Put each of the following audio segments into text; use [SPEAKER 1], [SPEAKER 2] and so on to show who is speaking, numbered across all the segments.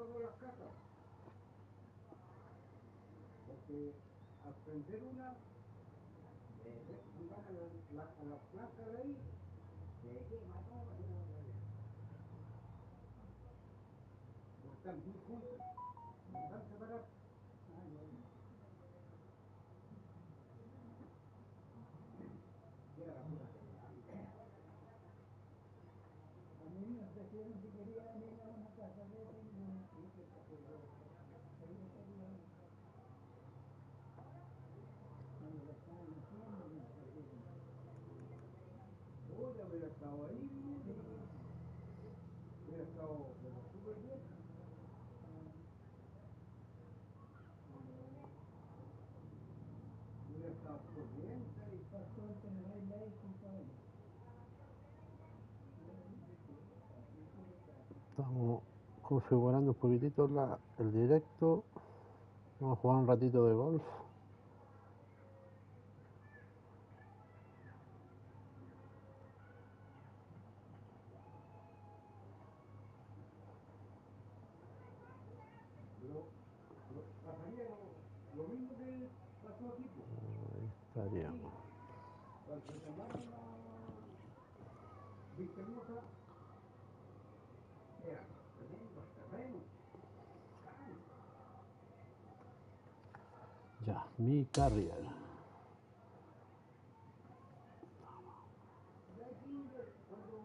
[SPEAKER 1] juego de las casas. Porque al prender una, a la placa de ahí, se quema todo. Están muy juntos, están separados. Hubiera estado ahí, hubiera estado súper bien. Hubiera estado súper bien.
[SPEAKER 2] Estamos configurando un poquitito el directo. Vamos a jugar un ratito de golf.
[SPEAKER 1] Pasaría lo mismo que pasó aquí.
[SPEAKER 2] Ahí estaríamos.
[SPEAKER 1] Cuando se tomaron la victoriosa, era tremendo terreno.
[SPEAKER 2] Ya, mi carrier.
[SPEAKER 1] De aquí, cuando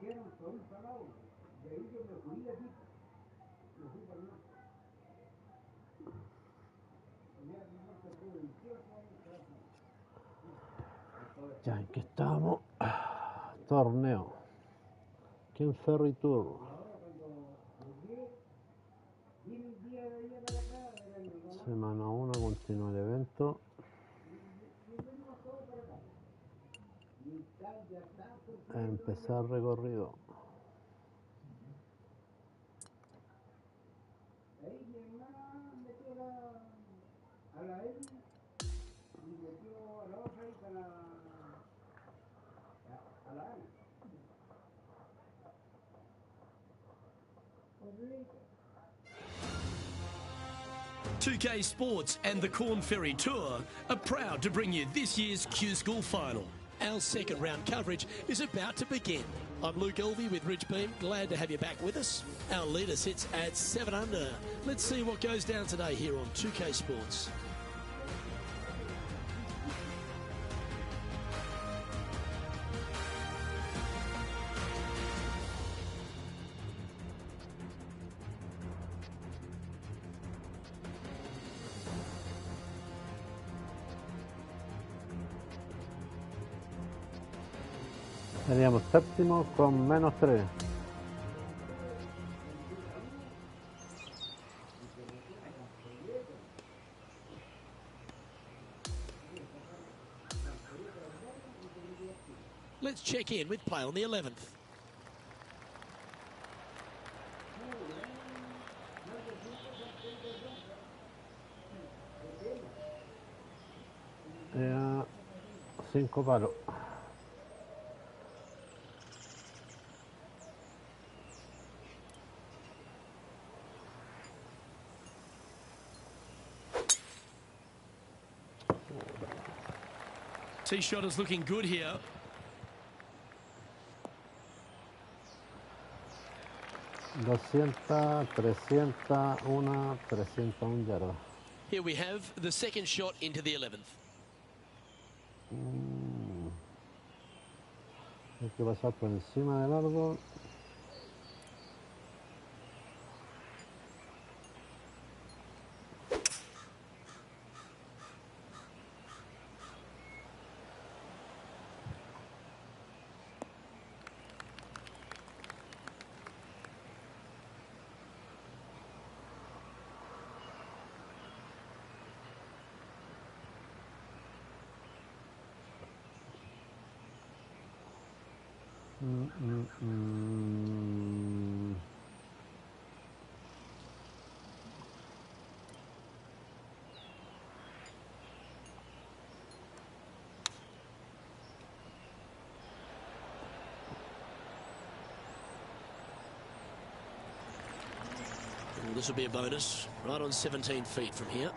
[SPEAKER 1] quedaron todos instalados, de ahí yo me fui de aquí, me fui para el norte.
[SPEAKER 2] Ya, ¿en qué estamos? Torneo. Ken Ferry Tour. Semana 1, continúa el evento. Empezar recorrido.
[SPEAKER 1] Ahí mi hermana metió a la Eli y metió a la otra hija a la Ana.
[SPEAKER 3] 2K Sports and the Corn Ferry Tour are proud to bring you this year's Q School Final. Our second round coverage is about to begin. I'm Luke Elvey with Rich Beam. Glad to have you back with us. Our leader sits at 7 under. Let's see what goes down today here on 2K Sports.
[SPEAKER 2] Seríamos séptimo con -3.
[SPEAKER 3] Let's check in with play on the 11th.
[SPEAKER 2] Ya, 5 palos.
[SPEAKER 3] Tee shot is looking good here.
[SPEAKER 2] $200, 301, 301 yardas.
[SPEAKER 3] Here we have the second shot into the 11th.
[SPEAKER 2] Hay que pasar por encima del árbol.
[SPEAKER 3] Well, this will be a bonus. Right on 17 feet from here.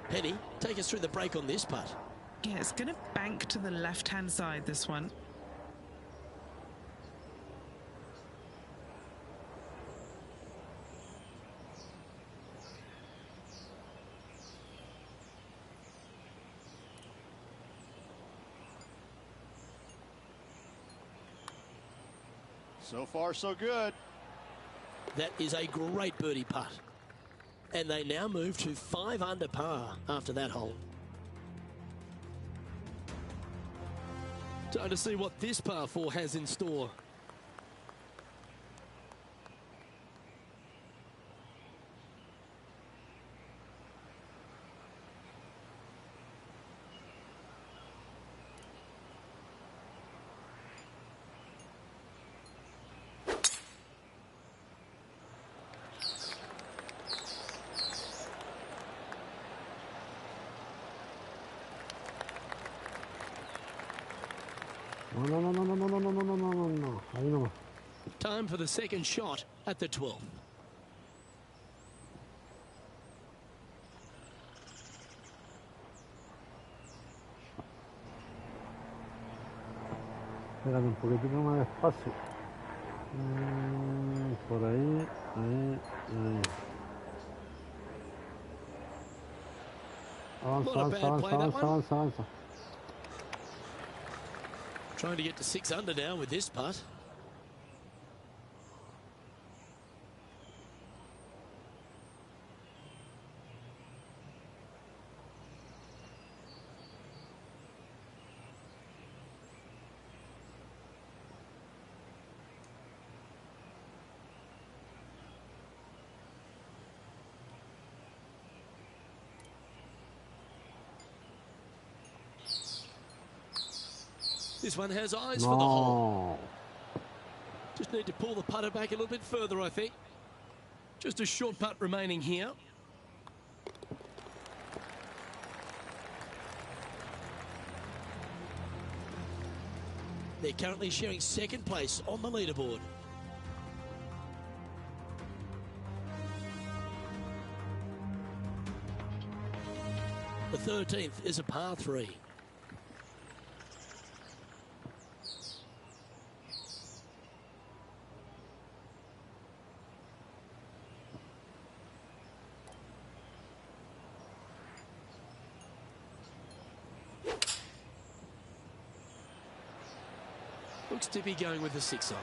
[SPEAKER 3] Penny, take us through the break on this putt.
[SPEAKER 4] Yeah, it's going to bank to the left-hand side, this one.
[SPEAKER 5] So far, so good.
[SPEAKER 3] That is a great birdie putt. And they now move to 5 under par after that hole. Time to see what this par 4 has in store.
[SPEAKER 2] No. Ahí nomás.
[SPEAKER 3] Time for the second shot at the 12th.
[SPEAKER 2] Espérate un poquitito más despacio. Por ahí. Avanza.
[SPEAKER 3] Trying to get to 6 under now with this putt. This one has eyes for the hole. Just need to pull the putter back a little bit further, I think. Just a short putt remaining here. They're currently sharing second place on the leaderboard. The 13th is a par 3. Looks to be going with the 6 iron.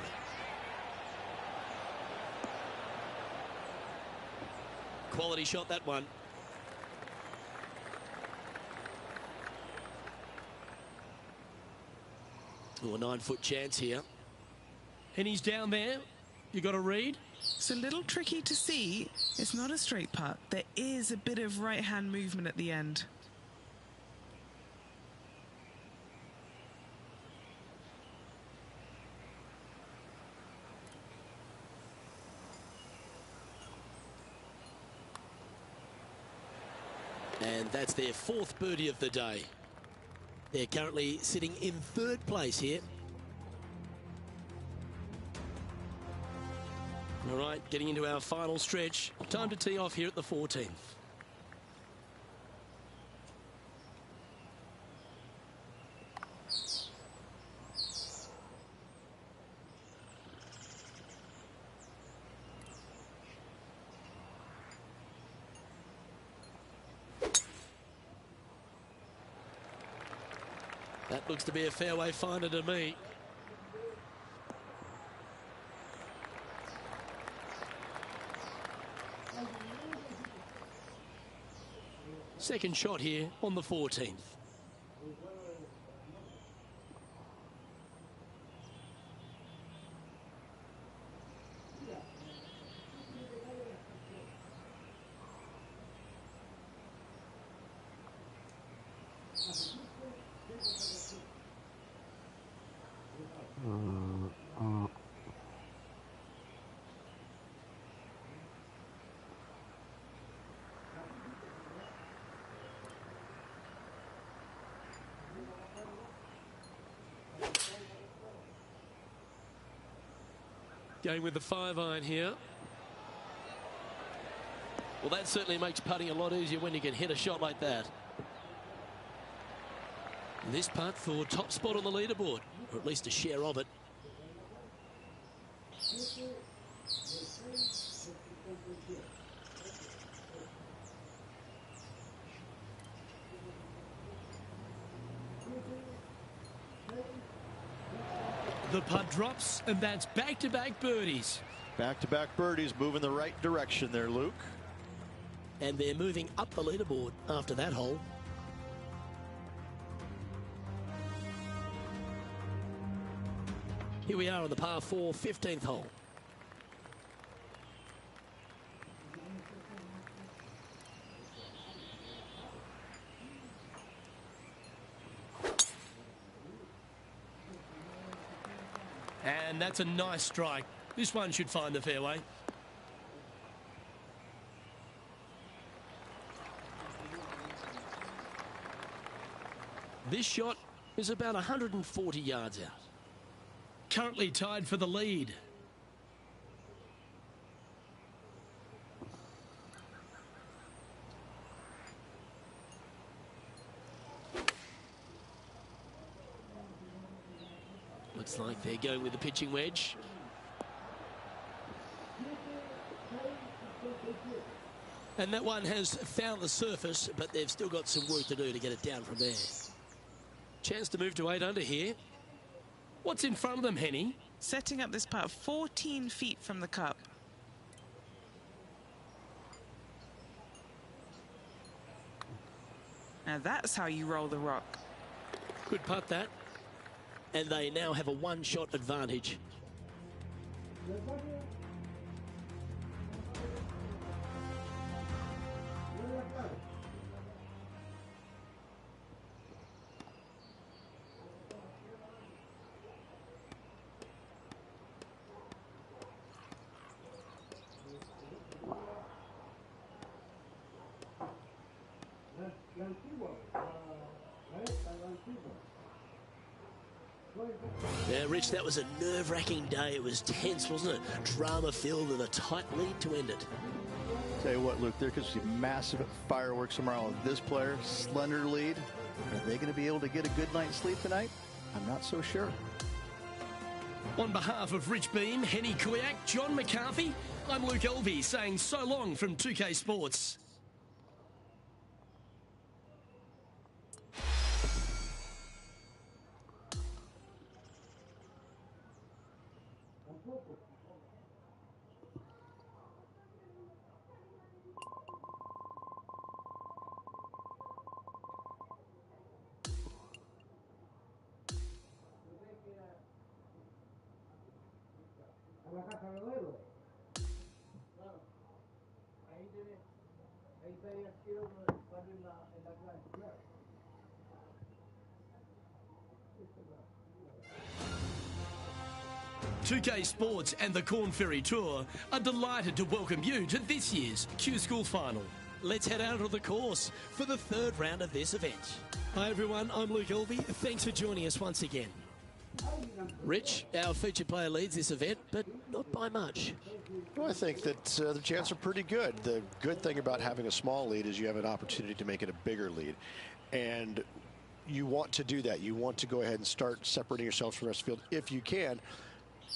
[SPEAKER 3] Quality shot, that one. Oh, a 9-foot chance here. And he's down there. You got to read.
[SPEAKER 4] It's a little tricky to see. It's not a straight putt. There is a bit of right-hand movement at the end.
[SPEAKER 3] And that's their 4th birdie of the day. They're currently sitting in 3rd place here. All right, getting into our final stretch. Time to tee off here at the 14th. That looks to be a fairway finder to me. Second shot here on the 14th. Going with the 5 iron here. Well, that certainly makes putting a lot easier when you can hit a shot like that. This putt for top spot on the leaderboard, or at least a share of it. The putt drops, and that's back-to-back birdies.
[SPEAKER 5] Back-to-back birdies, moving the right direction there, Luke.
[SPEAKER 3] And they're moving up the leaderboard after that hole. Here we are on the par 4 15th hole. And that's a nice strike. This one should find the fairway. This shot is about 140 yards out. Currently tied for the lead. Looks like they're going with the pitching wedge. And that one has found the surface, but they've still got some work to do to get it down from there. Chance to move to 8 under here. What's in front of them, Henny?
[SPEAKER 4] Setting up this putt 14 feet from the cup. Now that's how you roll the rock.
[SPEAKER 3] Good putt, that. And they now have a one-shot advantage. Yeah, Rich, that was a nerve-wracking day. It was tense, wasn't it? Drama-filled and a tight lead to end it.
[SPEAKER 5] Tell you what, Luke, there could be massive fireworks tomorrow with this player, slender lead. Are they going to be able to get a good night's sleep tonight? I'm not so sure.
[SPEAKER 3] On behalf of Rich Beam, Henny Kuyak, John McCarthy, I'm Luke Elvey saying so long from 2K Sports.
[SPEAKER 1] A la casa de los héroes. Claro. Ahí tiene, ahí estaría quiero darle en la clase, claro.
[SPEAKER 3] 2K Sports and the Corn Ferry Tour are delighted to welcome you to this year's Q School Final. Let's head out of the course for the third round of this event. Hi everyone, I'm Luke Elvey. Thanks for joining us once again. Rich, our featured player leads this event, but not by much.
[SPEAKER 6] Well, I think that the chances are pretty good. The good thing about having a small lead is you have an opportunity to make it a bigger lead. And you want to do that. You want to go ahead and start separating yourself from the rest of the field if you can.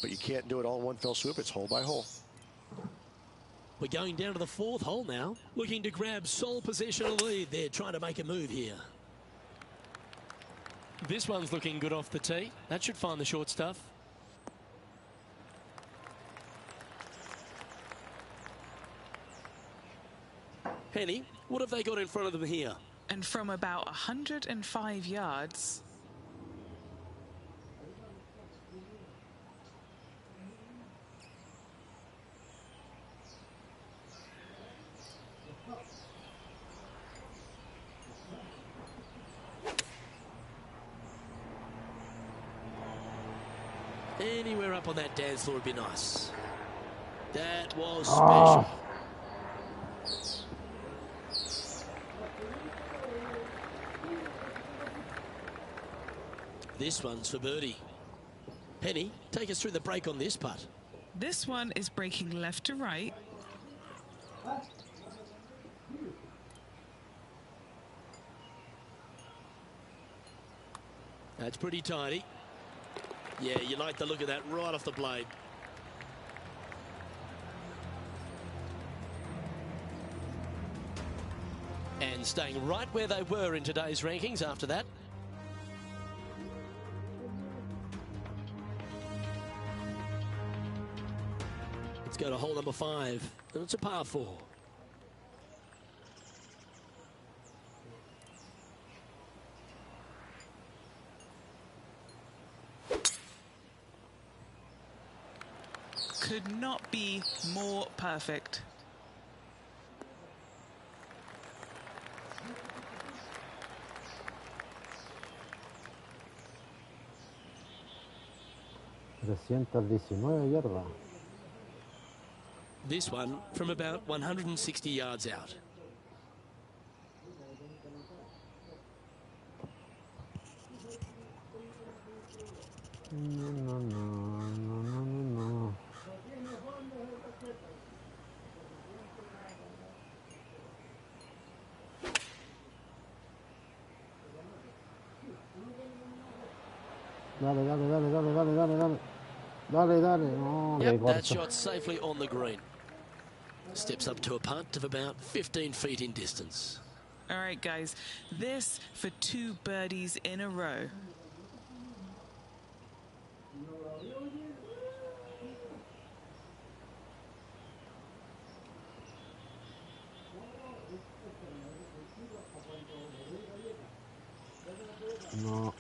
[SPEAKER 6] But you can't do it all in one fell swoop. It's hole by hole.
[SPEAKER 3] We're going down to the fourth hole now, looking to grab sole possession of the lead. They're trying to make a move here. This one's looking good off the tee. That should find the short stuff. Henny, what have they got in front of them here?
[SPEAKER 4] And from about 105 yards.
[SPEAKER 3] Anywhere up on that dance floor would be nice. That was special. This one's for birdie. Penny, take us through the break on this putt.
[SPEAKER 4] This one is breaking left to right.
[SPEAKER 3] That's pretty tidy. Yeah, you like the look of that right off the blade. And staying right where they were in today's rankings after that. Let's go to hole number 5. And it's a par 4.
[SPEAKER 4] Could not be more perfect.
[SPEAKER 2] yardas.
[SPEAKER 3] This one from about 160 yards out.
[SPEAKER 2] No. Dale. No,
[SPEAKER 3] Yep, that shot safely on the green. Steps up to a putt of about 15 feet in distance.
[SPEAKER 4] All right, guys, this for 2 birdies in a row.
[SPEAKER 2] No.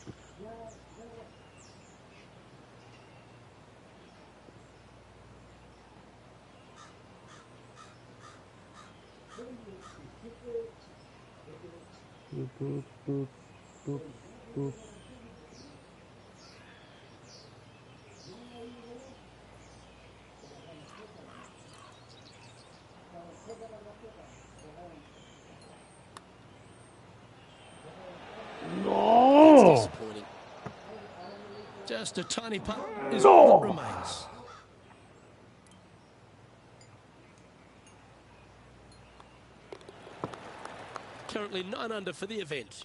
[SPEAKER 3] That's disappointing. Just a tiny putt is all that remains. Currently 9 under for the event.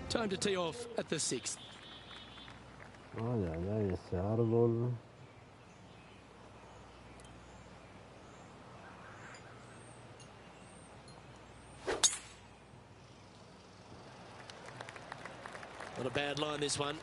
[SPEAKER 3] Time to tee off at the 6th.
[SPEAKER 2] Ay, ese árbol.
[SPEAKER 3] Not a bad line, this one.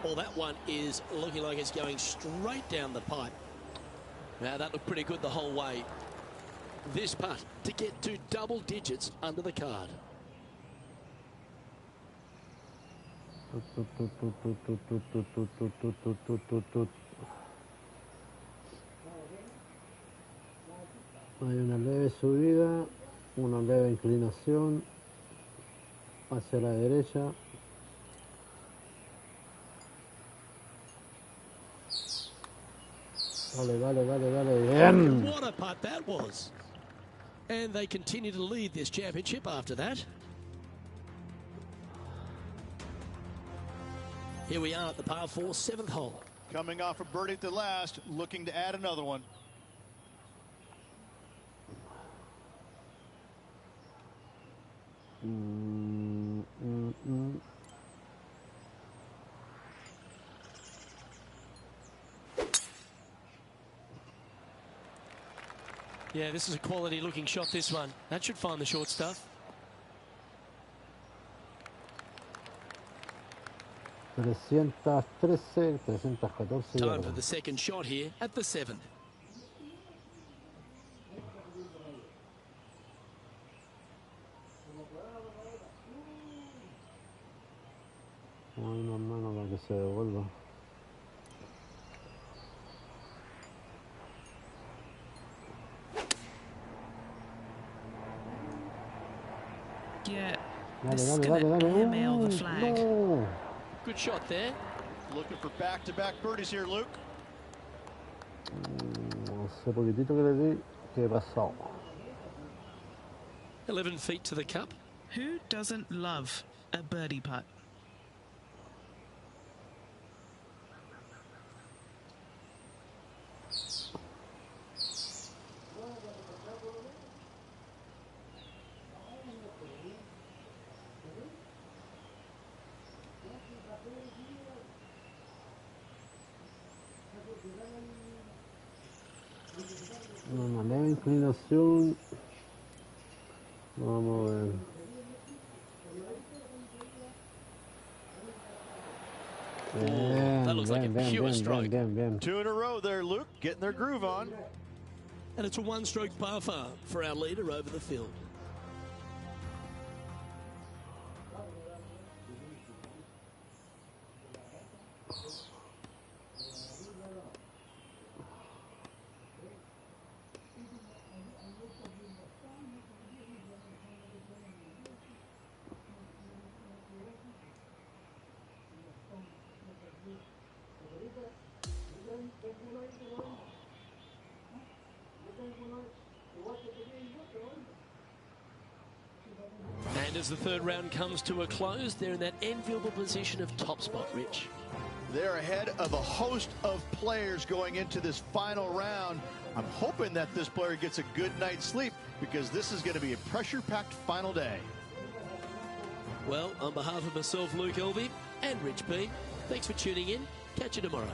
[SPEAKER 3] Well, that one is looking like it's going straight down the pipe. Now, that looked pretty good the whole way. This putt to get to double digits under the card.
[SPEAKER 2] Hay una leve subida, una leve inclinación hacia la derecha. Dale, bien.
[SPEAKER 3] What a putt that was. And they continue to lead this championship after that. Here we are at the par 4 7th hole.
[SPEAKER 5] Coming off a birdie at the last, looking to add another one.
[SPEAKER 3] Yeah, this is a quality looking shot, this one. That should find the short stuff.
[SPEAKER 2] 313, 314
[SPEAKER 3] Time for
[SPEAKER 2] yardas.
[SPEAKER 3] the second shot here at the 7th.
[SPEAKER 2] Hay una mano para que se devuelva.
[SPEAKER 4] Yeah,
[SPEAKER 2] Dale,
[SPEAKER 4] this is
[SPEAKER 2] dale,
[SPEAKER 4] going
[SPEAKER 2] dale,
[SPEAKER 4] to
[SPEAKER 2] dale.
[SPEAKER 4] airmail the flag.
[SPEAKER 2] No.
[SPEAKER 6] Good shot there. Looking for back-to-back birdies here, Luke.
[SPEAKER 2] Ese poquitito que le di, ¿qué pasó?
[SPEAKER 3] 11 feet to the cup.
[SPEAKER 4] Who doesn't love a birdie putt?
[SPEAKER 2] Una leve inclinación. Vamos a ver.
[SPEAKER 3] That looks like a pure stroke.
[SPEAKER 2] Bien.
[SPEAKER 5] 2 in a row there, Luke, getting their groove on.
[SPEAKER 3] And it's a one-stroke par for our leader over the field. And as the third round comes to a close, they're in that enviable position of top spot, Rich.
[SPEAKER 5] They're ahead of a host of players going into this final round. I'm hoping that this player gets a good night's sleep because this is going to be a pressure-packed final day.
[SPEAKER 3] Well, on behalf of myself, Luke Elvey, and Rich Beam, thanks for tuning in. Catch you tomorrow.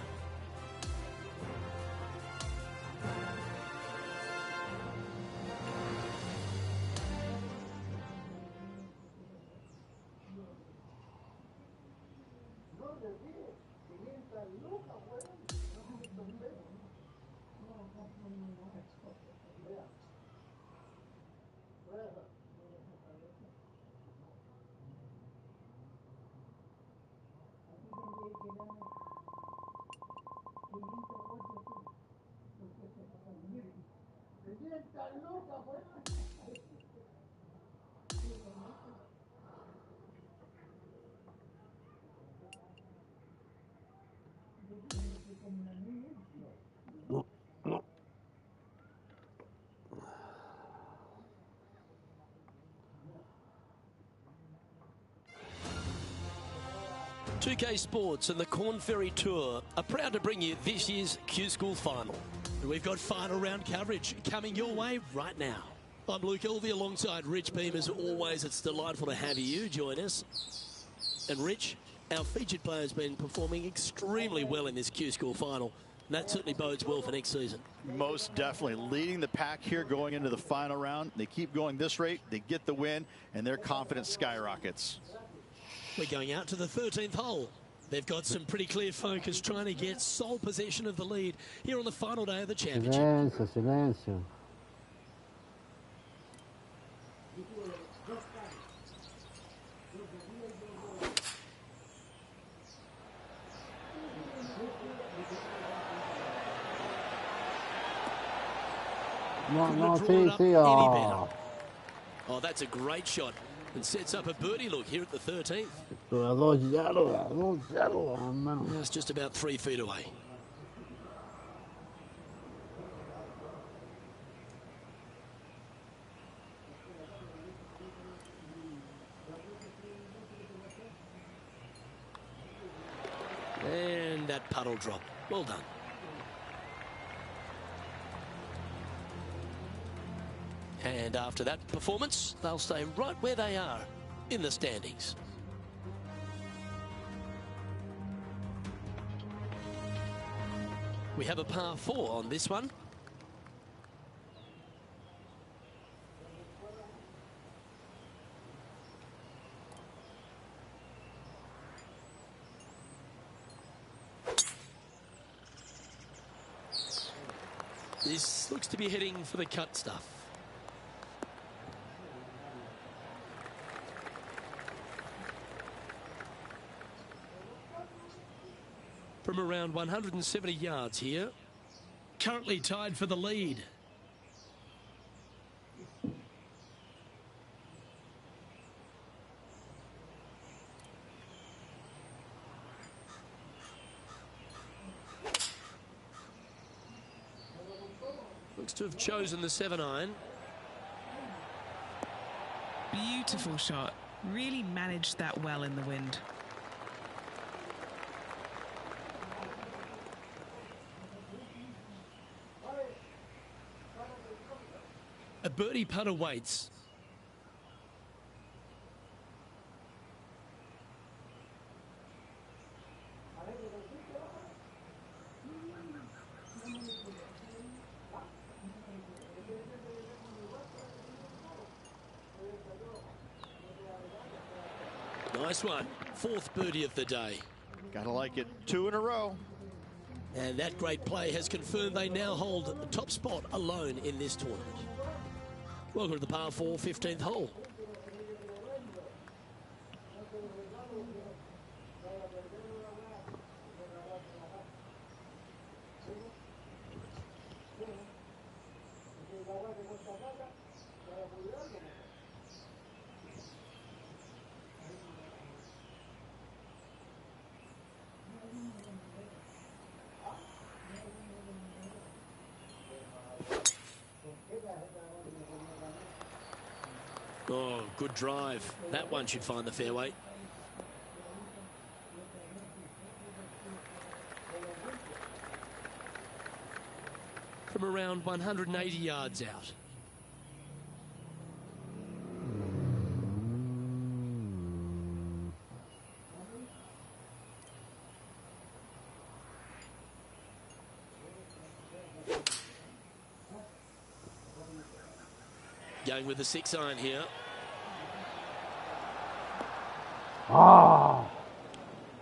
[SPEAKER 2] No.
[SPEAKER 3] 2K Sports and the Corn Ferry Tour are proud to bring you this year's Q School Final. And we've got final round coverage coming your way right now. I'm Luke Elvey alongside Rich Beam. As always, it's delightful to have you join us. And Rich, our featured player has been performing extremely well in this Q School Final. And that certainly bodes well for next season.
[SPEAKER 5] Most definitely leading the pack here going into the final round. They keep going this rate, they get the win, and their confidence skyrockets.
[SPEAKER 3] We're going out to the 13th hole. They've got some pretty clear focus trying to get sole possession of the lead here on the final day of the championship.
[SPEAKER 2] Silencio. No, sí.
[SPEAKER 3] Oh, that's a great shot. And sets up a birdie look here at the 13th.
[SPEAKER 2] Dos yardas, hermano.
[SPEAKER 3] That's just about 3 feet away. And that puddle drop. Well done. And after that performance, they'll stay right where they are in the standings. We have a par 4 on this one. This looks to be heading for the cut stuff. From around 170 yards here. Currently tied for the lead. Looks to have chosen the 7-iron.
[SPEAKER 4] Beautiful shot. Really managed that well in the wind.
[SPEAKER 3] A birdie putt awaits. Nice one. Fourth birdie of the day.
[SPEAKER 5] Gotta like it. 2 in a row.
[SPEAKER 3] And that great play has confirmed they now hold the top spot alone in this tournament. Welcome to the par 4 15th hole. Oh, good drive. That one should find the fairway. From around 180 yards out. Going with the 6-iron here.
[SPEAKER 2] Ah!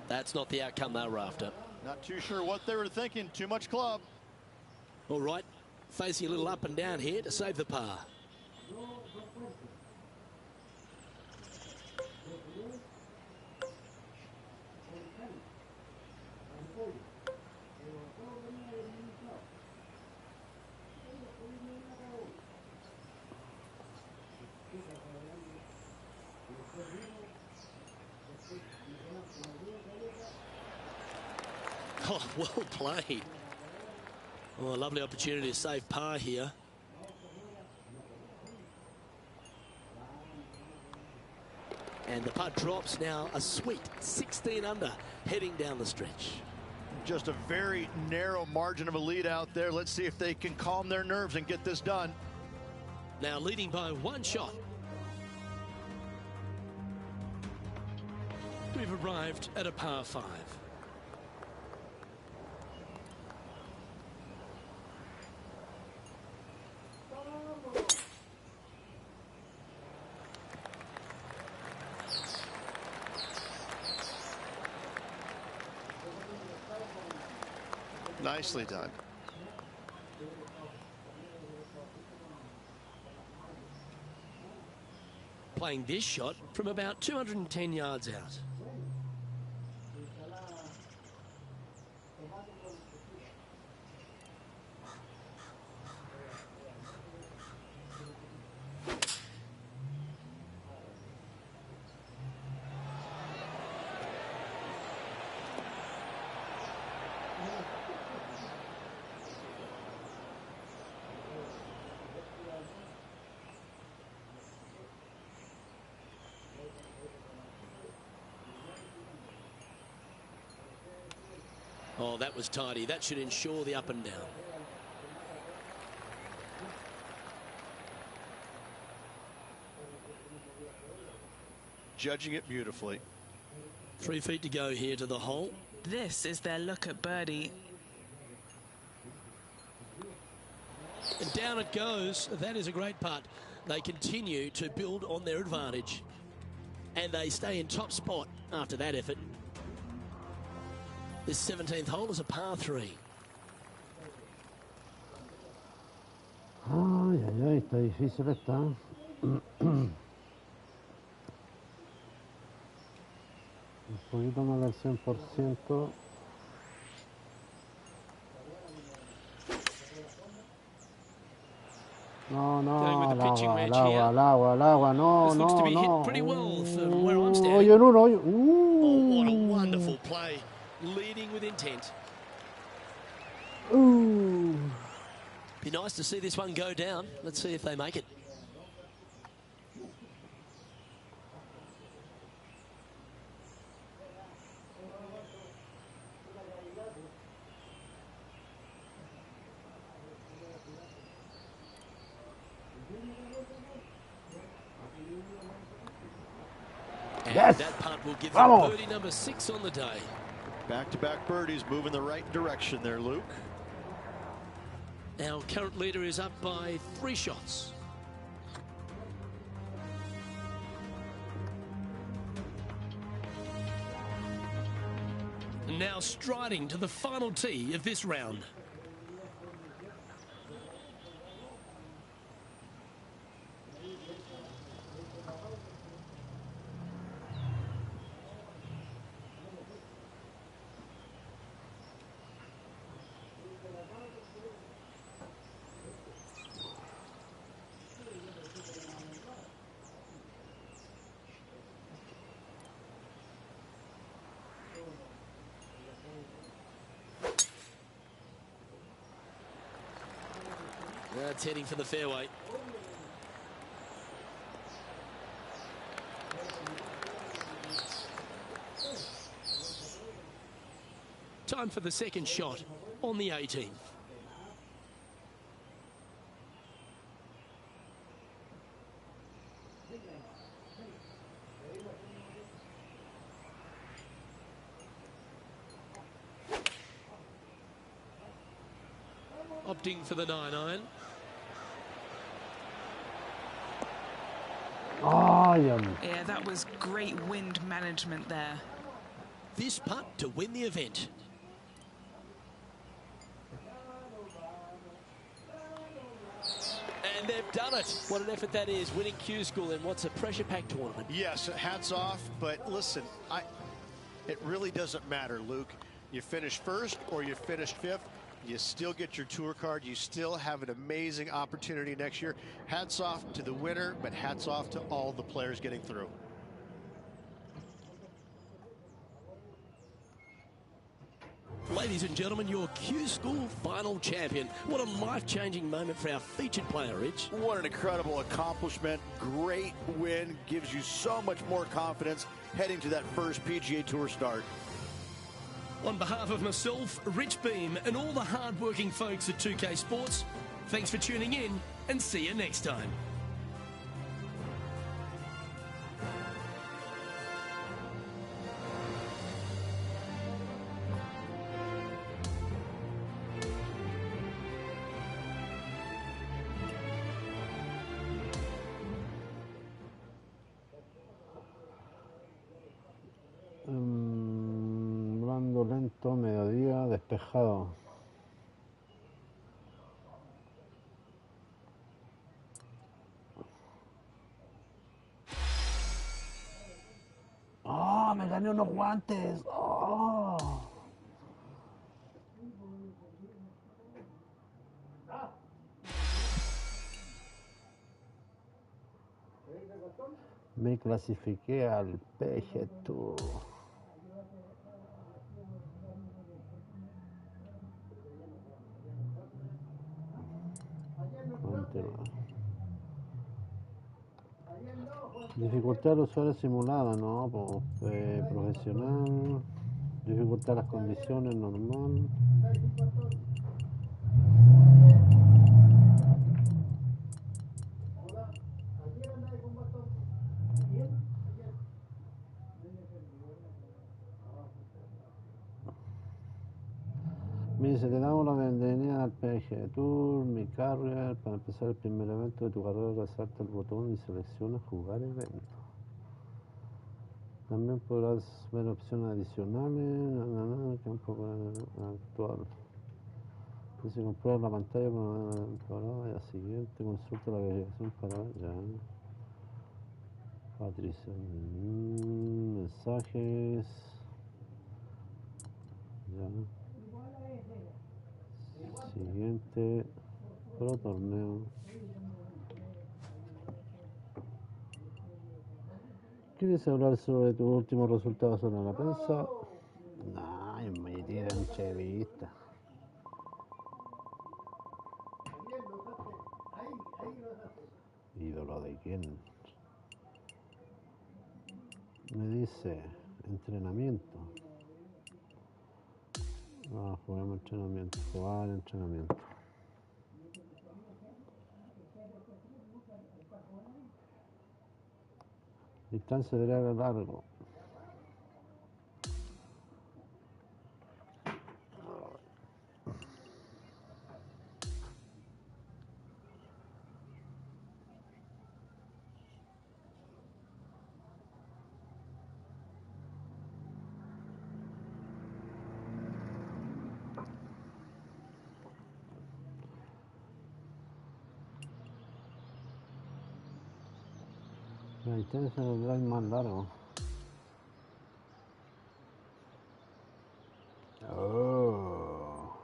[SPEAKER 3] That's not the outcome they were after.
[SPEAKER 5] Not too sure what they were thinking. Too much club.
[SPEAKER 3] All right, facing a little up and down here to save the par. Oh, well played. Oh, a lovely opportunity to save par here. And the putt drops now a sweet 16 under heading down the stretch.
[SPEAKER 5] Just a very narrow margin of a lead out there. Let's see if they can calm their nerves and get this done.
[SPEAKER 3] Now leading by 1 shot. We've arrived at a par 5.
[SPEAKER 5] Nicely done.
[SPEAKER 3] Playing this shot from about 210 yards out. Oh, that was tidy. That should ensure the up and down.
[SPEAKER 5] Judging it beautifully.
[SPEAKER 3] 3 feet to go here to the hole.
[SPEAKER 4] This is their look at birdie.
[SPEAKER 3] And down it goes. That is a great putt. They continue to build on their advantage. And they stay in top spot after that effort. This 17th hole is a par 3.
[SPEAKER 2] Ay, ay, ay, está difícil esta. Un poquito más del 100%. No, no,
[SPEAKER 3] Going with the pitching wedge here.
[SPEAKER 2] al agua, no,
[SPEAKER 3] This
[SPEAKER 2] no,
[SPEAKER 3] looks to be
[SPEAKER 2] no.
[SPEAKER 3] hit pretty well from where I'm standing.
[SPEAKER 2] Oye, no, oye.
[SPEAKER 3] Oh, what a wonderful play. Leading with intent. Be nice to see this one go down. Let's see if they make it.
[SPEAKER 2] Yes.
[SPEAKER 3] That punt will give them birdie number 6 on the day.
[SPEAKER 5] Back-to-back birdies, moving the right direction there, Luke.
[SPEAKER 3] Our current leader is up by 3 shots. Now striding to the final tee of this round. That's heading for the fairway. Time for the second shot on the 18th. Opting for the 9-iron.
[SPEAKER 2] Oh, yeah.
[SPEAKER 4] Yeah, that was great wind management there.
[SPEAKER 3] This putt to win the event. And they've done it. What an effort that is, winning Q School in what's a pressure-packed tournament.
[SPEAKER 5] Yes, hats off, but listen, it really doesn't matter, Luke. You finish first or you finish 5th, you still get your tour card. You still have an amazing opportunity next year. Hats off to the winner, but hats off to all the players getting through.
[SPEAKER 3] Ladies and gentlemen, your Q School final champion. What a life-changing moment for our featured player, Rich.
[SPEAKER 5] What an incredible accomplishment. Great win. Gives you so much more confidence heading to that first PGA Tour start.
[SPEAKER 3] On behalf of myself, Rich Beam, and all the hard-working folks at 2K Sports, thanks for tuning in, and see you next time.
[SPEAKER 2] Blando, lento, mediodía, despejado. ¡Oh! Me gané unos guantes. ¡Oh! Me clasifiqué al PGA TOUR. Dificultad al usuario simulada, ¿no? Pues, profesional. Dificultad las condiciones, normal. Me dice, te damos la bienvenida al PGA Tour, mi carrier. Para empezar el primer evento de tu carrera, resalta el botón y selecciona jugar evento. También podrás ver opciones adicionales, campo actual. Dice comprar la pantalla para la temporada, ya siguiente, consulta la verificación para ya. Patricia, mensajes, ya. Siguiente, pro torneo. ¿Quieres hablar sobre tus últimos resultados sobre la prensa? No, me tiran chevista. ¿Ídolo de quién? Me dice entrenamiento. Juguemos entrenamiento. Jugar entrenamiento. Distancia de largo. La distancia del drive más largo. Oh.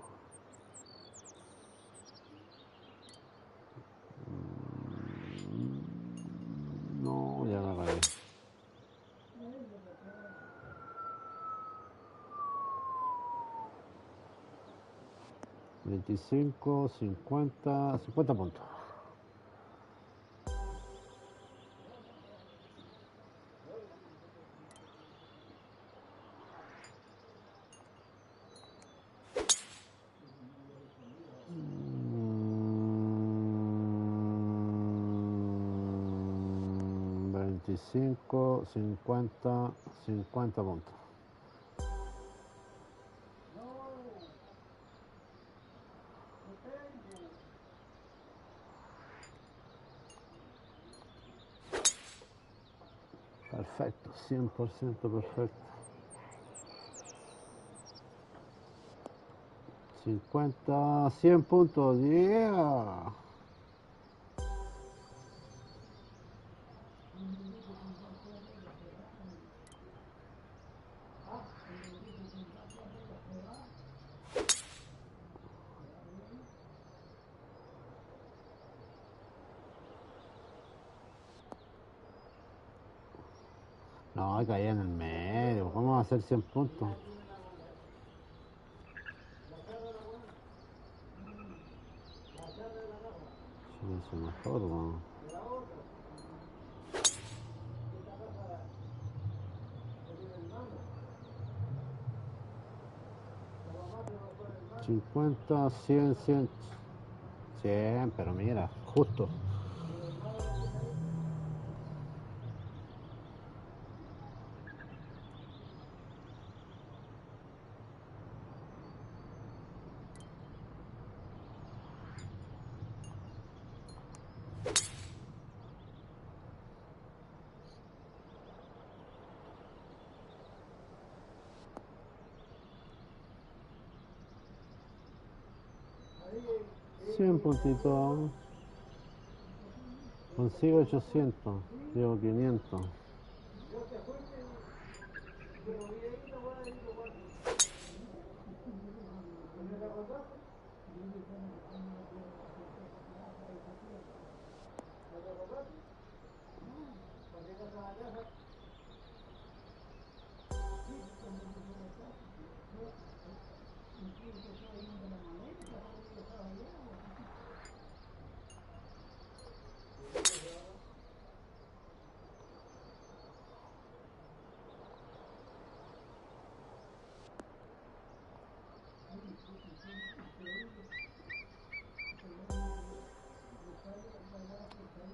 [SPEAKER 2] No, ya me caí. $25, 50 puntos. $25, 50 puntos. Perfecto, 100% perfecto. 50, 100 puntos, yeah. No, caí en el medio. ¿Cómo va a hacer 100 puntos? Sí, es mejor, ¿no? $50, 100, 100, pero mira, justo. $100 puntitos. Consigo 800. Llevo 500.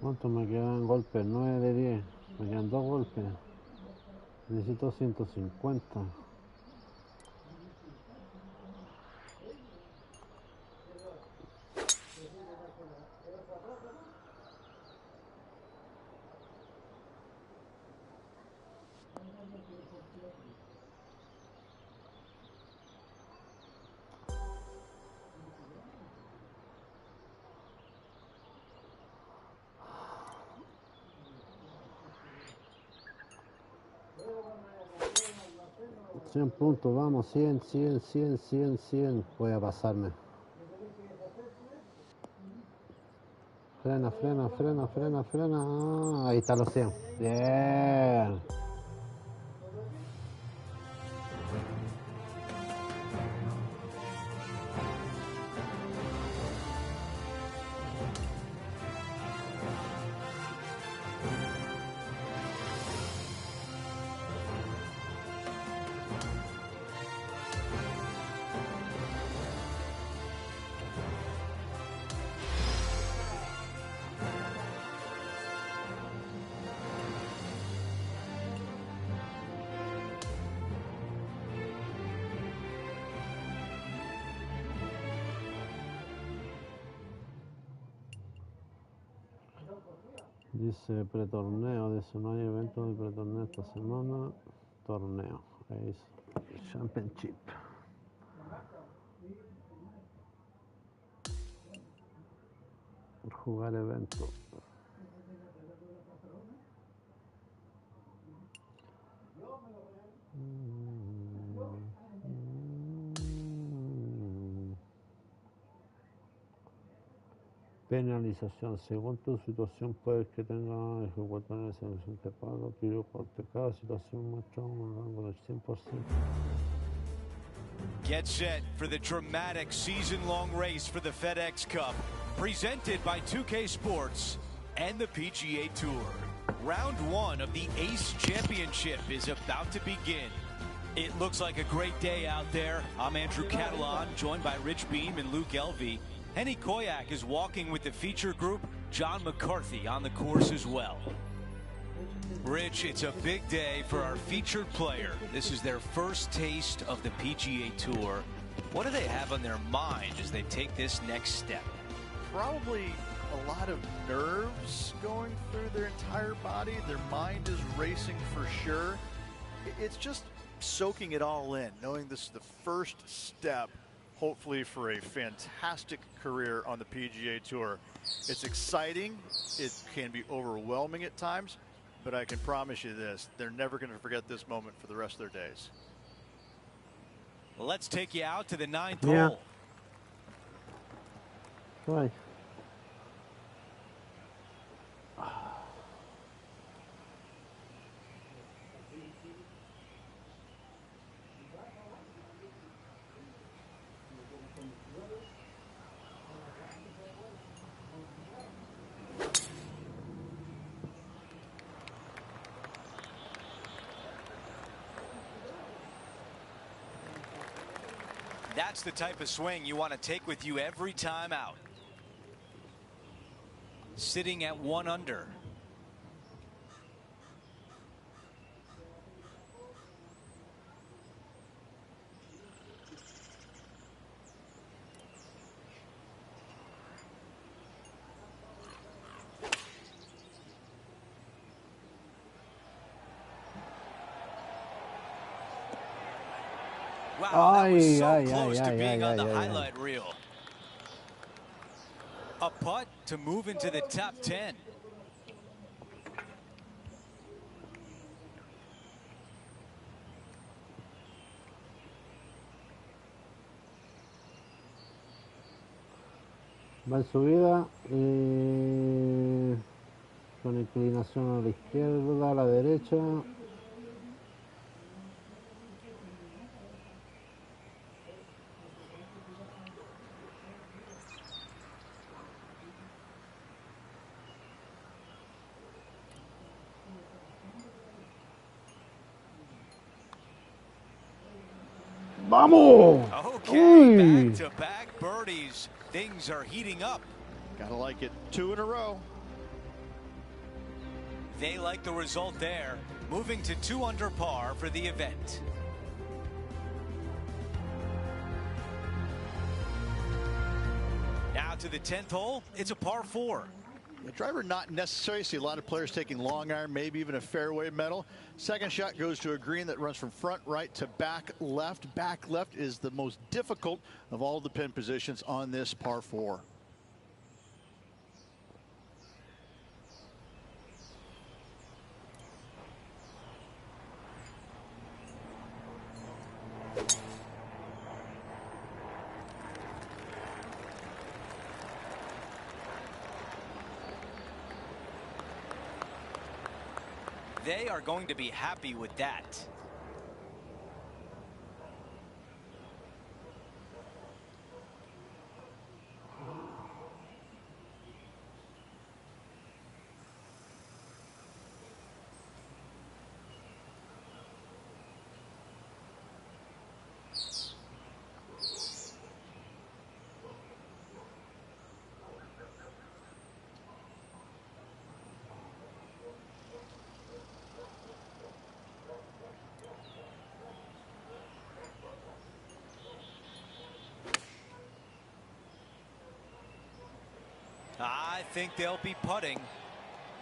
[SPEAKER 2] ¿Cuánto me quedan golpes? 9 de 10. Me quedan 2 golpes. Necesito 150. $100 puntos, vamos, 100, 100, 100, 100, 100. Voy a pasarme. Frena, frena, frena, frena, frena. Ah, ahí está los 100. Bien. Dice pretorneo, dice no hay evento de pretorneo esta semana. Torneo, ahí dice Championship. Jugar evento. Penalización. Según tu situación, puedes que tenga ejecutar el suficiente pago. Pido corte. Cada situación muestra un rango del 100%.
[SPEAKER 7] Get set for the dramatic season-long race for the FedEx Cup, presented by 2K Sports and the PGA Tour. Round 1 of the Ace Championship is about to begin. It looks like a great day out there. I'm Andrew Catalan, joined by Rich Beam and Luke Elvey. Henny Koyak is walking with the feature group, John McCarthy on the course as well. Rich, it's a big day for our featured player. This is their first taste of the PGA Tour. What do they have on their mind as they take this next step?
[SPEAKER 8] Probably a lot of nerves going through their entire body. Their mind is racing for sure. It's just soaking it all in, knowing this is the first step, hopefully, for a fantastic career on the PGA Tour. It's exciting. It can be overwhelming at times, but I can promise you this, they're never going to forget this moment for the rest of their days.
[SPEAKER 7] Well, let's take you out to the 9th
[SPEAKER 2] Yeah.
[SPEAKER 7] hole.
[SPEAKER 2] Right.
[SPEAKER 7] That's the type of swing you want to take with you every time out. Sitting at 1 under. Wow, that was so close to being on the highlight reel. A putt to move into the top 10.
[SPEAKER 2] Va en subida con inclinación a la izquierda, a la derecha. ¡Vamos!
[SPEAKER 7] Okay, back-to-back birdies. Things are heating up.
[SPEAKER 8] Gotta like it. 2 in a row.
[SPEAKER 7] They like the result there, moving to 2 under par for the event. Now to the 10th hole. It's a par 4.
[SPEAKER 8] The driver not necessary. See a lot of players taking long iron, maybe even a fairway metal. Second shot goes to a green that runs from front right to back left. Back left is the most difficult of all the pin positions on this par 4.
[SPEAKER 7] They are going to be happy with that. I think they'll be putting.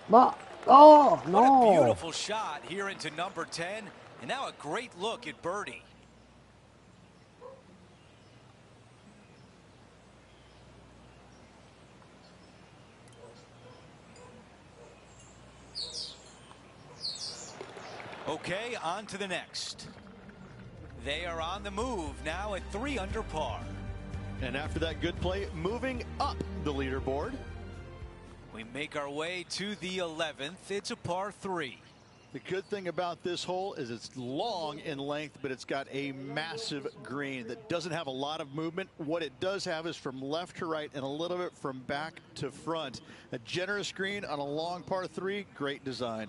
[SPEAKER 2] Ma! Oh,
[SPEAKER 7] What a
[SPEAKER 2] no!
[SPEAKER 7] beautiful shot here into number 10. And now a great look at birdie. Okay, on to the next. They are on the move now at 3 under par.
[SPEAKER 5] And after that good play, moving up the leaderboard.
[SPEAKER 7] We make our way to the 11th. It's a par 3.
[SPEAKER 5] The good thing about this hole is it's long in length, but it's got a massive green that doesn't have a lot of movement. What it does have is from left to right and a little bit from back to front. A generous green on a long par 3, great design.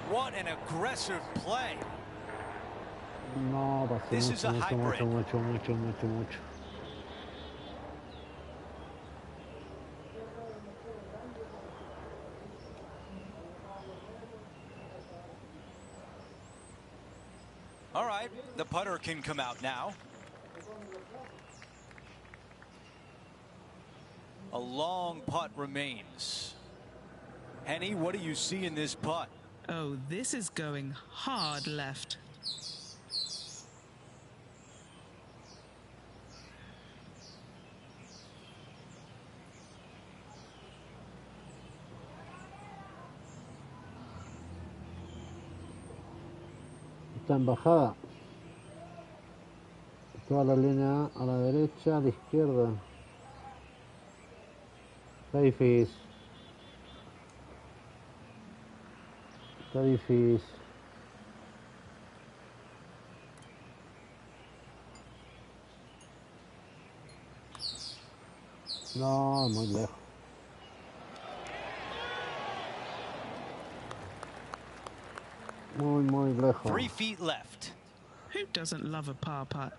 [SPEAKER 7] What an aggressive play.
[SPEAKER 2] No, pasé
[SPEAKER 7] This is a
[SPEAKER 2] mucho,
[SPEAKER 7] hybrid.
[SPEAKER 2] mucho.
[SPEAKER 7] All right, the putter can come out now. A long putt remains. Henny, what do you see in this putt?
[SPEAKER 4] Oh, this is going hard left.
[SPEAKER 2] Está en bajada. Toda la línea a la derecha, a la izquierda. Está difícil. Está difícil. No, muy lejos. Muy lejos.
[SPEAKER 7] 3 feet left.
[SPEAKER 4] Who doesn't love a par putt?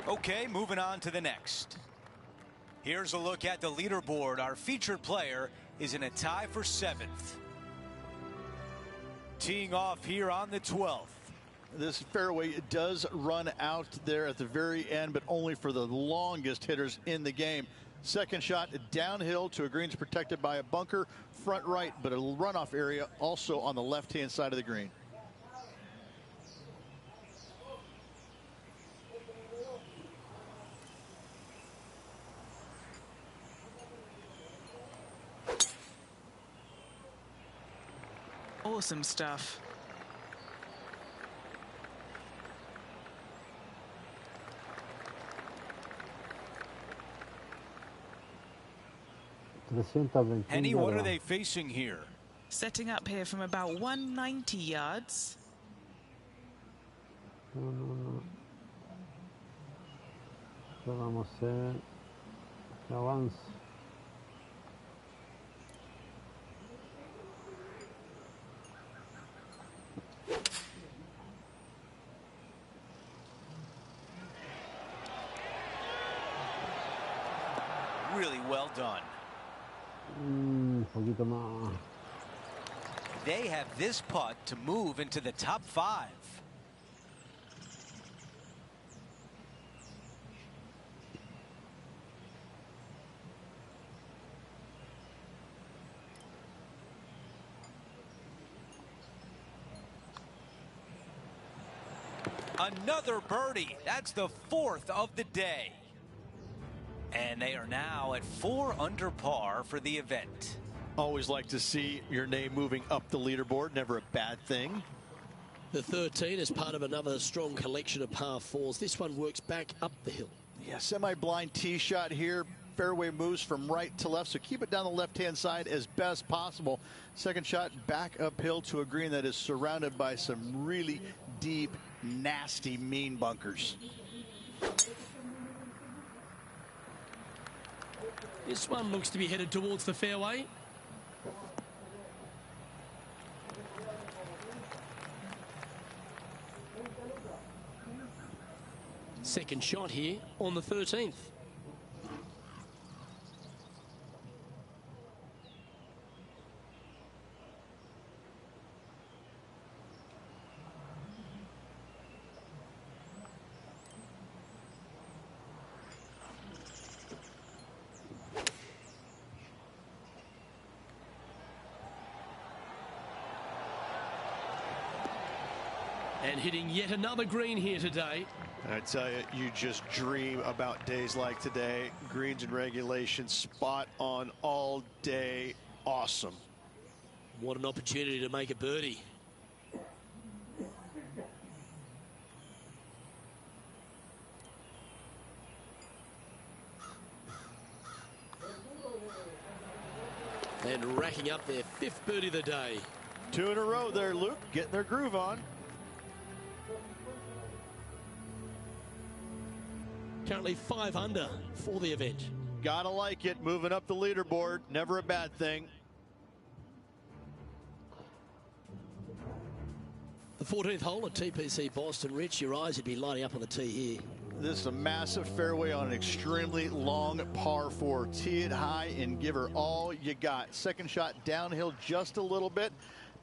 [SPEAKER 7] Okay, moving on to the next. Here's a look at the leaderboard. Our featured player is in a tie for 7th. Teeing off here on the 12th.
[SPEAKER 5] This fairway does run out there at the very end, but only for the longest hitters in the game. Second shot downhill to a greens protected by a bunker, front right, but a runoff area also on the left-hand side of the green.
[SPEAKER 4] Awesome stuff.
[SPEAKER 7] Henny, what are they facing here?
[SPEAKER 4] Setting up here from about 190 yards.
[SPEAKER 2] No. Lo vamos a hacer que avance.
[SPEAKER 7] Really well done.
[SPEAKER 2] Un poquito más.
[SPEAKER 7] They have this putt to move into the top 5. Another birdie. That's the 4th of the day. And they are now at 4 under par for the event.
[SPEAKER 5] Always like to see your name moving up the leaderboard. Never a bad thing.
[SPEAKER 3] The 13 is part of another strong collection of par 4s. This one works back up the hill.
[SPEAKER 5] Yeah, semi-blind tee shot here. Fairway moves from right to left, so keep it down the left-hand side as best possible. Second shot back uphill to a green that is surrounded by some really deep, nasty, mean bunkers.
[SPEAKER 3] This one looks to be headed towards the fairway. Second shot here on the 13th. And hitting yet another green here today.
[SPEAKER 6] I tell you, you just dream about days like today. Greens and regulation, spot on all day. Awesome.
[SPEAKER 3] What an opportunity to make a birdie. And racking up their 5th birdie of the day.
[SPEAKER 8] 2 in a row there, Luke, getting their groove on.
[SPEAKER 3] Currently 5 under for the event.
[SPEAKER 8] Gotta like it, moving up the leaderboard, never a bad thing.
[SPEAKER 3] The 14th hole at TPC Boston. Rich, your eyes would be lighting up on the tee here.
[SPEAKER 8] This is a massive fairway on an extremely long par 4. Tee it high and give her all you got. Second shot downhill just a little bit.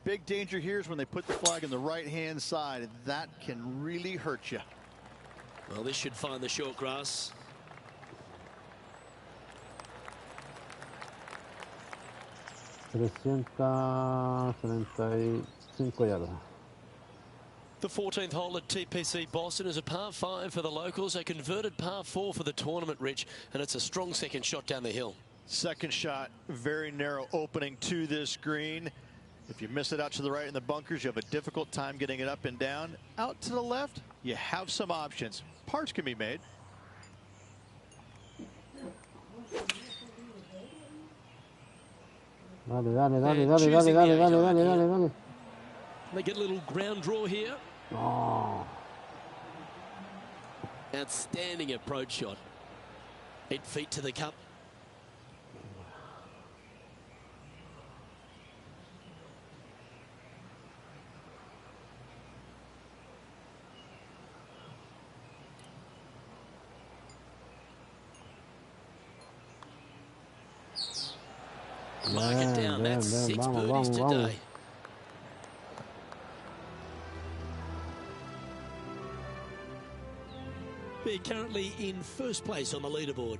[SPEAKER 8] Big danger here is when they put the flag on the right-hand side. That can really hurt you.
[SPEAKER 3] Well, this should find the short grass.
[SPEAKER 2] yardas.
[SPEAKER 3] The 14th hole at TPC Boston is a par 5 for the locals, a converted par 4 for the tournament, Rich, and it's a strong second shot down the hill.
[SPEAKER 8] Second shot, very narrow opening to this green. If you miss it out to the right in the bunkers, you have a difficult time getting it up and down. Out to the left, you have some options. Parts can be made.
[SPEAKER 2] Dale.
[SPEAKER 3] They get a little ground draw here.
[SPEAKER 2] Oh.
[SPEAKER 3] Outstanding approach shot. 8 feet to the cup. Mark it down. That's 6 birdies today. They're currently in first place on the leaderboard.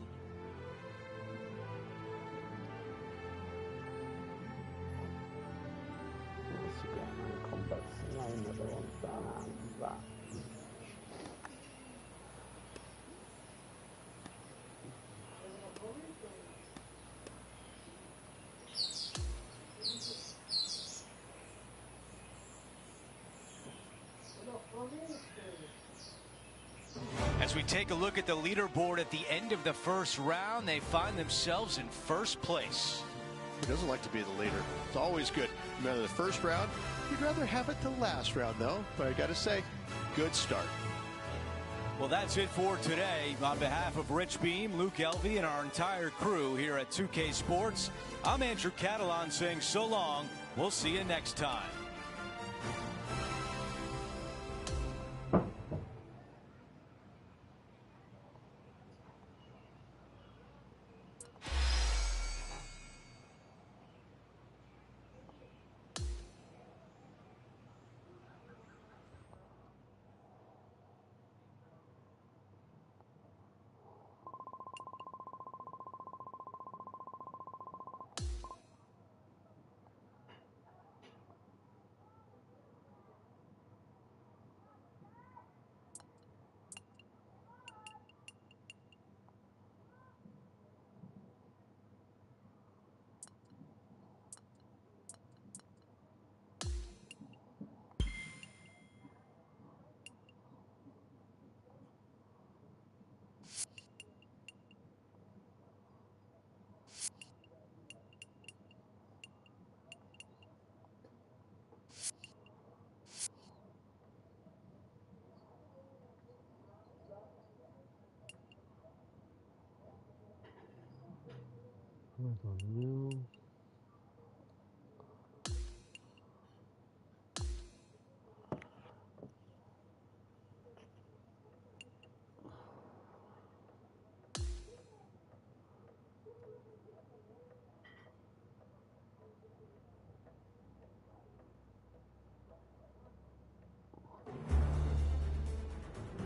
[SPEAKER 7] As we take a look at the leaderboard at the end of the first round, they find themselves in first place.
[SPEAKER 6] Who doesn't like to be the leader? It's always good. No matter the first round, you'd rather have it the last round, though. But I got to say, good start.
[SPEAKER 7] Well, that's it for today. On behalf of Rich Beam, Luke Elvey, and our entire crew here at 2K Sports, I'm Andrew Catalan saying so long. We'll see you next time.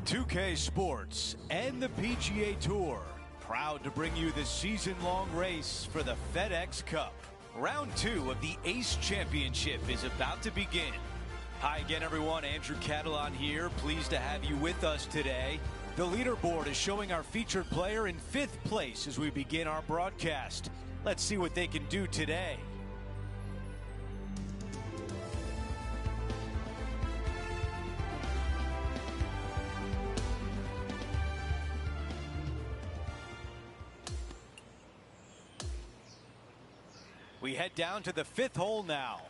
[SPEAKER 7] 2K Sports and the PGA Tour, proud to bring you the season-long race for the FedEx Cup. Round 2 of the Ace Championship is about to begin. Hi again, everyone. Andrew Catalan here. Pleased to have you with us today. The leaderboard is showing our featured player in 5th place as we begin our broadcast. Let's see what they can do today. We head down to the 5th hole now.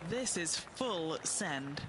[SPEAKER 4] This is full send.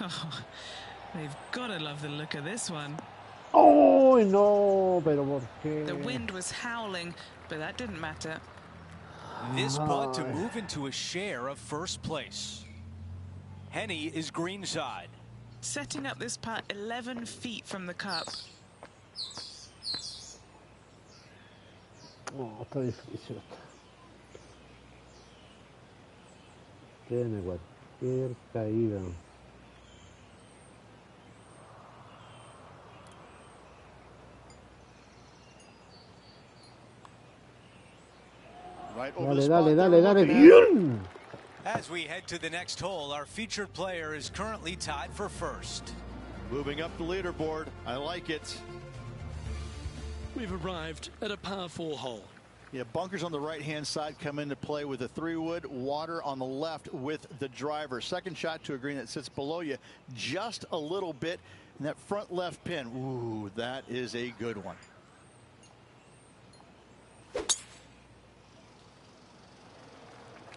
[SPEAKER 4] Oh, they've got to love the look of this one.
[SPEAKER 2] ¡Oh, no! ¿Pero por qué?
[SPEAKER 4] The wind was howling, but that didn't matter.
[SPEAKER 7] This putt to move into a share of 1st place. Henny is greenside.
[SPEAKER 4] Setting up this putt 11 feet from the cup.
[SPEAKER 2] No, está difícil. Tiene cualquier caída.
[SPEAKER 8] Right over the
[SPEAKER 2] Dale,
[SPEAKER 8] spot
[SPEAKER 2] dale,
[SPEAKER 8] they're
[SPEAKER 2] dale, dale.
[SPEAKER 8] looking at.
[SPEAKER 7] As we head to the next hole, our featured player is currently tied for 1st.
[SPEAKER 8] Moving up the leaderboard. I like it.
[SPEAKER 3] We've arrived at a par 4 hole.
[SPEAKER 8] Yeah, bunkers on the right-hand side come into play with the 3-wood, water on the left with the driver. Second shot to a green that sits below you just a little bit. And that front left pin, ooh, that is a good one.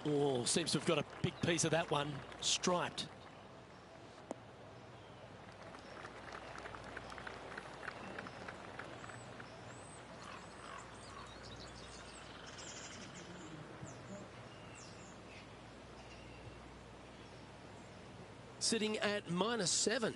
[SPEAKER 3] Oh, seems to have got a big piece of that one. Striped. Sitting at -7.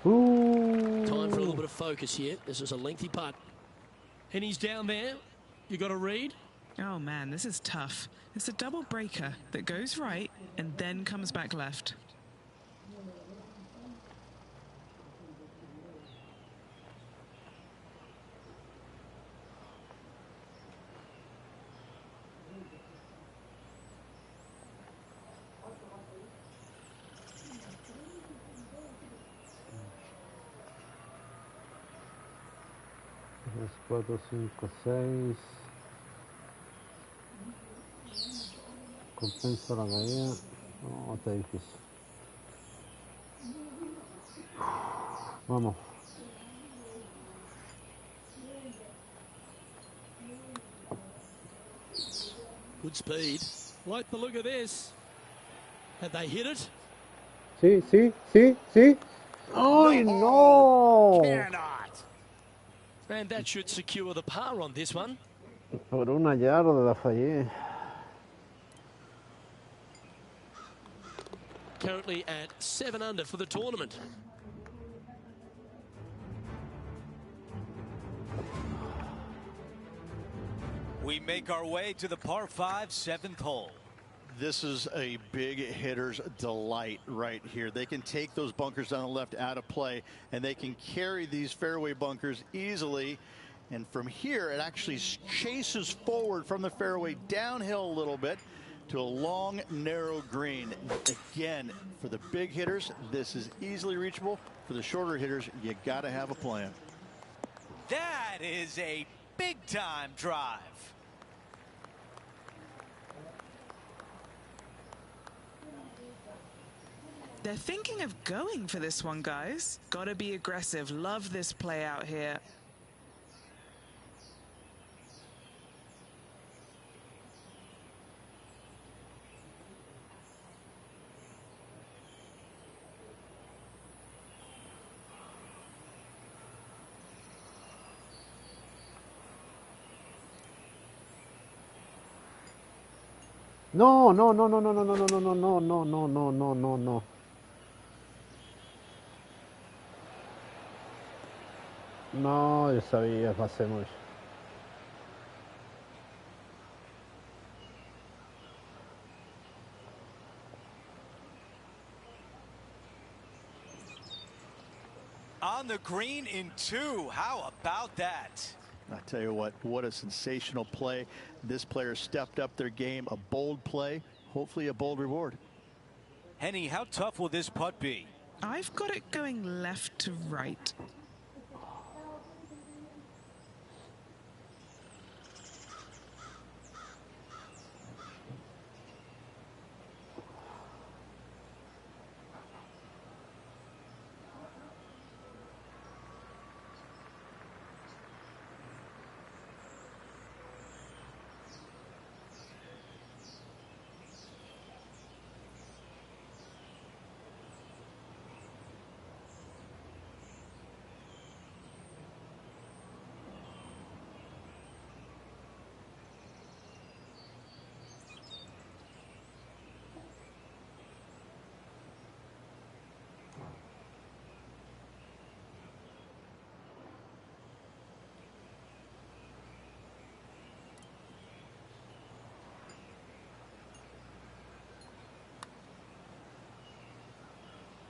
[SPEAKER 3] Time for a little bit of focus here. This is a lengthy putt. And he's down there. You got to read.
[SPEAKER 4] Oh man, this is tough. It's a double breaker that goes right and then comes back left.
[SPEAKER 2] Tres, cuatro, cinco, seis. Compensa la caída. No, está difícil. Vamos.
[SPEAKER 3] Good speed. Like the look of this. Have they hit it?
[SPEAKER 2] Sí, sí, sí, sí. ¡Ay, no!
[SPEAKER 8] Cannot.
[SPEAKER 3] And that should secure the par on this one.
[SPEAKER 2] Por una yarda la fallé.
[SPEAKER 3] currently at 7 under for the tournament.
[SPEAKER 7] We make our way to the par 5 7th hole.
[SPEAKER 8] This is a big hitter's delight right here. They can take those bunkers down the left out of play, and they can carry these fairway bunkers easily. And from here, it actually chases forward from the fairway downhill a little bit to a long, narrow green. Again, for the big hitters, this is easily reachable. For the shorter hitters, you got to have a plan.
[SPEAKER 7] That is a big-time drive.
[SPEAKER 4] They're thinking of going for this one, guys. Gotta be aggressive. Love this play out here.
[SPEAKER 2] No, no, no, no, no, no, no, no, no, no, no, no, no, no, no, no. No, yo sabía, pasemos.
[SPEAKER 7] On the green in 2. How about that?
[SPEAKER 8] I tell you what a sensational play. This player stepped up their game. A bold play, hopefully a bold reward.
[SPEAKER 7] Henny, how tough will this putt be?
[SPEAKER 4] I've got it going left to right.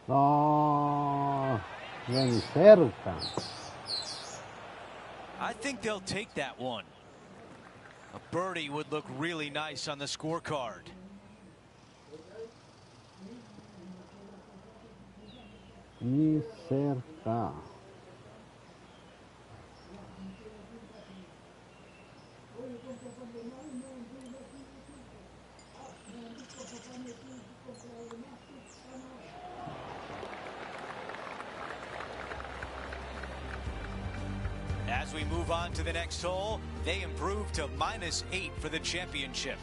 [SPEAKER 2] No, ven cerca.
[SPEAKER 7] I think they'll take that one. A birdie would look really nice on the scorecard.
[SPEAKER 2] Ni cerca.
[SPEAKER 7] As we move on to the next hole, they improve to -8 for the championship.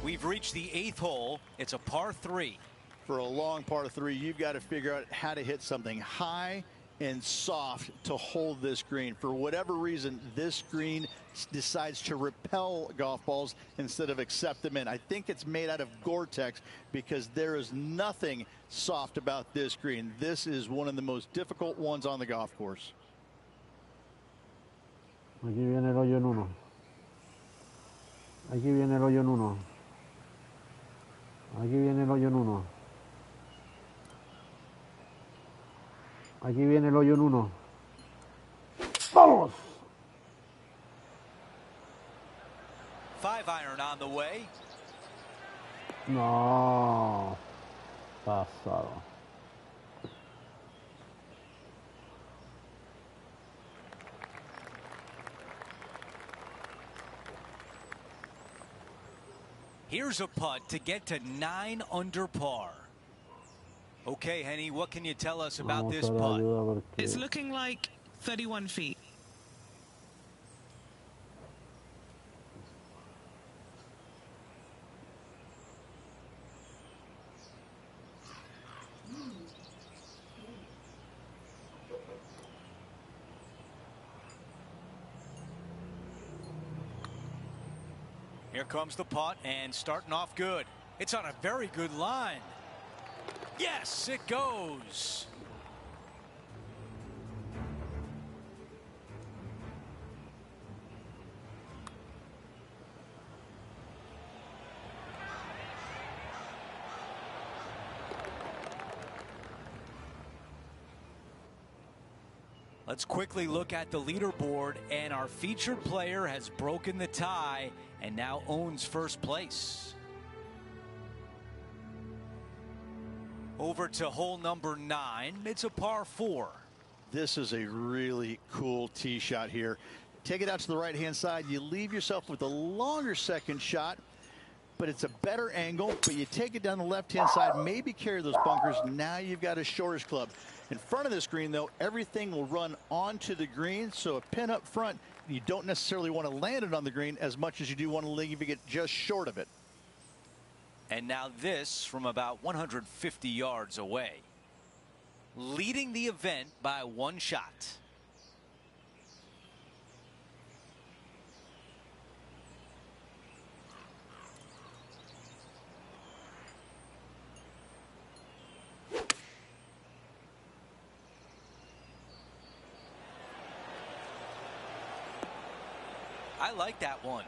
[SPEAKER 7] We've reached the 8th hole. It's a par 3.
[SPEAKER 8] For a long par 3, you've got to figure out how to hit something high and soft to hold this green. For whatever reason, this green decides to repel golf balls instead of accept them in. I think it's made out of Gore-Tex because there is nothing soft about this green. This is one of the most difficult ones on the golf course.
[SPEAKER 2] Aquí viene el hoyo en 1. Aquí viene el hoyo en 1. Aquí viene el hoyo en 1. Aquí viene el hoyo en 1. ¡Vamos!
[SPEAKER 7] 5-iron on the way.
[SPEAKER 2] No. Pasado.
[SPEAKER 7] Here's a putt to get to 9 under par. Okay, Henny, what can you tell us about this putt?
[SPEAKER 4] It's looking like 31 feet.
[SPEAKER 7] Here comes the putt, and starting off good. It's on a very good line. Yes, it goes. Let's quickly look at the leaderboard, and our featured player has broken the tie and now owns first place. Over to hole number 9. It's a par 4.
[SPEAKER 8] This is a really cool tee shot here. Take it out to the right-hand side. You leave yourself with a longer second shot, but it's a better angle. But you take it down the left-hand side, maybe carry those bunkers. Now you've got a shortish club. In front of this green, though, everything will run onto the green. So a pin up front, you don't necessarily want to land it on the green as much as you do want to leave it just short of it.
[SPEAKER 7] And now this from about 150 yards away. Leading the event by 1 shot. I like that one.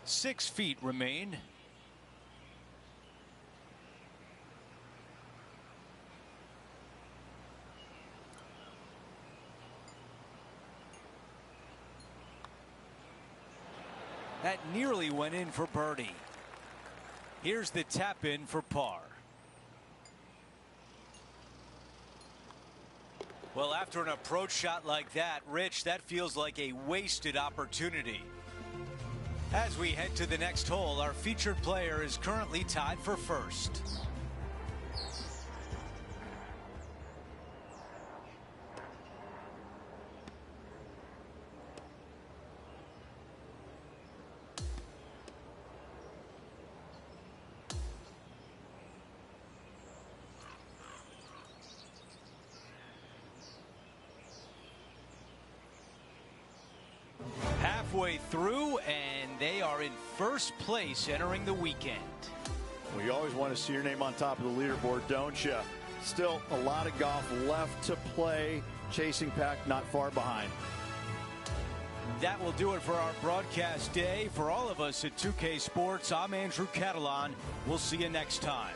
[SPEAKER 7] Six feet remain. That nearly went in for birdie. Here's the tap in for par. Well, after an approach shot like that, Rich, that feels like a wasted opportunity. As we head to the next hole, our featured player is currently tied for first. Halfway through, and they are in first place entering the weekend.
[SPEAKER 8] Well, you always want to see your name on top of the leaderboard, don't you? Still a lot of golf left to play. Chasing pack not far behind.
[SPEAKER 7] That will do it for our broadcast day. For all of us at 2K Sports, I'm Andrew Catalan. We'll see you next time.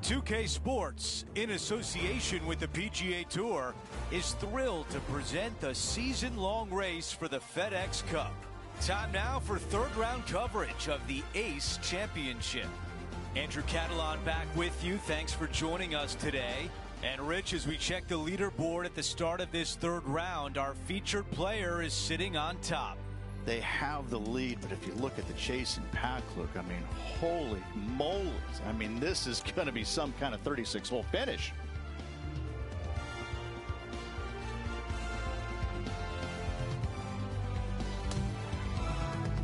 [SPEAKER 7] .2K Sports, in association with the PGA Tour, is thrilled to present the season-long race for the FedEx Cup. Time now for third-round coverage of the ACE Championship. Andrew Catalan back with you. Thanks for joining us today. And Rich, as we check the leaderboard at the start of this third round, our featured player is sitting on top.
[SPEAKER 8] They have the lead, but if you look at the chase and pack look, I mean, holy moly. I mean, this is going to be some kind of 36-hole finish.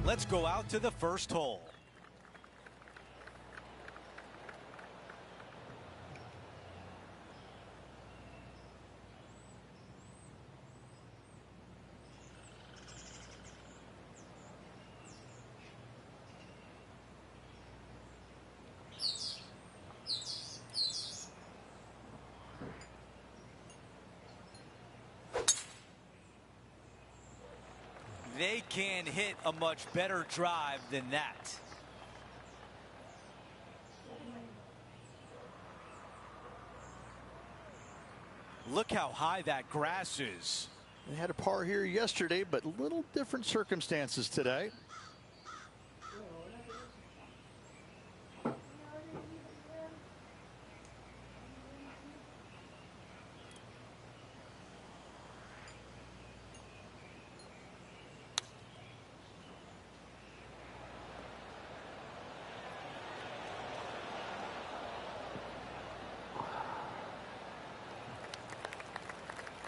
[SPEAKER 7] Let's go out to the first hole. They can hit a much better drive than that. Look how high that grass is.
[SPEAKER 8] They had a par here yesterday, but little different circumstances today.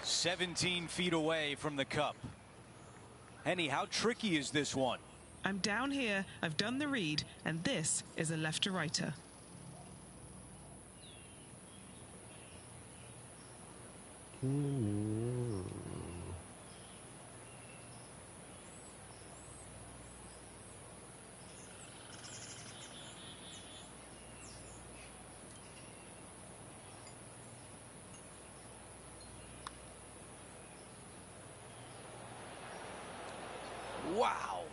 [SPEAKER 7] "17 feet away from the cup." Henny, how tricky is this one?
[SPEAKER 4] I'm down here, I've done the read, and this is a left-to-righter.
[SPEAKER 7] Wow.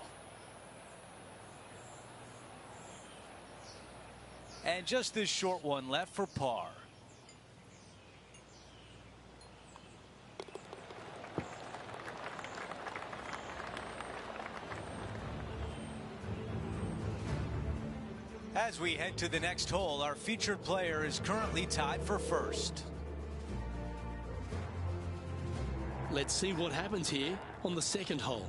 [SPEAKER 7] And just this short one left for par. As we head to the next hole, our featured player is currently tied for first.
[SPEAKER 3] Let's see what happens here on the second hole.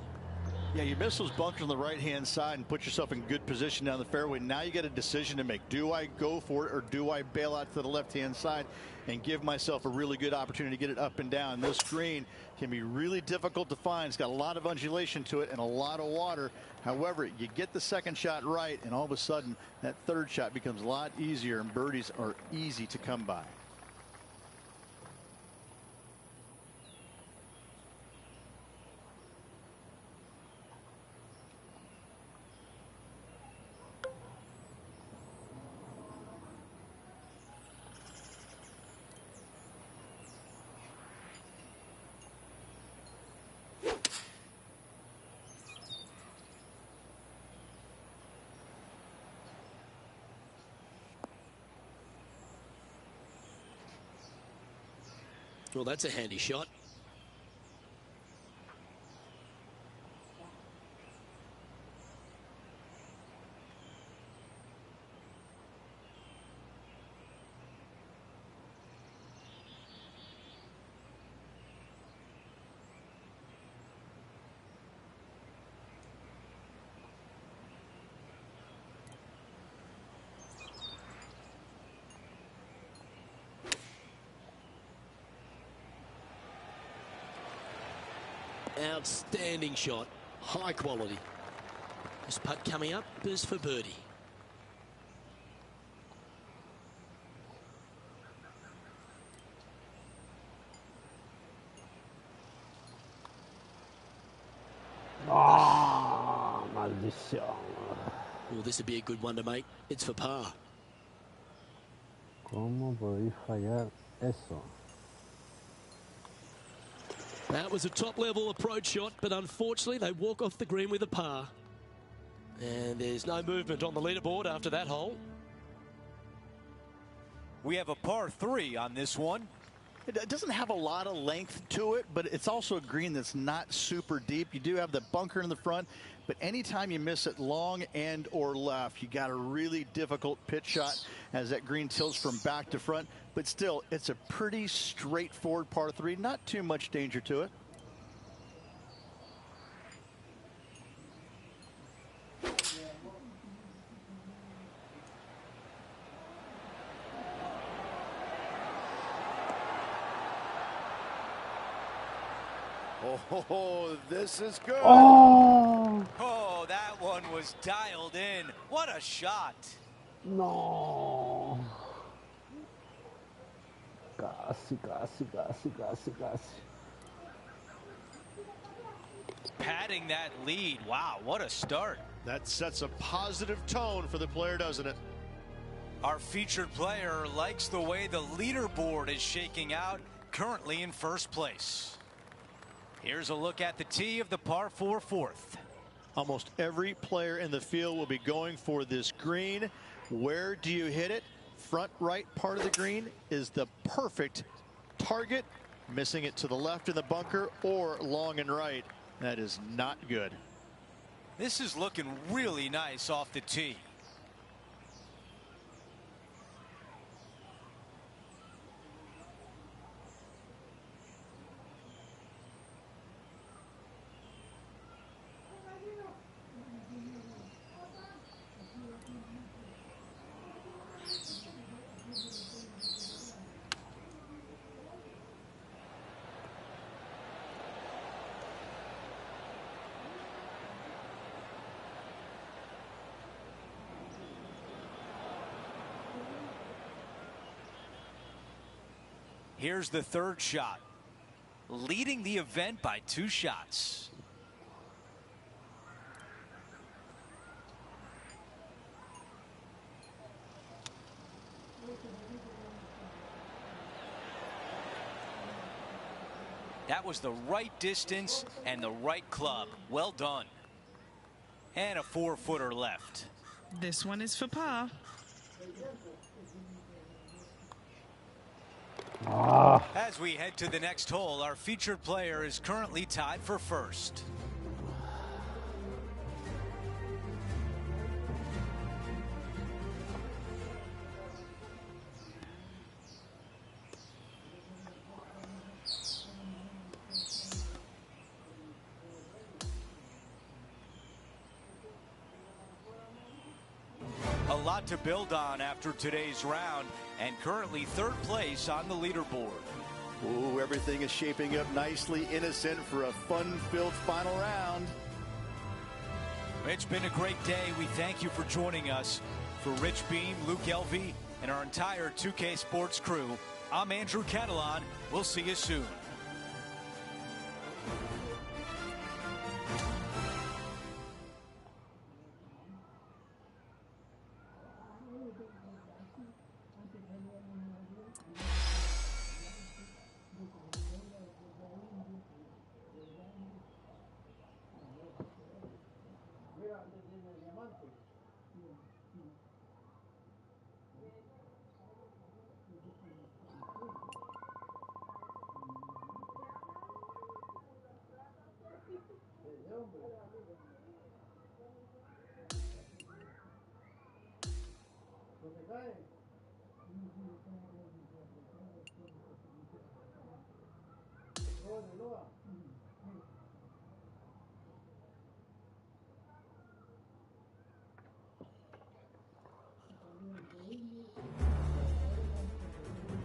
[SPEAKER 8] Yeah, you miss those bunkers on the right-hand side and put yourself in good position down the fairway. Now you got a decision to make. Do I go for it or do I bail out to the left-hand side and give myself a really good opportunity to get it up and down? This green can be really difficult to find. It's got a lot of undulation to it and a lot of water. However, you get the second shot right, and all of a sudden that third shot becomes a lot easier, and birdies are easy to come by.
[SPEAKER 3] Well, that's a handy shot. Outstanding shot, high quality. This putt coming up is for birdie.
[SPEAKER 2] Ah, maldición.
[SPEAKER 3] Well, this would be a good one to make. It's for par.
[SPEAKER 2] ¿Cómo podéis fallar eso?
[SPEAKER 3] That was a top-level approach shot, but unfortunately they walk off the green with a par. And there's no movement on the leaderboard after that hole.
[SPEAKER 7] We have a par 3 on this one.
[SPEAKER 8] It doesn't have a lot of length to it, but it's also a green that's not super deep. You do have the bunker in the front, but anytime you miss it long and or left, you got a really difficult pitch shot as that green tilts from back to front. But still, it's a pretty straightforward par 3. Not too much danger to it.
[SPEAKER 5] Oh, this is good.
[SPEAKER 2] Oh,
[SPEAKER 7] Oh, that one was dialed in. What a shot.
[SPEAKER 2] no. Casi.
[SPEAKER 7] Padding that lead. Wow, what a start.
[SPEAKER 5] That sets a positive tone for the player, doesn't it?
[SPEAKER 7] Our featured player likes the way the leaderboard is shaking out, currently in first place. Here's a look at the tee of the par 4 fourth.
[SPEAKER 5] Almost every player in the field will be going for this green. Where do you hit it? Front right part of the green is the perfect target. Missing it to the left in the bunker or long and right. That is not good.
[SPEAKER 7] This is looking really nice off the tee. Here's the third shot, leading the event by 2 shots. That was the right distance and the right club. Well done. And a 4-footer left.
[SPEAKER 4] This one is for par.
[SPEAKER 7] As we head to the next hole, our featured player is currently tied for first. A lot to build on after today's round, and currently third place on the leaderboard.
[SPEAKER 8] Ooh, everything is shaping up nicely, innocent for a fun-filled final round.
[SPEAKER 7] It's been a great day. We thank you for joining us. For Rich Beam, Luke Elvey, and our entire 2K Sports crew, I'm Andrew Catalan. We'll see you soon.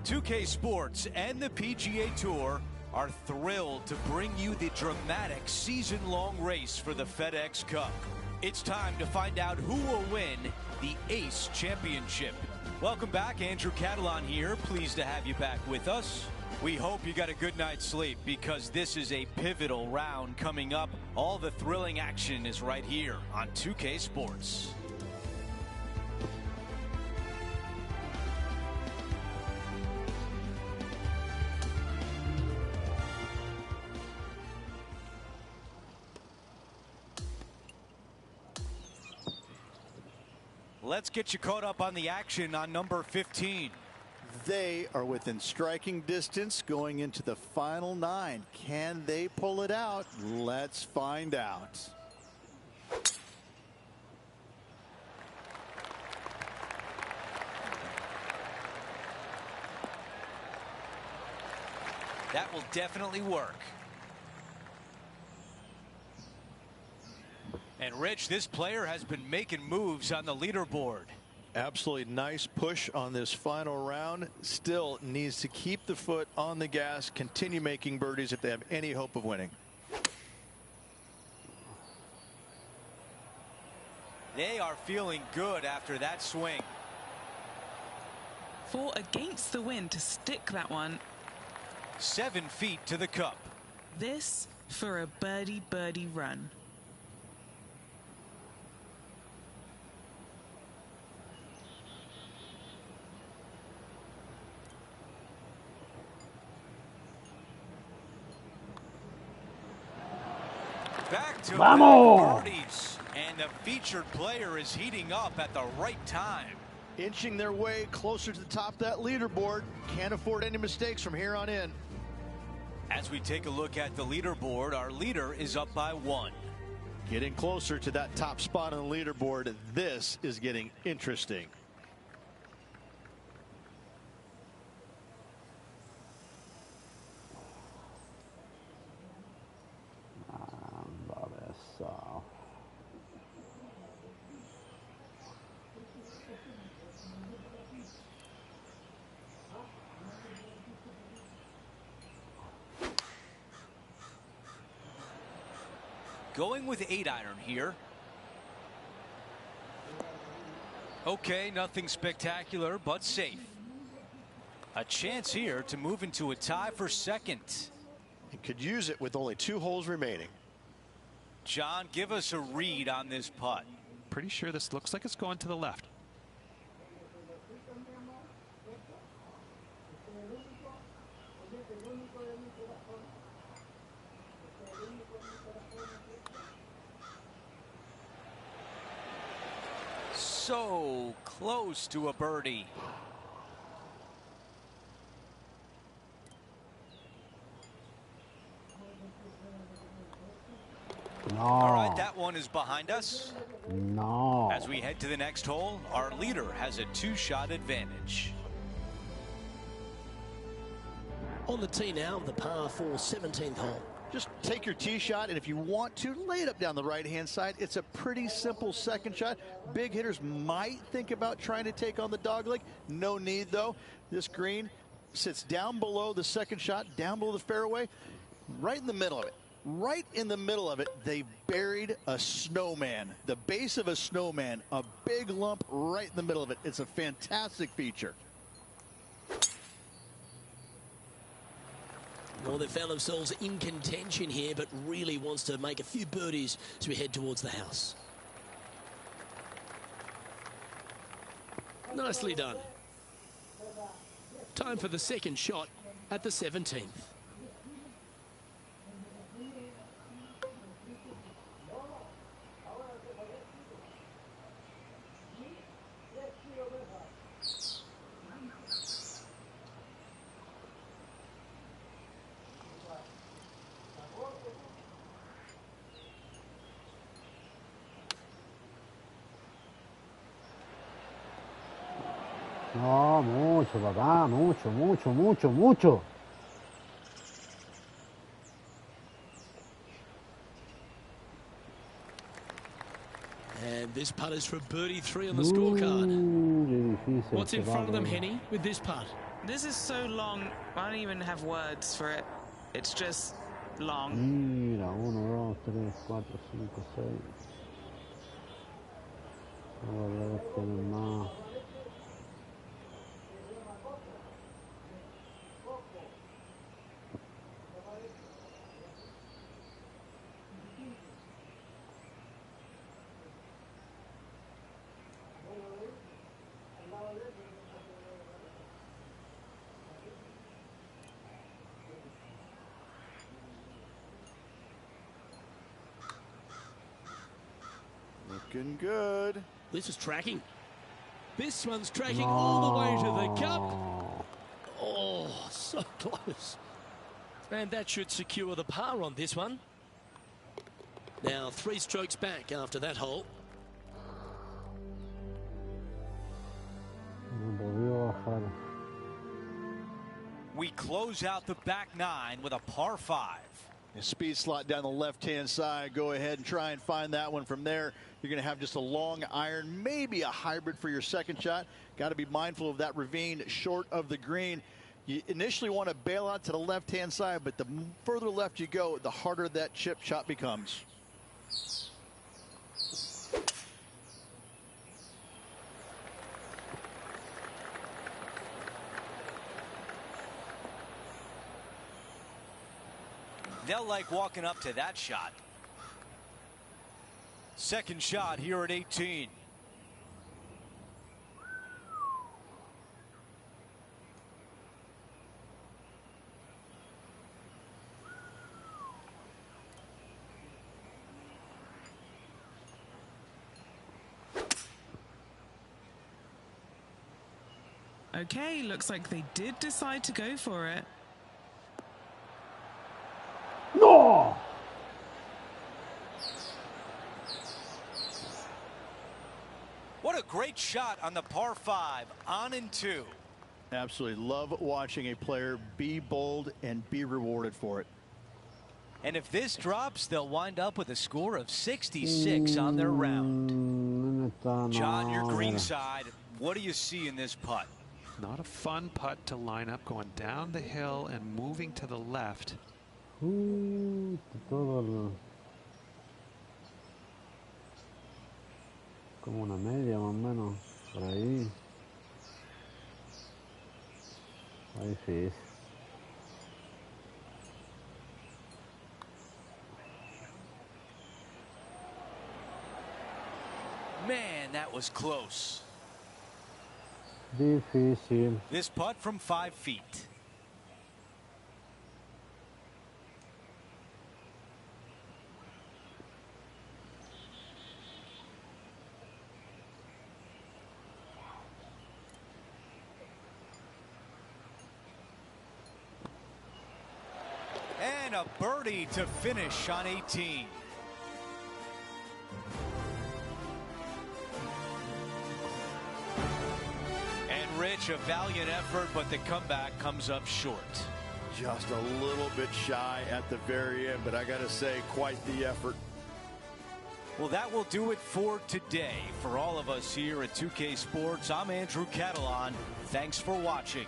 [SPEAKER 7] .2K Sports and the PGA Tour are thrilled to bring you the dramatic season-long race for the FedEx Cup. It's time to find out who will win the ACE Championship. Welcome back, Andrew Catalan here. Pleased to have you back with us. We hope you got a good night's sleep because this is a pivotal round coming up. All the thrilling action is right here on 2K Sports. Let's get you caught up on the action on number 15.
[SPEAKER 8] They are within striking distance going into the final 9. Can they pull it out? Let's find out.
[SPEAKER 7] That will definitely work. And Rich, this player has been making moves on the leaderboard.
[SPEAKER 5] Absolutely nice push on this final round. Still needs to keep the foot on the gas, continue making birdies if they have any hope of winning.
[SPEAKER 7] They are feeling good after that swing.
[SPEAKER 4] 4 against the wind to stick that one.
[SPEAKER 7] 7 feet to the cup.
[SPEAKER 4] This for a birdie run.
[SPEAKER 7] Back to
[SPEAKER 2] Vamos!
[SPEAKER 7] back birdies. And the featured player is heating up at the right time.
[SPEAKER 5] Inching their way closer to the top of that leaderboard. Can't afford any mistakes from here on in.
[SPEAKER 7] As we take a look at the leaderboard, our leader is up by 1.
[SPEAKER 5] Getting closer to that top spot on the leaderboard. This is getting interesting.
[SPEAKER 7] Going with 8-iron here. Okay, nothing spectacular, but safe. A chance here to move into a tie for second.
[SPEAKER 5] And could use it with only 2 holes remaining.
[SPEAKER 7] John, give us a read on this putt.
[SPEAKER 9] Pretty sure this looks like it's going to the left.
[SPEAKER 7] So close to a birdie.
[SPEAKER 2] No.
[SPEAKER 7] All right, that one is behind us.
[SPEAKER 2] No.
[SPEAKER 7] As we head to the next hole, our leader has a 2-shot advantage.
[SPEAKER 3] On the tee now, the par 4 17th hole.
[SPEAKER 5] Just take your tee shot, and if you want to, lay it up down the right-hand side. It's a pretty simple second shot. Big hitters might think about trying to take on the dogleg. No need, though. This green sits down below the second shot, down below the fairway, right in the middle of it. Right in the middle of it, they buried a snowman. The base of a snowman, a big lump right in the middle of it. It's a fantastic feature.
[SPEAKER 3] Well, they found themselves in contention here, but really wants to make a few birdies as we head towards the house. Nicely done. Time for the second shot at the 17th.
[SPEAKER 2] No, mucho, papá, mucho, mucho, mucho, mucho.
[SPEAKER 3] And this putt is for birdie 3 on the scorecard. What's in front of them, Henny, with this putt?
[SPEAKER 4] This is so long, I don't even have words for it. It's just long.
[SPEAKER 2] Mira, 1, 2, 3, 4, 5, 6. Ahora tienen más.
[SPEAKER 5] Looking good.
[SPEAKER 3] This is tracking. This one's tracking all the way to the cup. Oh, so close. And that should secure the par on this one. Now 3 strokes back after that hole.
[SPEAKER 7] We close out the back 9 with a par 5.
[SPEAKER 5] A speed slot down the left-hand side. Go ahead and try and find that one from there. You're going to have just a long iron, maybe a hybrid for your second shot. Got to be mindful of that ravine short of the green. You initially want to bail out to the left-hand side, but the further left you go, the harder that chip shot becomes.
[SPEAKER 7] They'll like walking up to that shot. Second shot here at 18.
[SPEAKER 4] Okay, looks like they did decide to go for it.
[SPEAKER 2] No!
[SPEAKER 7] What a great shot on the par 5, on and 2.
[SPEAKER 8] Absolutely love watching a player be bold and be rewarded for it.
[SPEAKER 7] And if this drops, they'll wind up with a score of 66 on their round. John, your green side, what do you see in this putt?
[SPEAKER 9] Not a fun putt to line up going down the hill and moving to the left.
[SPEAKER 2] Como una media más o menos, por ahí. Está difícil.
[SPEAKER 7] Man, that was close.
[SPEAKER 2] Difícil.
[SPEAKER 7] This putt from 5 feet. And a birdie to finish on 18. And Rich, a valiant effort, but the comeback comes up short.
[SPEAKER 8] Just a little bit shy at the very end, but I got to say, quite the effort.
[SPEAKER 7] Well, that will do it for today. For all of us here at 2K Sports, I'm Andrew Catalan. Thanks for watching.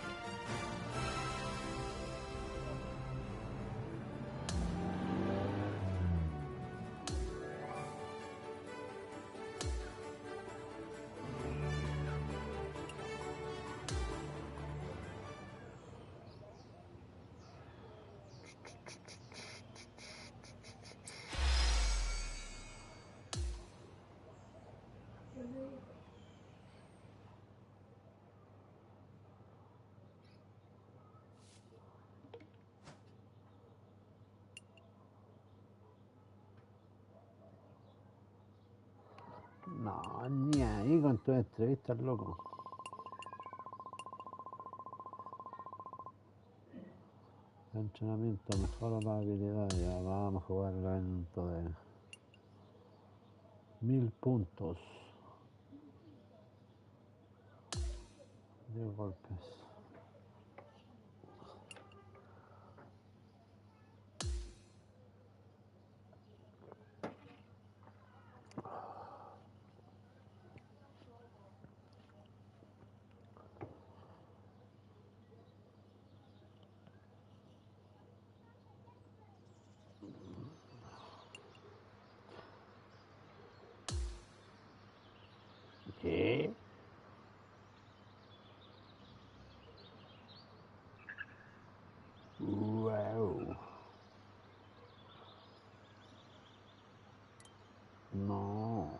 [SPEAKER 2] No, ni ahí con tus entrevistas, loco. Entrenamiento, mejora la habilidad. Ya vamos a jugar el evento de 1000 puntos. 10 golpes. ¿Qué? Wow. No.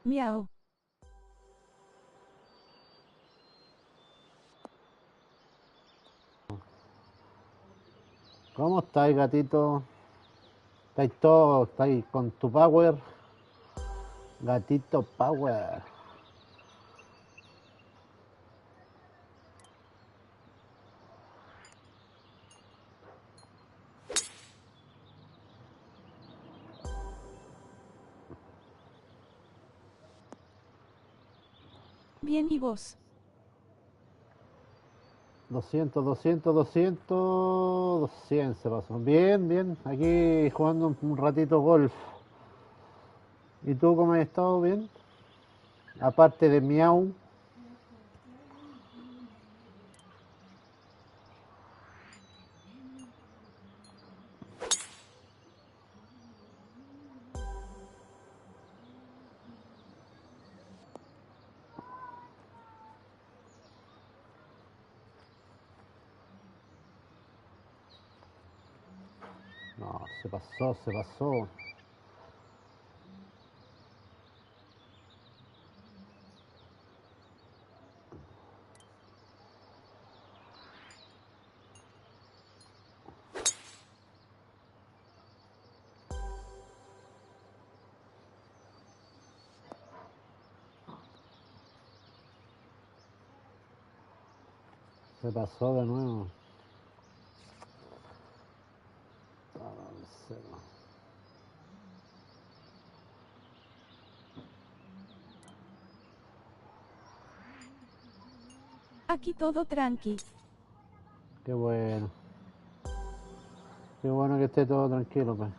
[SPEAKER 10] Miau.
[SPEAKER 2] ¿Cómo estáis, gatito? ¿Estáis todos? ¿Estáis con tu power? Gatito power.
[SPEAKER 10] Bien, ¿y vos?
[SPEAKER 2] 200, 200, 200, 100 se pasó. Bien, bien. Aquí jugando un ratito golf. ¿Y tú cómo has estado? Bien. Aparte de miau. No, se pasó, se pasó. Se pasó de nuevo.
[SPEAKER 10] Aquí todo tranqui.
[SPEAKER 2] Qué bueno. Qué bueno que esté todo tranquilo, pues.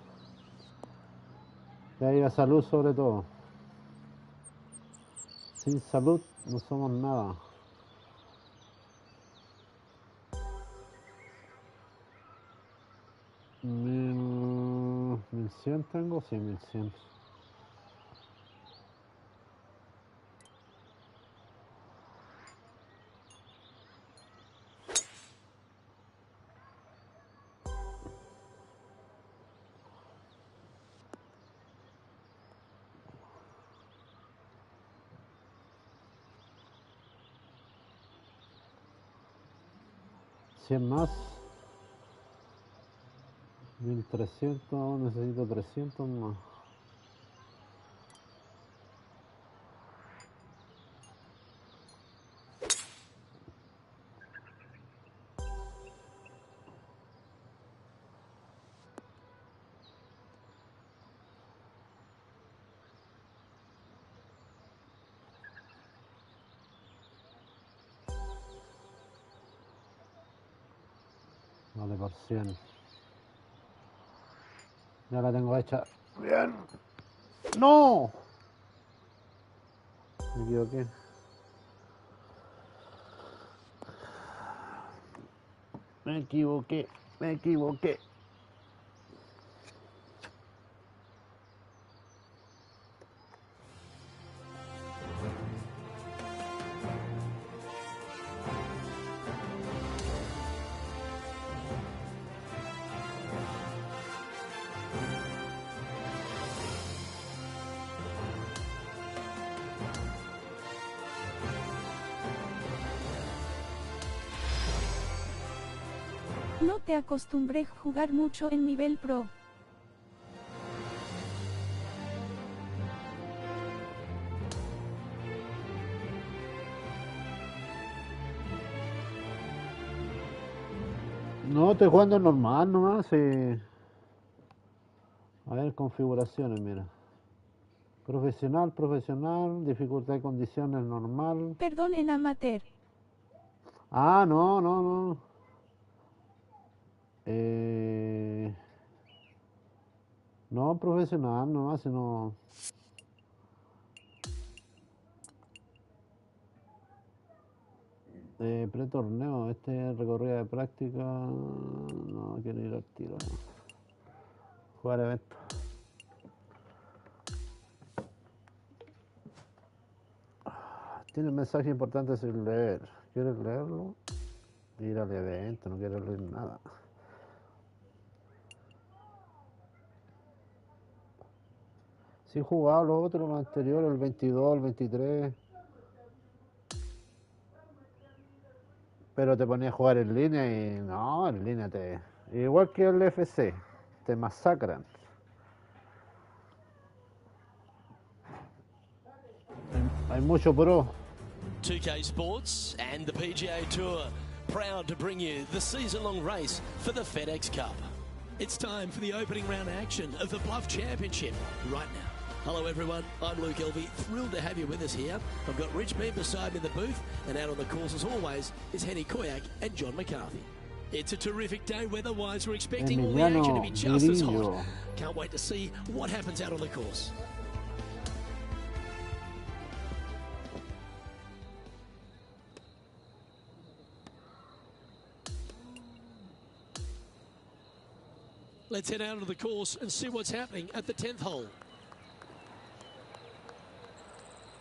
[SPEAKER 2] Que haya salud sobre todo. Sin salud no somos nada. 1100 tengo, sí, 1100. ¿100 más? 1300, necesito 300 más. Vale, por 100. Ya la tengo hecha. Bien. ¡No! Me equivoqué. Me equivoqué. Me equivoqué.
[SPEAKER 10] No te acostumbré a jugar mucho en nivel pro.
[SPEAKER 2] No, estoy jugando normal nomás. A ver, configuraciones, mira. Profesional, profesional, dificultad y condiciones normal.
[SPEAKER 10] Perdón, en amateur.
[SPEAKER 2] Ah, no, no, no. No, profesional nomás, sino... Pre-torneo, este es recorrida de práctica. No, quiero ir al tiro. Jugar evento. Tiene un mensaje importante sin leer. ¿Quieres leerlo? Ir al evento, no quiero leer nada. Sí jugaba los otros, los anteriores, el 22, el 23. Pero te ponía a jugar en línea y no, en línea te... Igual que el FC, te masacran. Hay mucho pro.
[SPEAKER 3] 2K Sports and the PGA Tour, proud to bring you the season-long race for the FedEx Cup. It's time for the opening round action of the Bluff Championship right now. Hello everyone, I'm Luke Elvey, thrilled to have you with us here. I've got Rich Bean beside me in the booth, and out on the course as always is Henny Koyak and John McCarthy. It's a terrific day weather-wise, we're expecting all the action to be just as hot. Can't wait to see what happens out on the course. Let's head out of the course and see what's happening at the 10th hole.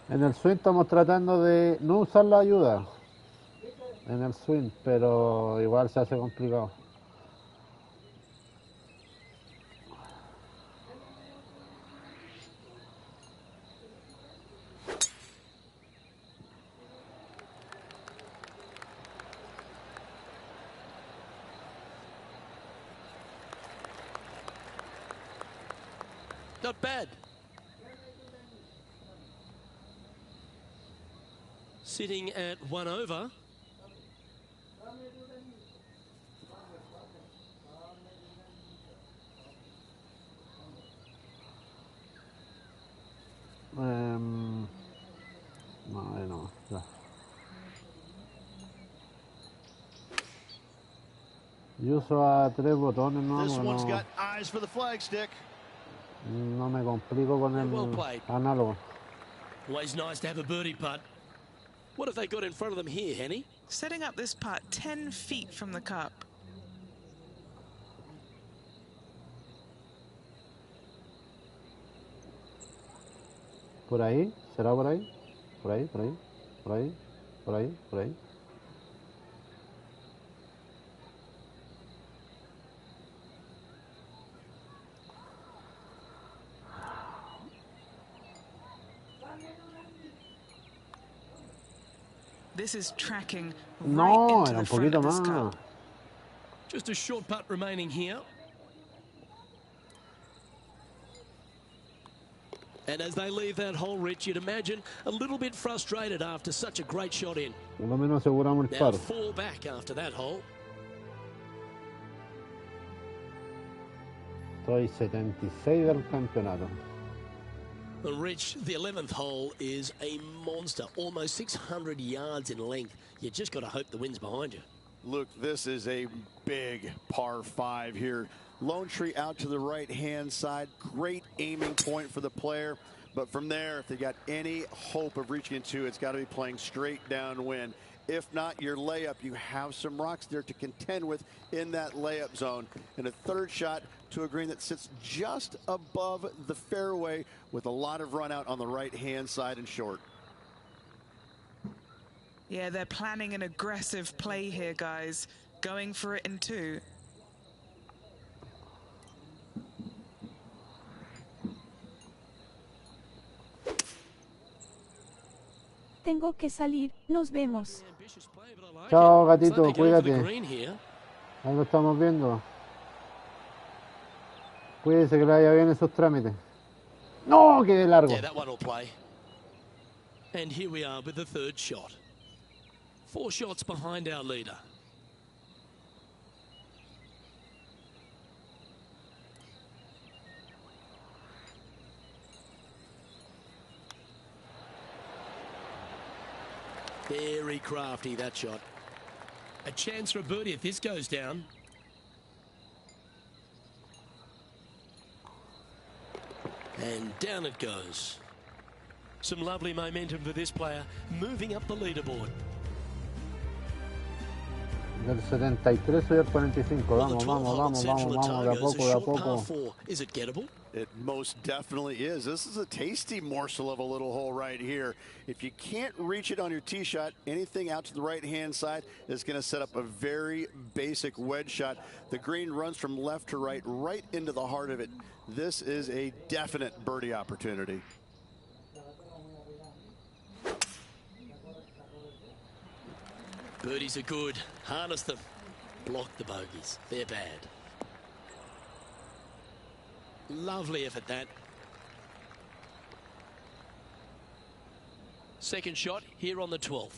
[SPEAKER 2] En el swing estamos tratando de no usar la ayuda. En el swing, pero igual se hace complicado.
[SPEAKER 3] Not bad. Sitting at 1 over.
[SPEAKER 2] No. Ya. Yo uso a 3 botones, no me complico con el análogo.
[SPEAKER 3] Always nice to have a birdie putt. What have they got in front of them here, Henny?
[SPEAKER 4] Setting up this putt 10 feet from the cup.
[SPEAKER 2] ¿Por ahí? ¿Será por ahí? ¿Por ahí? ¿Por ahí? ¿Por ahí? ¿Por ahí? ¿Por ahí?
[SPEAKER 4] This is tracking
[SPEAKER 2] No,
[SPEAKER 4] right into
[SPEAKER 2] era un
[SPEAKER 4] the front
[SPEAKER 2] poquito
[SPEAKER 4] of this
[SPEAKER 2] más.
[SPEAKER 4] cup.
[SPEAKER 3] Just a short putt remaining here. And as they leave that hole, Rich, you'd imagine a little bit frustrated after such a great shot in.
[SPEAKER 2] Por lo menos aseguramos el
[SPEAKER 3] Now
[SPEAKER 2] paro.
[SPEAKER 3] 4 back after that hole.
[SPEAKER 2] Estoy 76 del campeonato.
[SPEAKER 3] And Rich, the 11th hole is a monster, almost 600 yards in length. You just got to hope the wind's behind you.
[SPEAKER 6] Luke, this is a big par 5 here. Lone tree out to the right-hand side. Great aiming point for the player. But from there, if they got any hope of reaching into, it's got to be playing straight downwind. If not, your layup, you have some rocks there to contend with in that layup zone. And a third shot to a green that sits just above the fairway with a lot of run out on the right-hand side and short.
[SPEAKER 4] Yeah, they're planning an aggressive play here, guys. Going for it in 2.
[SPEAKER 10] Tengo que salir, nos vemos.
[SPEAKER 2] Chao, gatito, cuídate. Ahí lo estamos viendo. Cuídese que le vaya bien esos trámites. ¡No! ¡Qué largo!
[SPEAKER 3] Yeah, that one will play. And here we are with the third shot. 4 shots behind our leader. Very crafty, that shot. A chance for a birdie if this goes down. And down it goes. Some lovely momentum for this player, moving up the leaderboard.
[SPEAKER 2] Del 73 soy el 45. Vamos, vamos, vamos, vamos, vamos, de a poco, de a poco.
[SPEAKER 3] Is it gettable?
[SPEAKER 6] It most definitely is. This is a tasty morsel of a little hole right here. If you can't reach it on your tee shot, anything out to the right-hand side is going to set up a very basic wedge shot. The green runs from left to right, right into the heart of it. This is a definite birdie opportunity.
[SPEAKER 3] Birdies are good. Harness them. Block the bogeys. They're bad. Lovely effort, that. Second shot here on the 12th.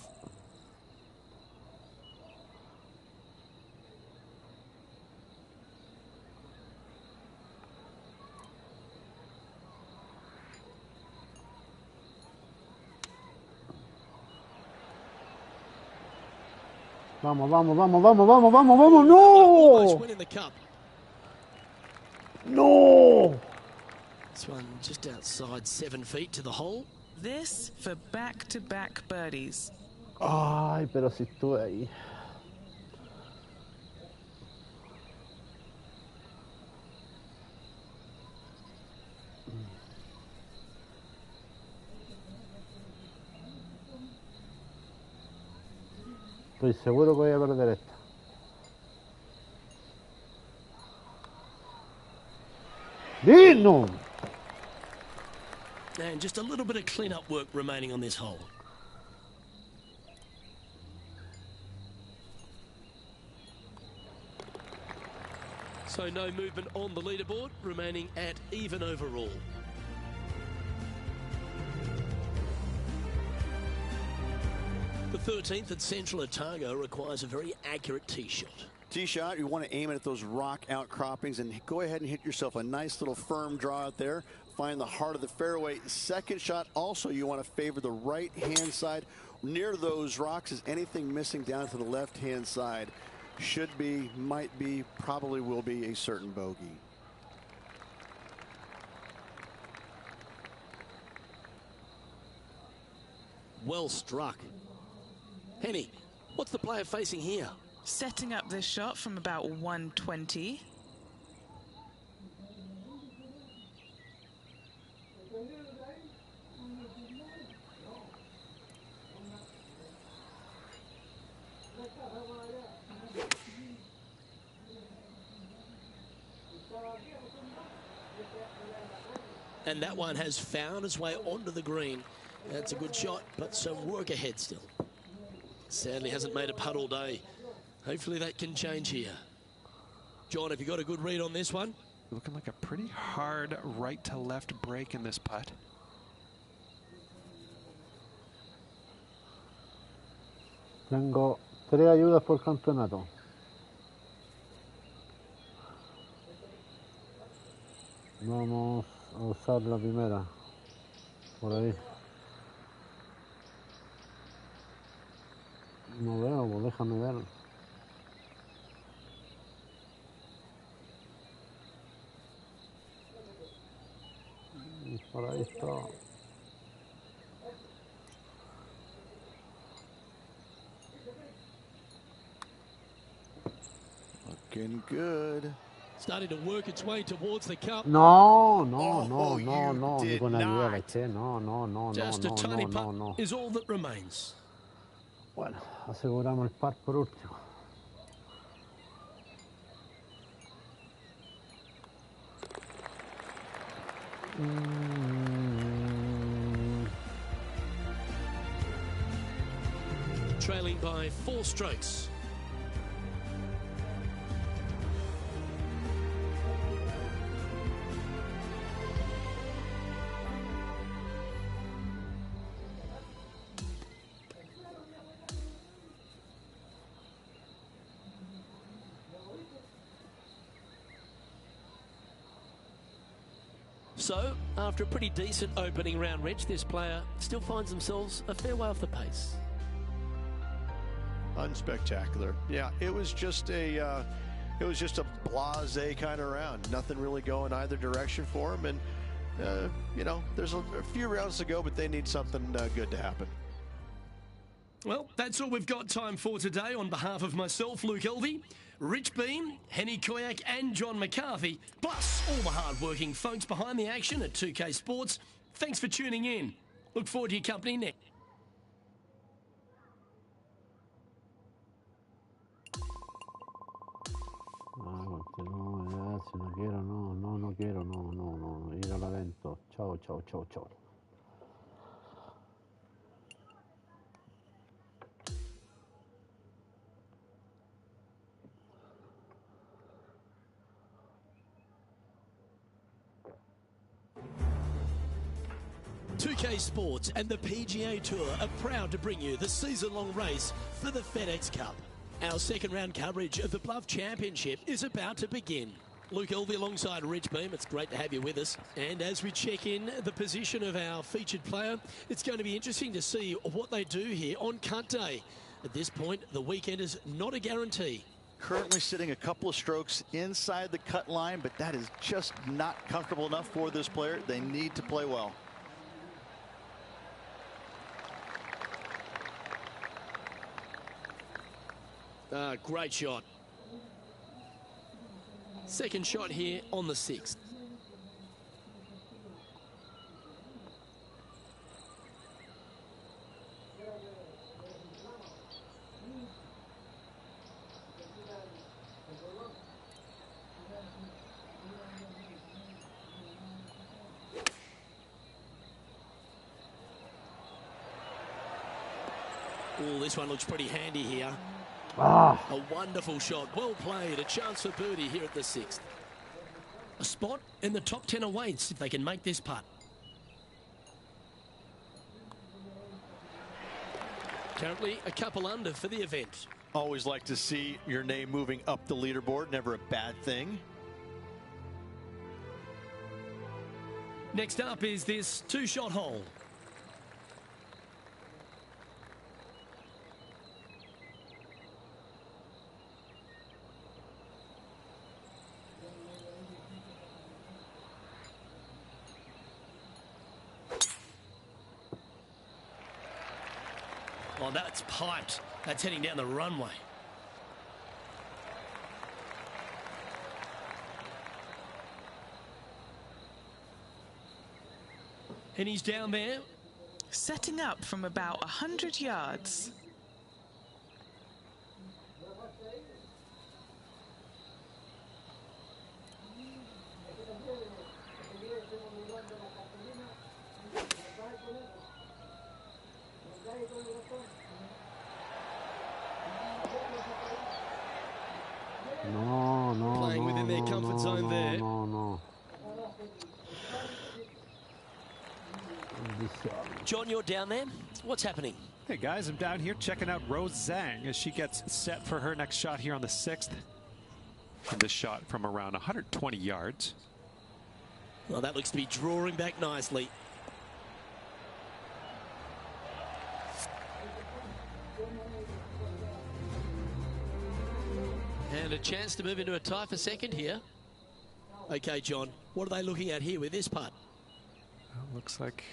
[SPEAKER 2] Vamos, vamos, vamos, vamos, vamos, vamos, vamos. No!
[SPEAKER 3] Almost winning the cup.
[SPEAKER 2] No!
[SPEAKER 3] This one just outside 7 feet to the hole.
[SPEAKER 4] This for back-to-back birdies.
[SPEAKER 2] Ay, pero si estuve ahí. Estoy seguro que voy a perder esta. ¡Dino!
[SPEAKER 3] And just a little bit of clean-up work remaining on this hole. So no movement on the leaderboard, remaining at even overall. The 13th at Central Otago requires a very accurate tee shot.
[SPEAKER 6] Tee shot, you want to aim it at those rock outcroppings and go ahead and hit yourself a nice little firm draw out there. Find the heart of the fairway. Second shot, also you want to favor the right-hand side. Near those rocks is anything missing down to the left-hand side. Should be, might be, probably will be a certain bogey.
[SPEAKER 3] Well struck. Henny, what's the player facing here?
[SPEAKER 4] Setting up this shot from about 120.
[SPEAKER 3] And that one has found its way onto the green. That's a good shot, but some work ahead still. Sadly hasn't made a putt all day. Hopefully that can change here. John, have you got a good read on this one?
[SPEAKER 9] Looking like a pretty hard right to left break in this putt.
[SPEAKER 2] Tengo 3 ayudas por campeonato. Vamos a usar la primera. Por ahí. No veo, pues déjame ver. Por ahí está.
[SPEAKER 6] Looking good.
[SPEAKER 3] Starting to work its way towards the cup.
[SPEAKER 2] No. Ni
[SPEAKER 6] did
[SPEAKER 2] con ayuda
[SPEAKER 6] not.
[SPEAKER 2] le eché. No.
[SPEAKER 3] Just a tiny putt is all that remains.
[SPEAKER 2] Bueno, aseguramos el par por último.
[SPEAKER 3] Trailing by 4 strokes. So, after a pretty decent opening round, Rich, this player still finds themselves a fair way off the pace.
[SPEAKER 6] Unspectacular. Yeah, it was just a blasé kind of round. Nothing really going either direction for him, and you know, there's a few rounds to go, but they need something good to happen.
[SPEAKER 3] Well, that's all we've got time for today. On behalf of myself, Luke Elvey, Rich Beam, Henny Koyak and John McCarthy, plus all the hard-working folks behind the action at 2K Sports, thanks for tuning in. Look forward to your company next.
[SPEAKER 2] Continúo, si no quiero, no quiero, no, ir al evento. Chao.
[SPEAKER 3] 2K Sports and the PGA Tour are proud to bring you the season-long race for the FedEx Cup. Our second round coverage of the Bluff Championship is about to begin. Luke Elvey alongside Rich Beam. It's great to have you with us. And as we check in the position of our featured player, it's going to be interesting to see what they do here on cut day. At this point, the weekend is not a guarantee.
[SPEAKER 8] Currently sitting a couple of strokes inside the cut line, but that is just not comfortable enough for this player. They need to play well.
[SPEAKER 3] Great shot. Second shot here on the 6th. Oh, this one looks pretty handy here. A wonderful shot. Well played. A chance for birdie here at the 6th. A spot in the top 10 awaits if they can make this putt. Currently a couple under for the event.
[SPEAKER 8] Always like to see your name moving up the leaderboard. Never a bad thing.
[SPEAKER 3] Next up is this two-shot hole. Oh, that's piped. That's heading down the runway. And he's down there.
[SPEAKER 4] Setting up from about 100 yards.
[SPEAKER 3] Playing within their comfort zone there. John, you're down there. What's happening?
[SPEAKER 9] Hey guys, I'm down here checking out Rose Zhang as she gets set for her next shot here on the 6th. And this shot from around 120 yards.
[SPEAKER 3] Well, that looks to be drawing back nicely. And a chance to move into a tie for second here. Okay, John, what are they looking at here with this putt?
[SPEAKER 9] Well, looks like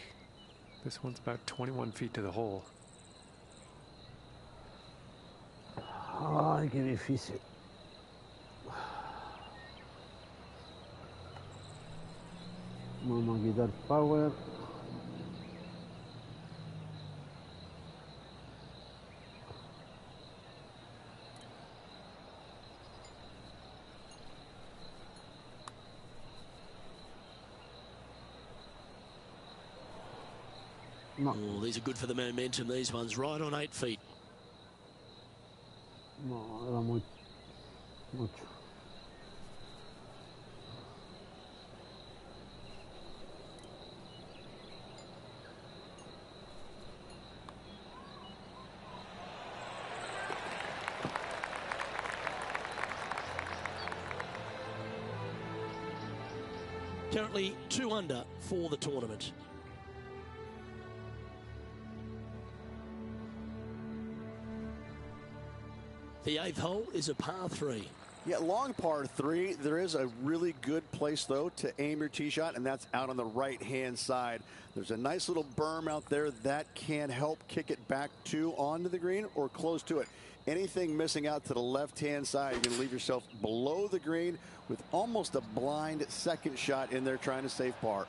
[SPEAKER 9] this one's about 21 feet to the hole.
[SPEAKER 2] Ay, qué difícil. Vamos a quitar power. No.
[SPEAKER 3] Oh, these are good for the momentum, these ones, right on 8 feet.
[SPEAKER 2] No, era mucho.
[SPEAKER 3] Currently 2 under for the tournament. The 8th hole is a par 3.
[SPEAKER 11] Yeah, long par 3. There is a really good place, though, to aim your tee shot, and that's out on the right-hand side. There's a nice little berm out there that can help kick it back onto the green or close to it. Anything missing out to the left-hand side, you're going to leave yourself below the green with almost a blind second shot in there trying to save par.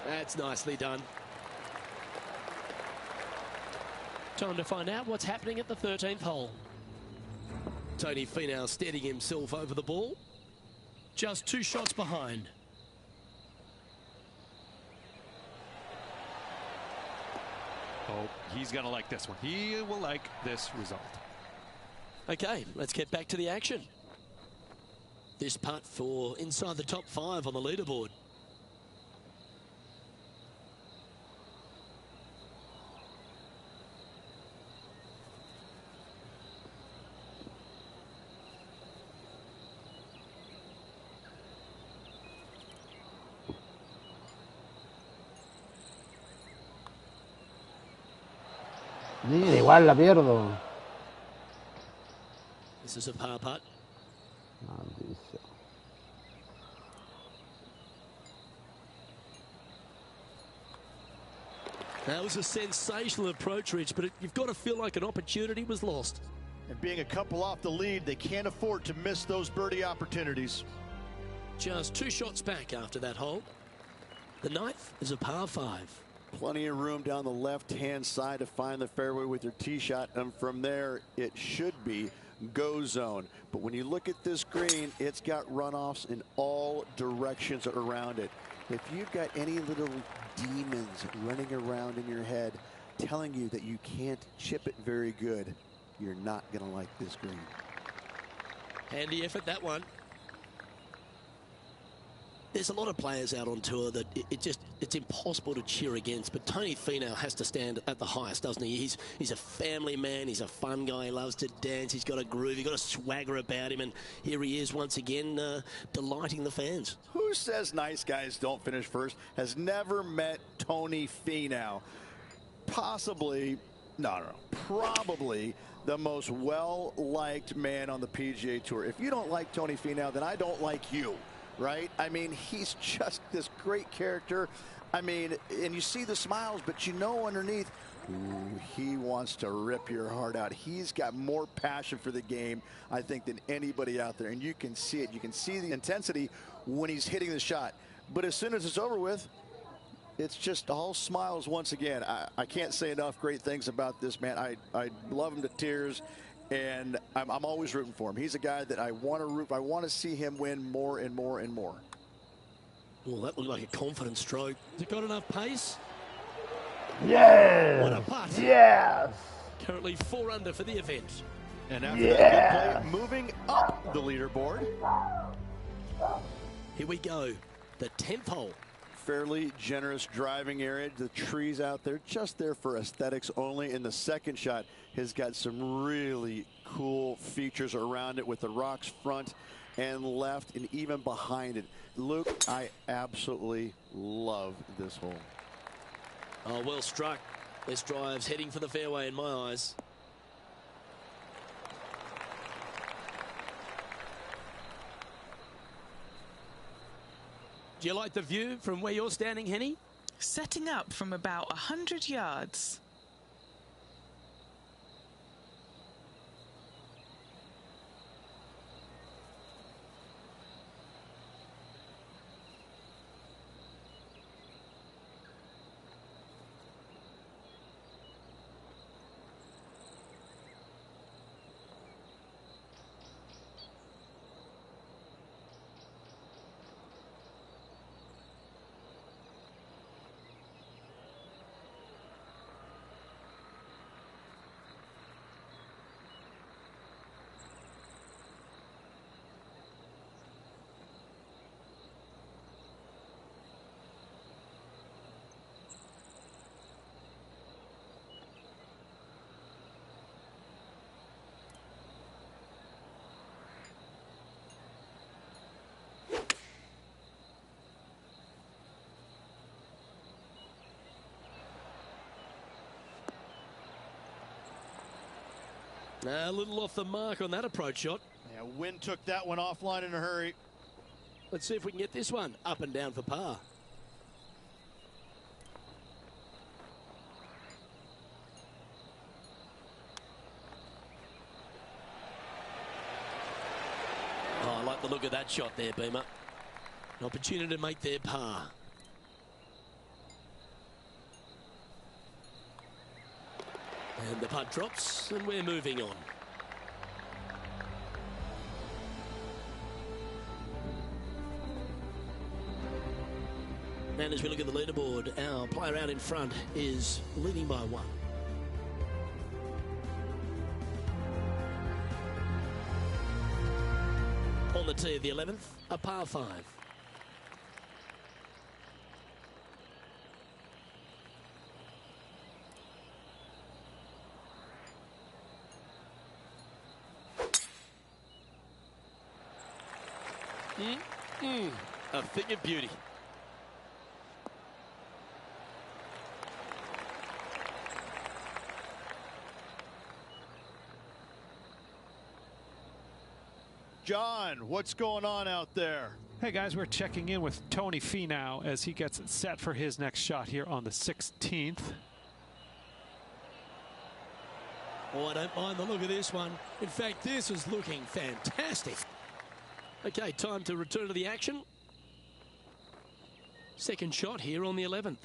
[SPEAKER 3] That's nicely done. Time to find out what's happening at the 13th hole. Tony Finau steadying himself over the ball. Just 2 shots behind.
[SPEAKER 9] Oh, he's going to like this one. He will like this result.
[SPEAKER 3] Okay, let's get back to the action. This putt for inside the top 5 on the leaderboard.
[SPEAKER 2] Mira, igual la pierdo.
[SPEAKER 3] This is a par putt.
[SPEAKER 2] Maldición.
[SPEAKER 3] That was a sensational approach, Rich, but you've got to feel like an opportunity was lost.
[SPEAKER 5] And being a couple off the lead, they can't afford to miss those birdie opportunities.
[SPEAKER 3] Just 2 shots back after that hole. The 9th is a par 5.
[SPEAKER 11] Plenty of room down the left-hand side to find the fairway with your tee shot, and from there it should be go zone. But when you look at this green, it's got runoffs in all directions around it. If you've got any little demons running around in your head telling you that you can't chip it very good, you're not going to like this green.
[SPEAKER 3] Handy effort, that one. There's a lot of players out on tour that it's impossible to cheer against, but Tony Finau has to stand at the highest, doesn't he? He's a family man, he's a fun guy, he loves to dance, he's got a groove, he's got a swagger about him, and here he is once again delighting the fans.
[SPEAKER 11] Who says nice guys don't finish first has never met Tony Finau. Probably the most well-liked man on the PGA Tour. If you don't like Tony Finau, then I don't like you. Right? I mean, he's just this great character. I mean, and you see the smiles, but you know underneath, ooh, he wants to rip your heart out. He's got more passion for the game, I think, than anybody out there. And you can see it. You can see the intensity when he's hitting the shot. But as soon as it's over with, it's just all smiles once again. I can't say enough great things about this man. I love him to tears. And I'm always rooting for him. He's a guy that I want to root. I want to see him win more and more and more.
[SPEAKER 3] Well, that looked like a confident stroke. Has it got enough pace?
[SPEAKER 2] Yes!
[SPEAKER 3] What a putt.
[SPEAKER 2] Yes!
[SPEAKER 3] Currently 4 under for the event.
[SPEAKER 5] And after that good play, moving up the leaderboard.
[SPEAKER 3] Here we go. The 10th hole.
[SPEAKER 11] Fairly generous driving area. The trees out there just there for aesthetics only. And the second shot has got some really cool features around it with the rocks front and left and even behind it. Luke, I absolutely love this hole.
[SPEAKER 3] Oh, well struck. This drive's heading for the fairway in my eyes. Do you like the view from where you're standing, Henny?
[SPEAKER 4] Setting up from about 100 yards.
[SPEAKER 3] A little off the mark on that approach shot.
[SPEAKER 8] Yeah, Wynn took that one offline in a hurry.
[SPEAKER 3] Let's see if we can get this one up and down for par. Oh, I like the look of that shot there, Beamer. An opportunity to make their par. And the putt drops, and we're moving on. And as we look at the leaderboard, our player out in front is leading by 1. On the tee of the 11th, a par 5. A thing of beauty.
[SPEAKER 8] John, what's going on out there?
[SPEAKER 9] Hey guys, we're checking in with Tony Finau as he gets set for his next shot here on the 16th.
[SPEAKER 3] Oh, I don't mind the look of this one. In fact, this is looking fantastic. Okay, time to return to the action. Second shot here on the 11th.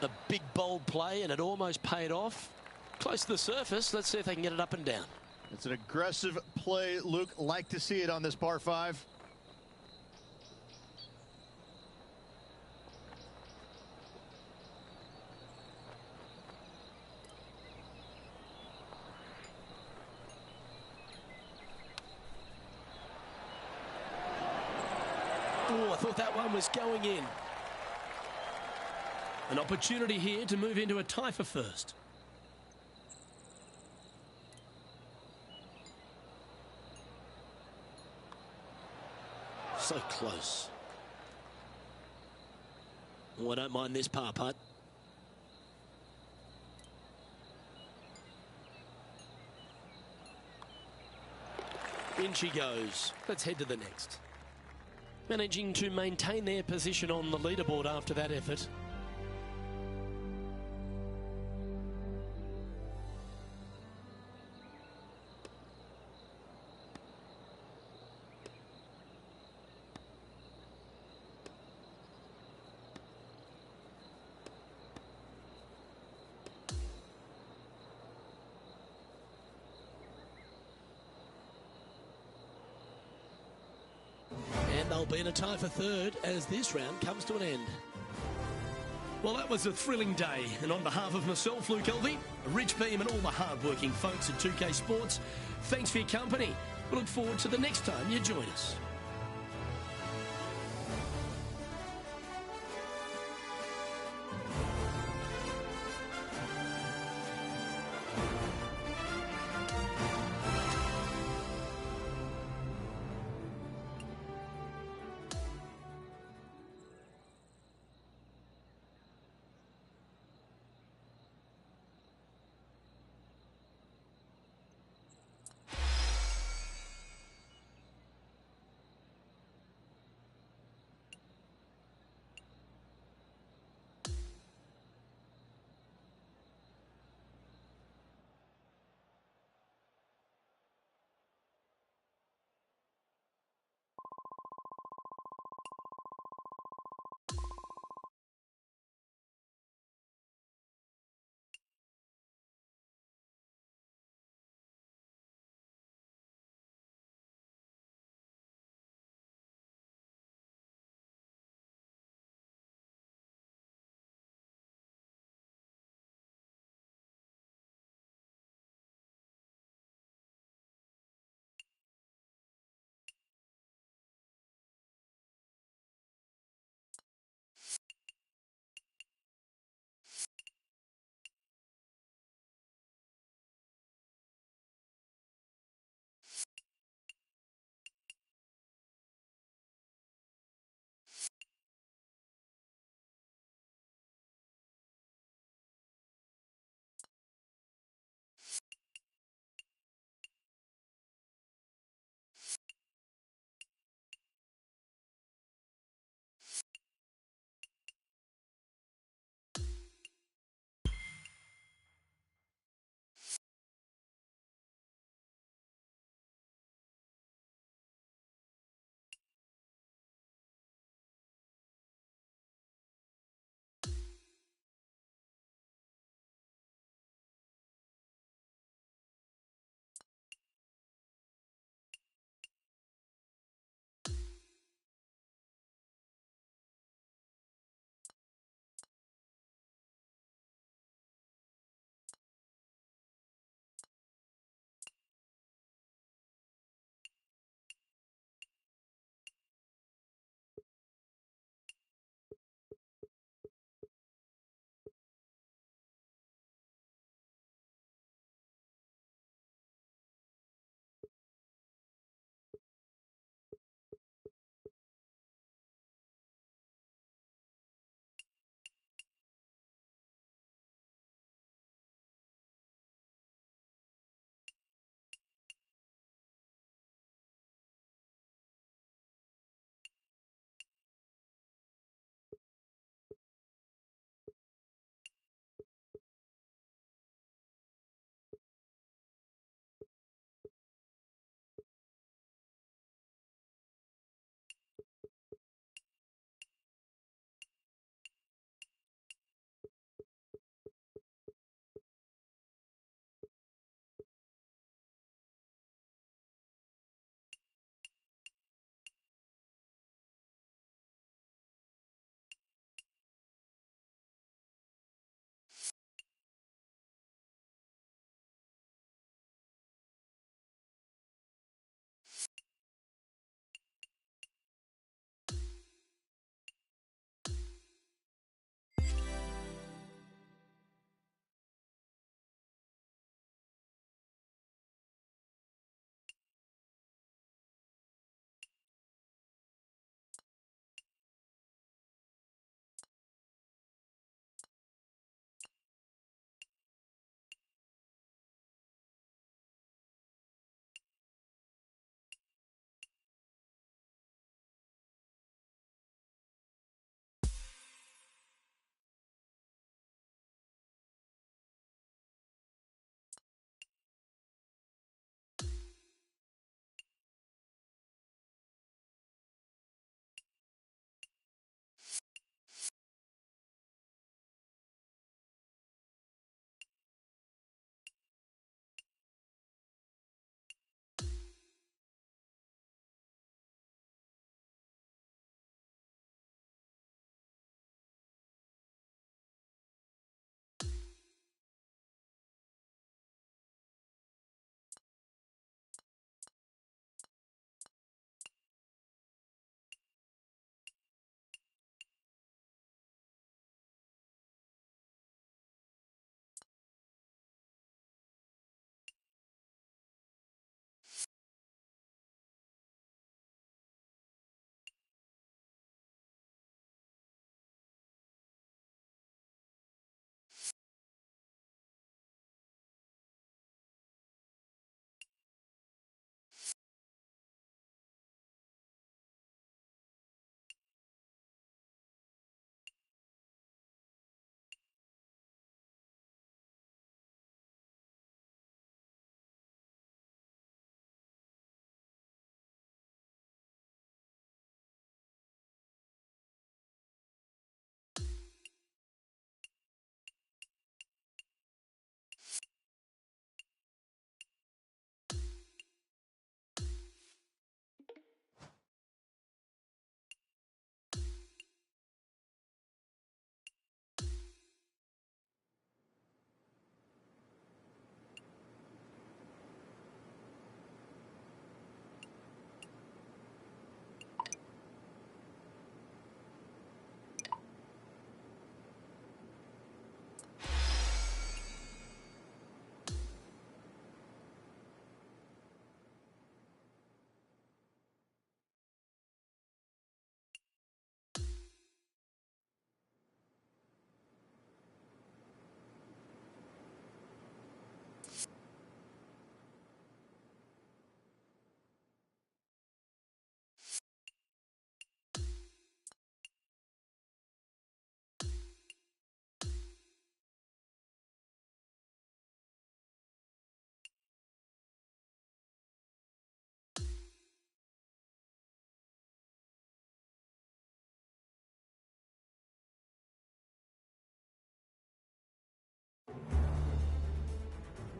[SPEAKER 3] A big, bold play, and it almost paid off. Close to the surface. Let's see if they can get it up and down.
[SPEAKER 8] It's an aggressive play, Luke. Like to see it on this par 5.
[SPEAKER 3] Oh, I thought that one was going in. An opportunity here to move into a tie for first. So close. Oh, I don't mind this par putt. In she goes. Let's head to the next. Managing to maintain their position on the leaderboard after that effort. And they'll be in a tie for third as this round comes to an end. Well, that was a thrilling day, and on behalf of myself, Luke Elvey, Rich Beam, and all the hard-working folks at 2K Sports, thanks for your company. We look forward to the next time you join us.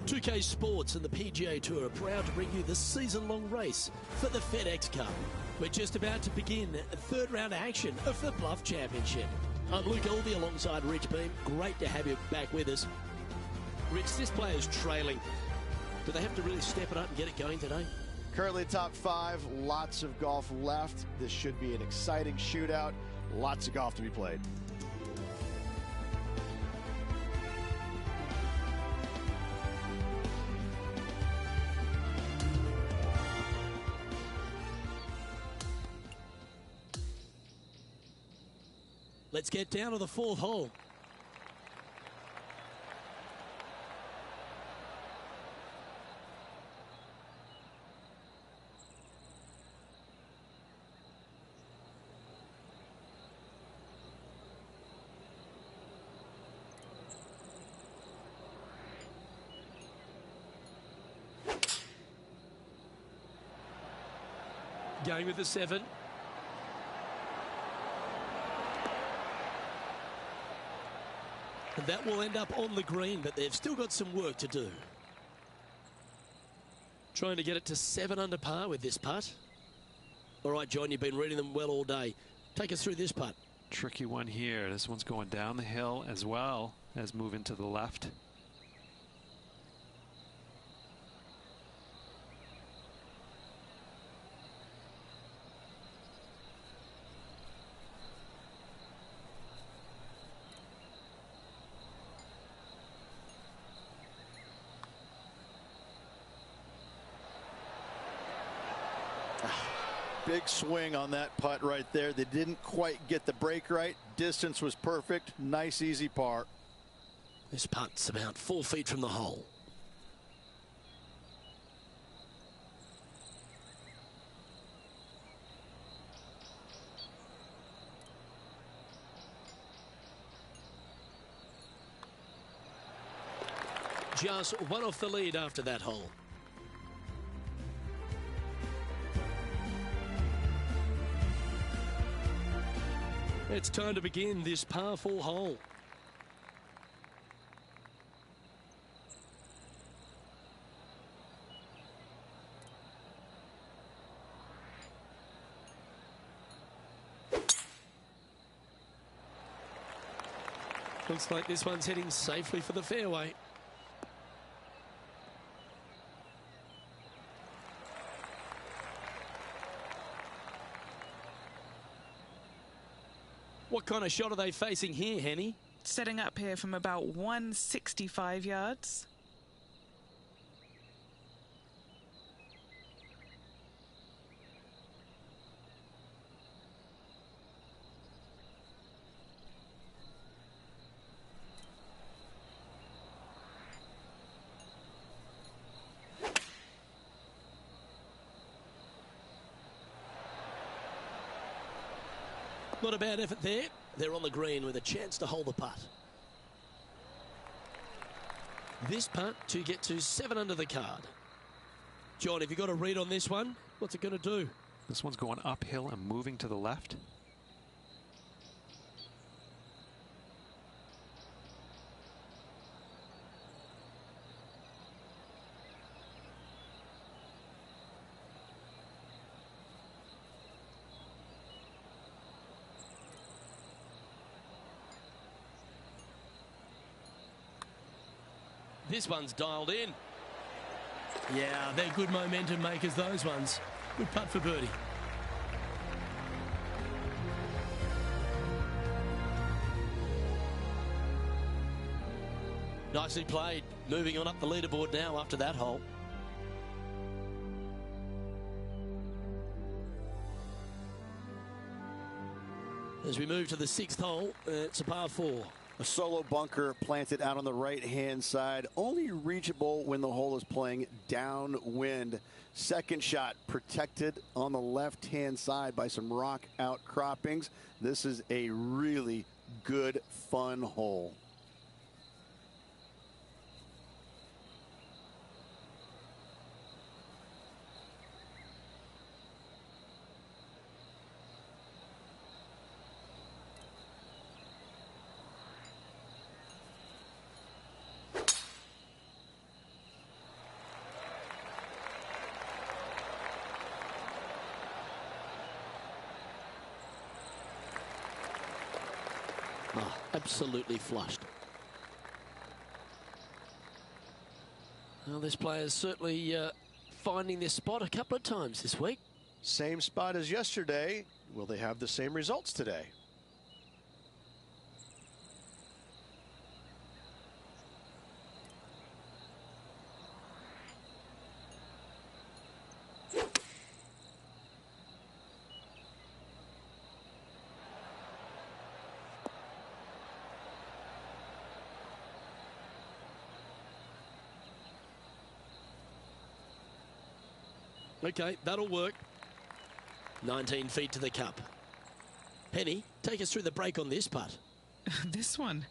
[SPEAKER 3] 2K Sports and the PGA Tour are proud to bring you the season-long race for the FedEx Cup. We're just about to begin third round action of the Bluff Championship. I'm Luke Elvey alongside Rich Beam. Great to have you back with us. Rich, this player's trailing. Do they have to really step it up and get it going today?
[SPEAKER 11] Currently top 5, lots of golf left. This should be an exciting shootout. Lots of golf to be played.
[SPEAKER 3] Let's get down to the 4th hole. Going with the 7. And that will end up on the green, but they've still got some work to do. Trying to get it to 7 under par with this putt. All right, John, you've been reading them well all day. Take us through this putt.
[SPEAKER 9] Tricky one here. This one's going down the hill as well as moving to the left.
[SPEAKER 11] Big swing on that putt right there. They didn't quite get the break right. Distance was perfect. Nice, easy par.
[SPEAKER 3] This putt's about 4 feet from the hole. Just one off the lead after that hole. It's time to begin this par 4 hole. Looks like this one's heading safely for the fairway. What kind of shot are they facing here, Henny?
[SPEAKER 4] Setting up here from about 165 yards.
[SPEAKER 3] Not a bad effort there. They're on the green with a chance to hold the putt. This putt to get to 7 under the card. John, have you got a read on this one? What's it going to do?
[SPEAKER 9] This one's going uphill and moving to the left.
[SPEAKER 3] This one's dialed in. Yeah, they're good momentum makers, those ones. Good putt for birdie. Nicely played. Moving on up the leaderboard now after that hole. As we move to the 6th hole, it's a par 4.
[SPEAKER 11] A solo bunker planted out on the right-hand side, only reachable when the hole is playing downwind. Second shot protected on the left-hand side by some rock outcroppings. This is a really good, fun hole.
[SPEAKER 3] Oh, absolutely flushed. Well, this player's certainly finding their spot a couple of times this week.
[SPEAKER 6] Same spot as yesterday. Will they have the same results today?
[SPEAKER 3] Okay, that'll work. 19 feet to the cup. Penny, take us through the break on this putt.
[SPEAKER 4] This one.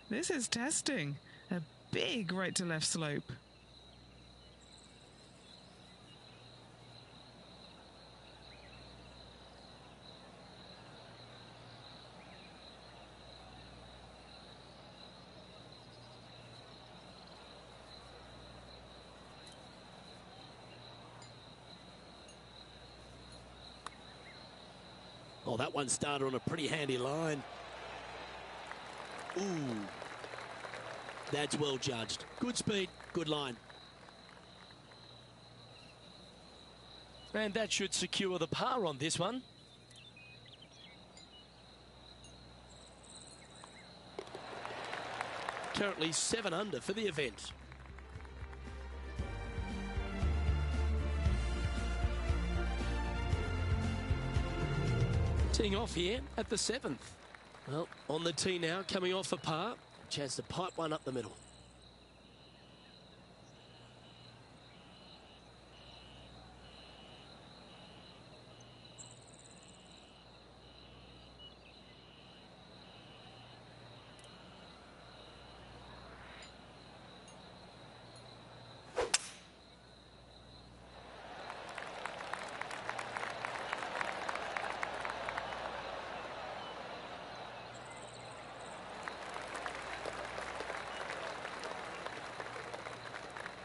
[SPEAKER 4] This is testing. A big right to left slope.
[SPEAKER 3] Oh, that one started on a pretty handy line. Ooh. That's well judged. Good speed, good line. And that should secure the par on this one. Currently 7 under for the event. Teeing off here at the 7th. Well, on the tee now, coming off a par. Chance to pipe one up the middle.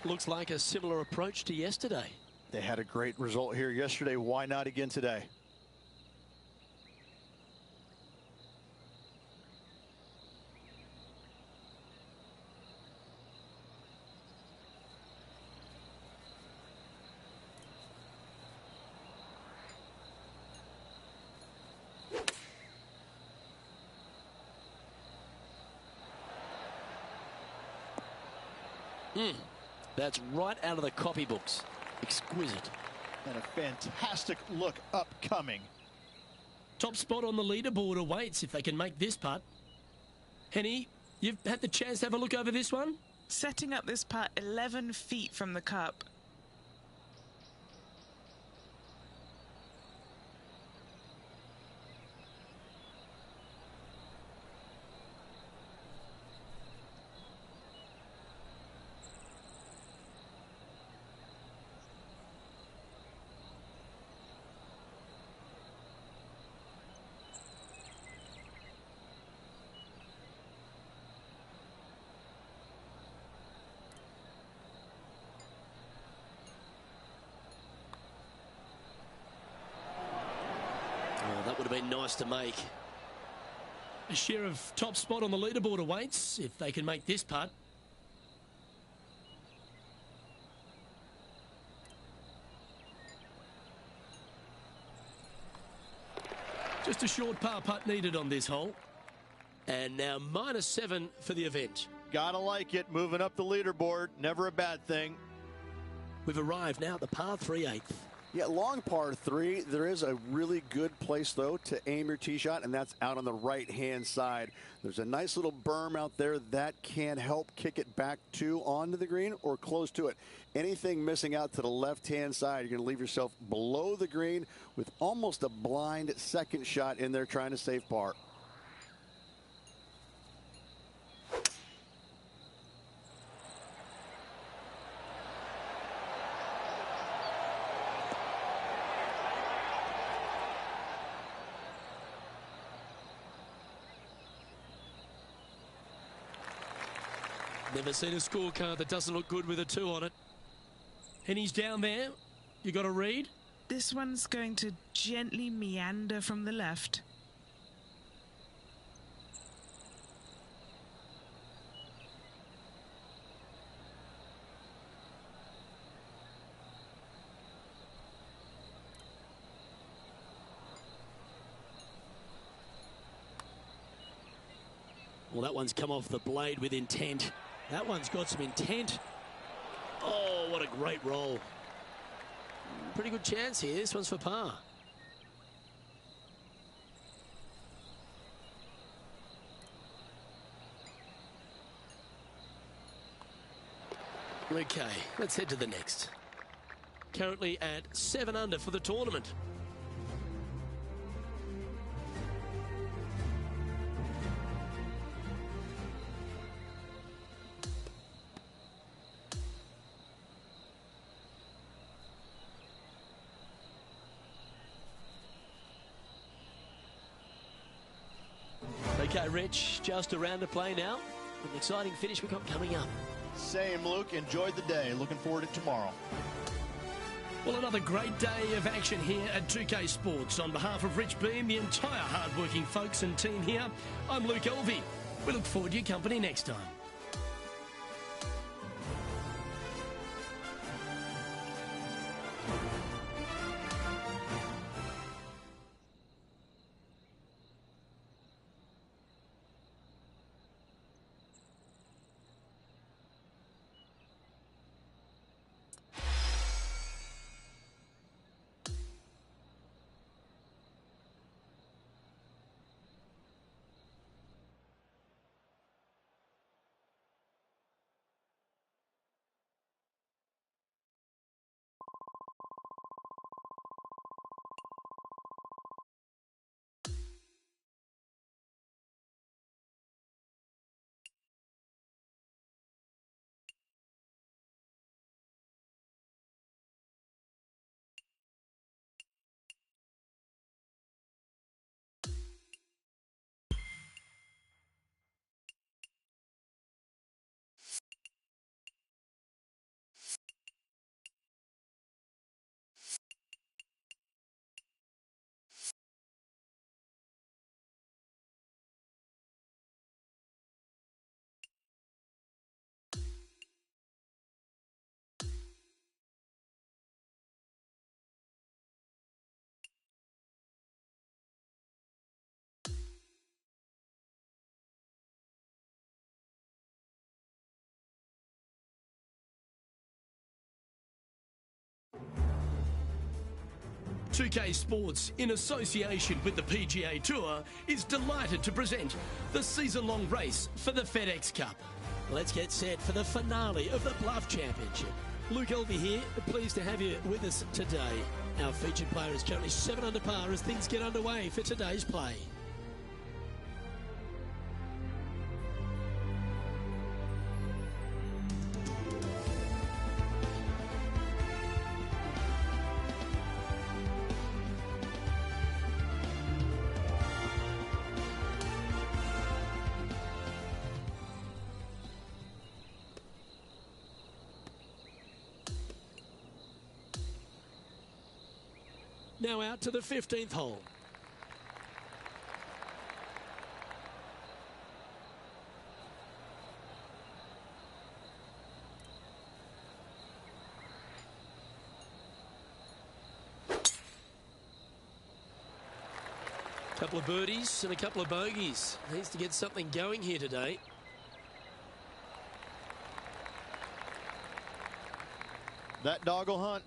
[SPEAKER 3] Looks like a similar approach to yesterday.
[SPEAKER 8] They had a great result here yesterday. Why not again today?
[SPEAKER 3] That's right out of the copybooks. Exquisite.
[SPEAKER 8] And a fantastic look upcoming.
[SPEAKER 3] Top spot on the leaderboard awaits if they can make this putt. Henny, you've had the chance to have a look over this one?
[SPEAKER 4] Setting up this putt 11 feet from the cup.
[SPEAKER 3] That would have been nice to make. A share of top spot on the leaderboard awaits if they can make this putt. Just a short par putt needed on this hole. And now -7 for the event.
[SPEAKER 8] Gotta like it. Moving up the leaderboard. Never a bad thing.
[SPEAKER 3] We've arrived now at the par 3/8.
[SPEAKER 11] Yeah, long par 3. There is a really good place, though, to aim your tee shot, and that's out on the right-hand side. There's a nice little berm out there that can help kick it back to onto the green or close to it. Anything missing out to the left-hand side, you're going to leave yourself below the green with almost a blind second shot in there trying to save par.
[SPEAKER 3] Never seen a scorecard that doesn't look good with a 2 on it. Henny's down there. You got a read?
[SPEAKER 4] This one's going to gently meander from the left.
[SPEAKER 3] Well, that one's come off the blade with intent. That one's got some intent. Oh, what a great roll. Pretty good chance here. This one's for par. Okay, let's head to the next. Currently at 7 under for the tournament. Okay, Rich, just a round to play now. An exciting finish we've got coming up.
[SPEAKER 12] Same, Luke. Enjoyed the day. Looking forward to tomorrow.
[SPEAKER 3] Well, another great day of action here at 2K Sports. On behalf of Rich Beam, the entire hard-working folks and team here, I'm Luke Elvey. We look forward to your company next time. .2K Sports, in association with the PGA Tour, is delighted to present the season-long race for the FedEx Cup. Let's get set for the finale of the Bluff Championship. Luke Elvey here, pleased to have you with us today. Our featured player is currently 7 under par as things get underway for today's play. Now out to the 15th hole. Couple of birdies and a couple of bogeys. Needs to get something going here today.
[SPEAKER 12] That dog will hunt.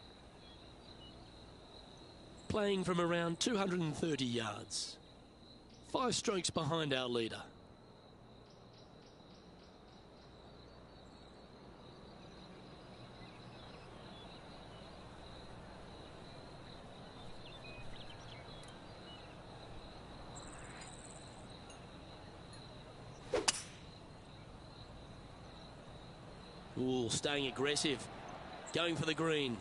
[SPEAKER 3] Playing from around 230 yards. 5 strokes behind our leader. Ooh, staying aggressive. Going for the green.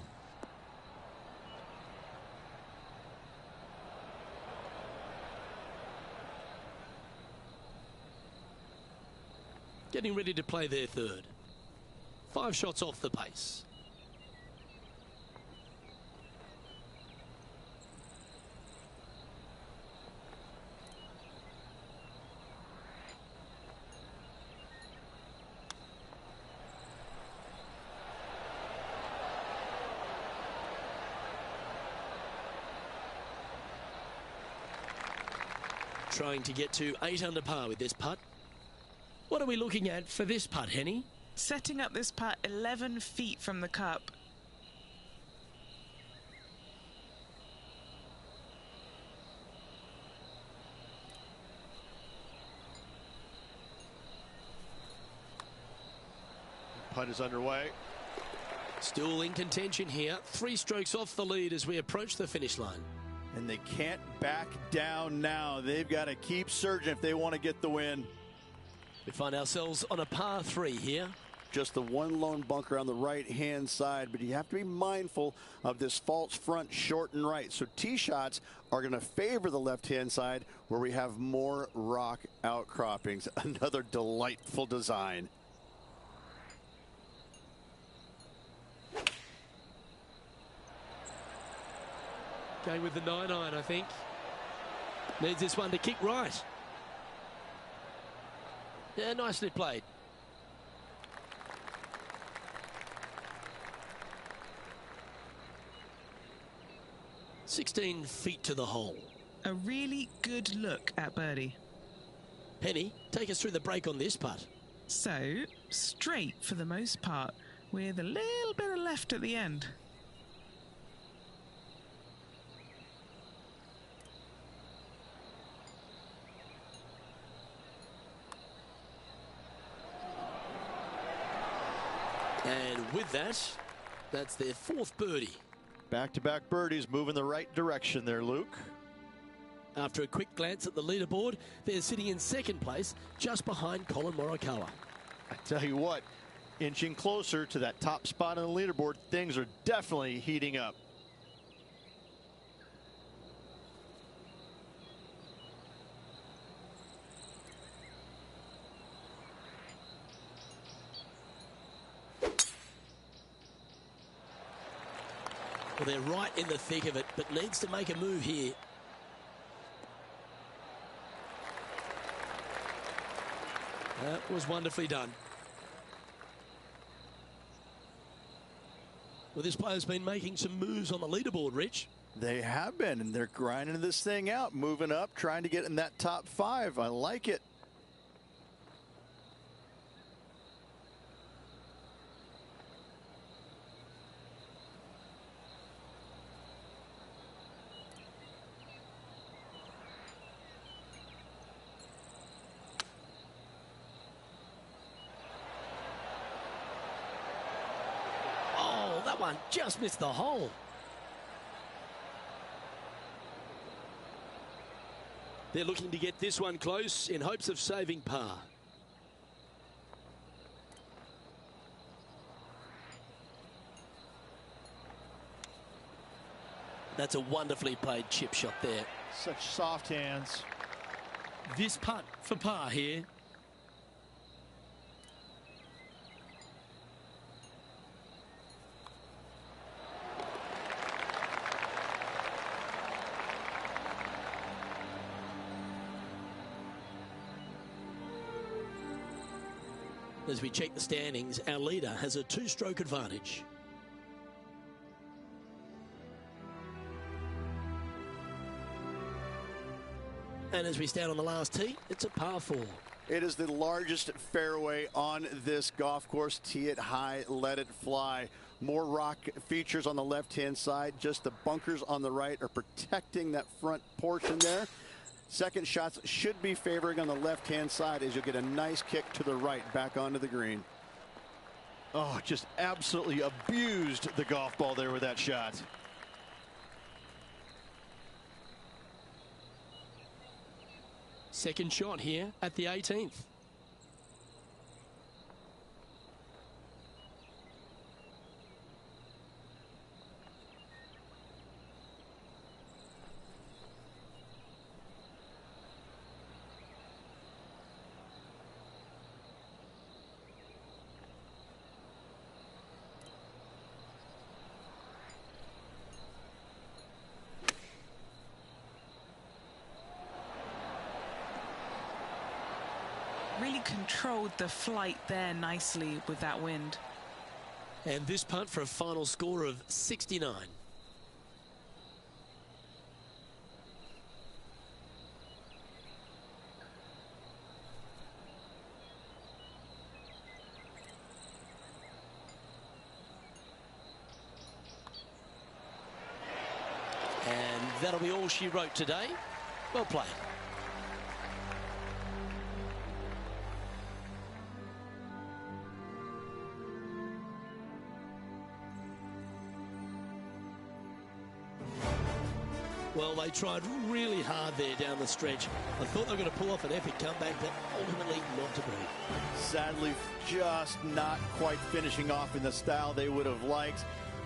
[SPEAKER 3] Getting ready to play their third. 5 shots off the pace. Trying to get to 8 under par with this putt. What are we looking at for this putt, Henny?
[SPEAKER 4] Setting up this putt 11 feet from the cup.
[SPEAKER 6] Putt is underway.
[SPEAKER 3] Still in contention here. 3 strokes off the lead as we approach the finish line.
[SPEAKER 11] And they can't back down now. They've got to keep surging if they want to get the win.
[SPEAKER 3] We find ourselves on a par 3 here.
[SPEAKER 11] Just the one lone bunker on the right-hand side, but you have to be mindful of this false front short and right. So tee shots are going to favor the left-hand side where we have more rock outcroppings. Another delightful design.
[SPEAKER 3] Going with the 9-iron, I think. Needs this one to kick right. Yeah, nicely played. "16 feet to the hole."
[SPEAKER 4] A really good look at birdie.
[SPEAKER 3] Penny, take us through the break on this putt.
[SPEAKER 4] So, straight for the most part, with a little bit of left at the end.
[SPEAKER 3] And with that, that's their 4th birdie.
[SPEAKER 12] Back-to-back birdies moving the right direction there, Luke.
[SPEAKER 3] After a quick glance at the leaderboard, they're sitting in 2nd place, just behind Colin Morikawa.
[SPEAKER 12] I tell you what, inching closer to that top spot on the leaderboard, things are definitely heating up.
[SPEAKER 3] Well, they're right in the thick of it, but needs to make a move here. That was wonderfully done. Well, this player's been making some moves on the leaderboard, Rich.
[SPEAKER 11] They have been, and they're grinding this thing out, moving up, trying to get in that top 5. I like it.
[SPEAKER 3] That one just missed the hole. They're looking to get this one close in hopes of saving par. That's a wonderfully played chip shot there.
[SPEAKER 12] Such soft hands.
[SPEAKER 3] This putt for par here. As we check the standings, our leader has a 2-stroke advantage. And as we stand on the last tee, it's a par 4.
[SPEAKER 11] It is the largest fairway on this golf course. Tee it high, let it fly. More rock features on the left-hand side. Just the bunkers on the right are protecting that front portion there. Second shots should be favoring on the left-hand side as you'll get a nice kick to the right back onto the green.
[SPEAKER 12] Oh, just absolutely abused the golf ball there with that shot.
[SPEAKER 3] Second shot here at the 18th.
[SPEAKER 4] Really controlled the flight there nicely with that wind.
[SPEAKER 3] And this putt for a final score of 69. that'll be all she wrote today. Well played. Well, they tried really hard there down the stretch. I thought they were going to pull off an epic comeback, but ultimately not to be.
[SPEAKER 11] Sadly, just not quite finishing off in the style they would have liked.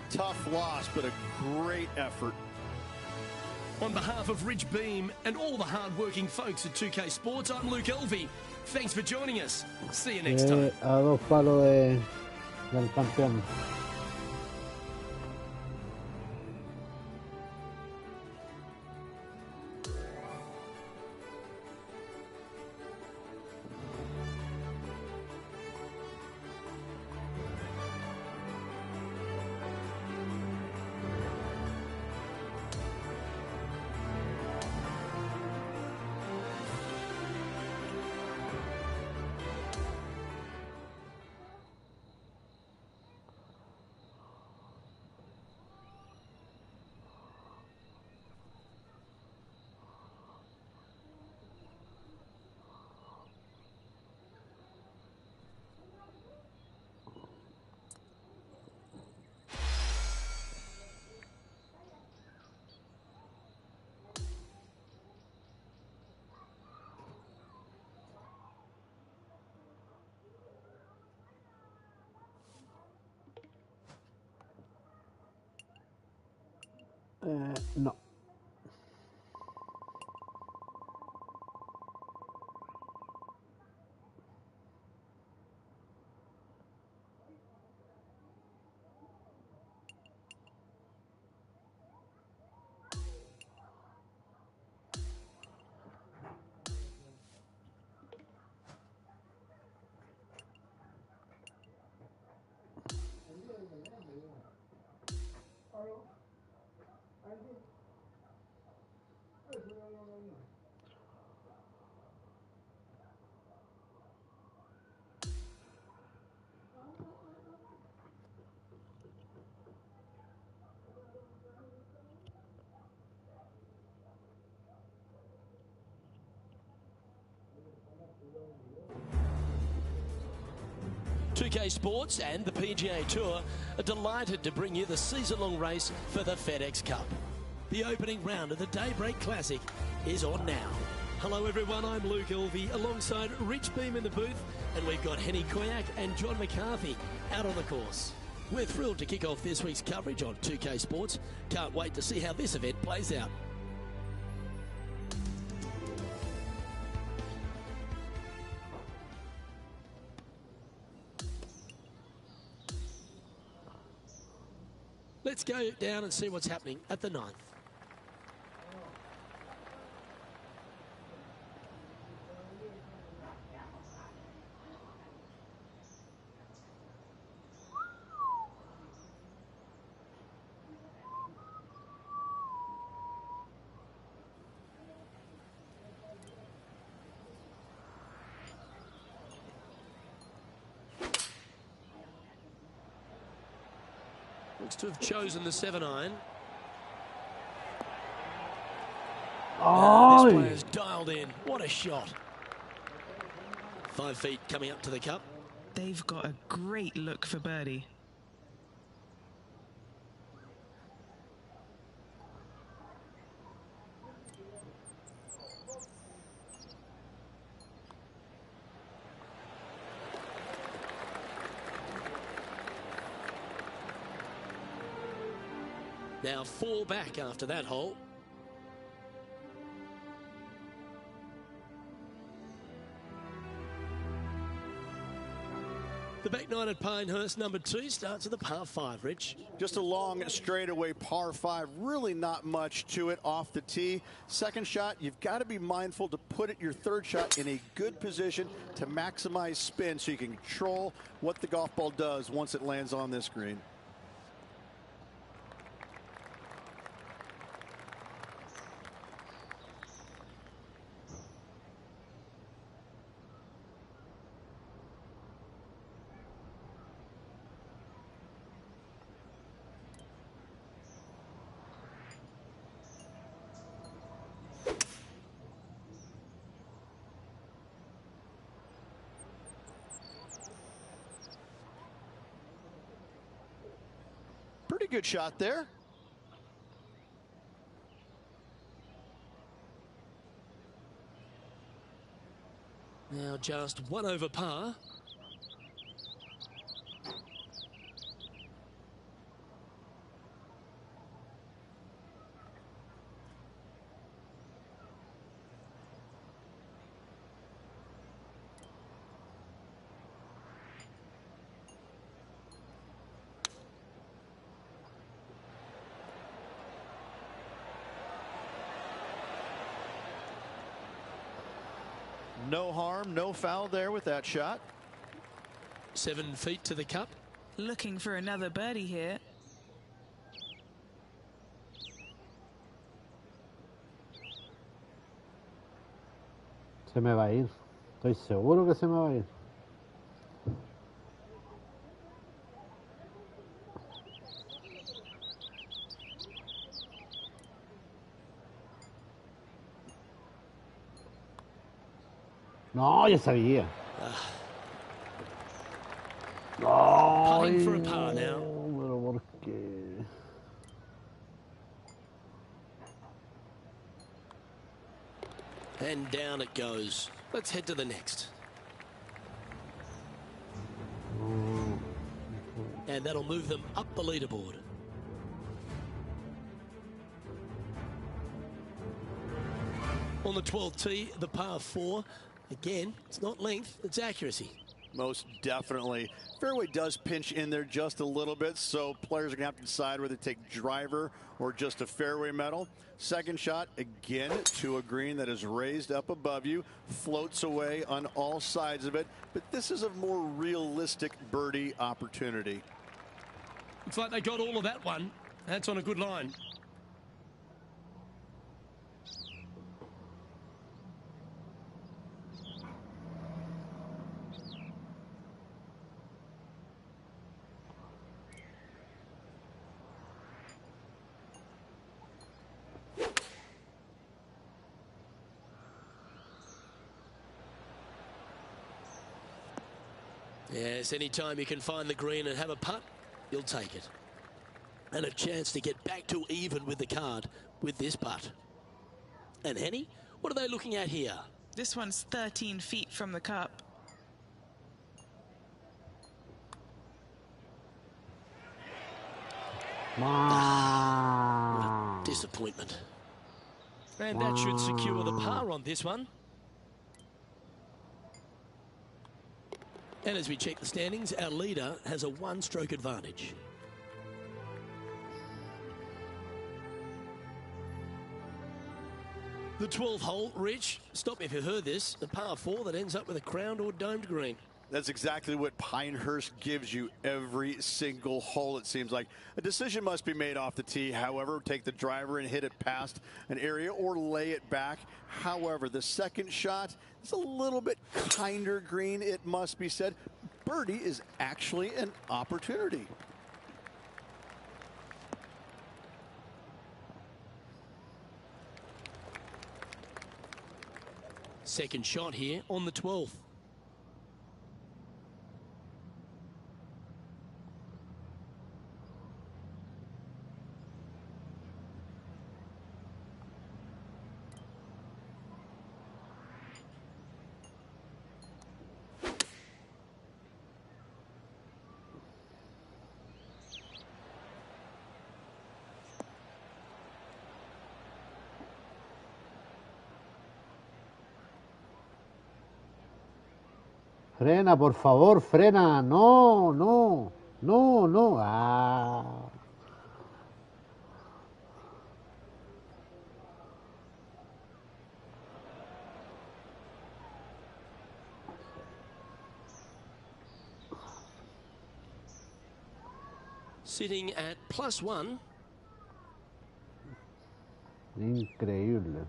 [SPEAKER 11] Tough loss, but a great effort.
[SPEAKER 3] On behalf of Rich Beam and all the hard-working folks at 2K Sports, I'm Luke Elvey. Thanks for joining us. See you next time.
[SPEAKER 2] A 2 palos del campeón. No.
[SPEAKER 3] .2K Sports and the PGA Tour are delighted to bring you the season-long race for the FedEx Cup. The opening round of the Daybreak Classic is on now. Hello everyone, I'm Luke Elvey alongside Rich Beam in the booth, and we've got Henny Koyak and John McCarthy out on the course. We're thrilled to kick off this week's coverage on 2K Sports. Can't wait to see how this event plays out. Let's go down and see what's happening at the 9th. Looks to have chosen the 7-iron.
[SPEAKER 2] Oh,
[SPEAKER 3] This player's dialed in. What a shot. 5 feet coming up to the cup.
[SPEAKER 4] They've got a great look for birdie.
[SPEAKER 3] Now 4 back after that hole. The back 9 at Pinehurst, number 2, starts at the par 5, Rich.
[SPEAKER 11] Just a long straightaway par 5. Really not much to it off the tee. Second shot, you've got to be mindful to put it your third shot in a good position to maximize spin so you can control what the golf ball does once it lands on this green.
[SPEAKER 12] good shot there.
[SPEAKER 3] Now just one over par.
[SPEAKER 12] No harm, no foul there with that shot.
[SPEAKER 3] 7 feet to the cup.
[SPEAKER 4] Looking for another birdie here.
[SPEAKER 2] Se me va a ir. Estoy seguro que se me va a ir. No, ya sabía.
[SPEAKER 3] Putting for a par now.
[SPEAKER 2] Pero ¿por qué?
[SPEAKER 3] And down it goes. Let's head to the next. And that'll move them up the leaderboard. On the 12th tee, the par 4. Again, it's not length, it's accuracy.
[SPEAKER 8] Most definitely. Fairway does pinch in there just a little bit, so players are going to have to decide whether to take driver or just a fairway metal. Second shot, again, to a green that is raised up above you, floats away on all sides of it, but this is a more realistic birdie opportunity.
[SPEAKER 3] Looks like they got all of that one. That's on a good line. Yes, anytime you can find the green and have a putt, you'll take it. And a chance to get back to even with the card with this putt. And Henny, what are they looking at here?
[SPEAKER 4] This one's 13 feet from the cup.
[SPEAKER 3] What a disappointment. And that should secure the par on this one. And as we check the standings, our leader has a 1-stroke advantage. The 12th hole, Rich, stop me if you heard this, the par 4 that ends up with a crowned or domed green.
[SPEAKER 8] That's exactly what Pinehurst gives you every single hole, it seems like. A decision must be made off the tee. However, take the driver and hit it past an area or lay it back. However, the second shot is a little bit kinder green, it must be said. Birdie is actually an opportunity.
[SPEAKER 3] Second shot here on the 12th.
[SPEAKER 2] Frena, por favor, frena. No, no, no, no. Ah.
[SPEAKER 3] Sitting at +1.
[SPEAKER 2] Increíble.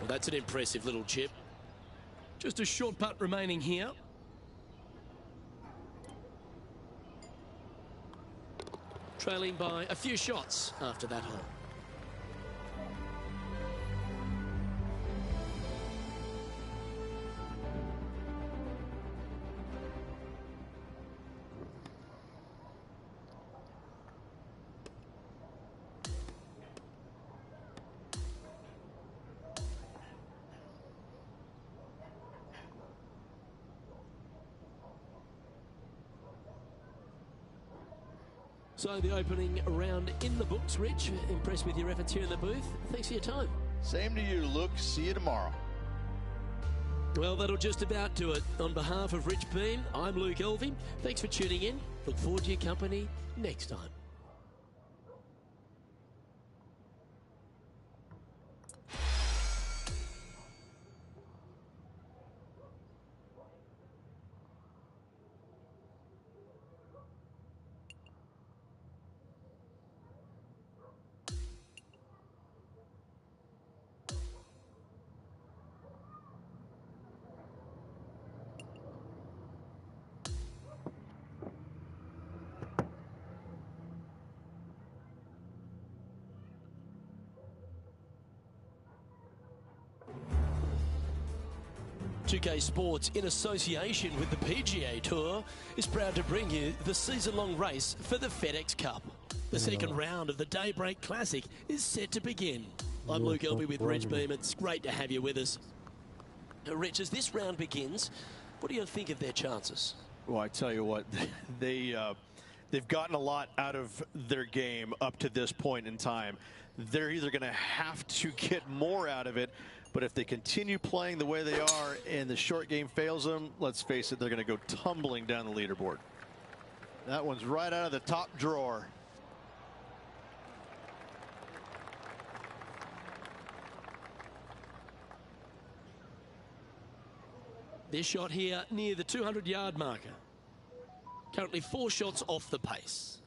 [SPEAKER 3] Well, that's an impressive little chip. Just a short putt remaining here. trailing by a few shots after that hole. So the opening round in the books, Rich. Impressed with your efforts here in the booth. Thanks for your time.
[SPEAKER 12] Same to you, Luke. See you tomorrow.
[SPEAKER 3] Well, that'll just about do it. On behalf of Rich Beam, I'm Luke Elvey. Thanks for tuning in. Look forward to your company next time. PGA Sports, in association with the PGA Tour, is proud to bring you the season-long race for the FedEx Cup. The second round of the Daybreak Classic is set to begin. I'm Luke Elvey with Rich Beam. It's great to have you with us. Rich, as this round begins, what do you think of their chances?
[SPEAKER 12] Well, I tell you what, they've gotten a lot out of their game up to this point in time. They're either going to have to get more out of it, but if they continue playing the way they are and the short game fails them, let's face it, they're going to go tumbling down the leaderboard. That one's right out of the top drawer.
[SPEAKER 3] This shot here near the 200-yard marker. Currently 4 shots off the pace.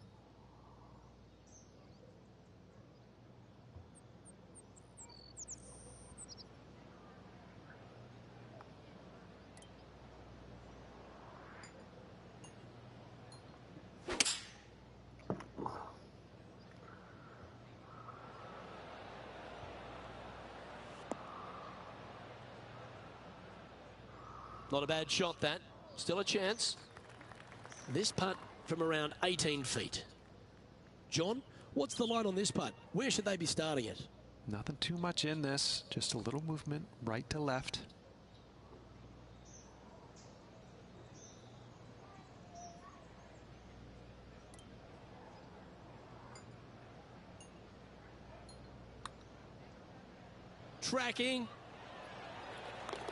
[SPEAKER 3] Not a bad shot, that. Still a chance. This putt from around 18 feet. John, what's the line on this putt? Where should they be starting it?
[SPEAKER 9] Nothing too much in this. Just a little movement right to left.
[SPEAKER 3] Tracking.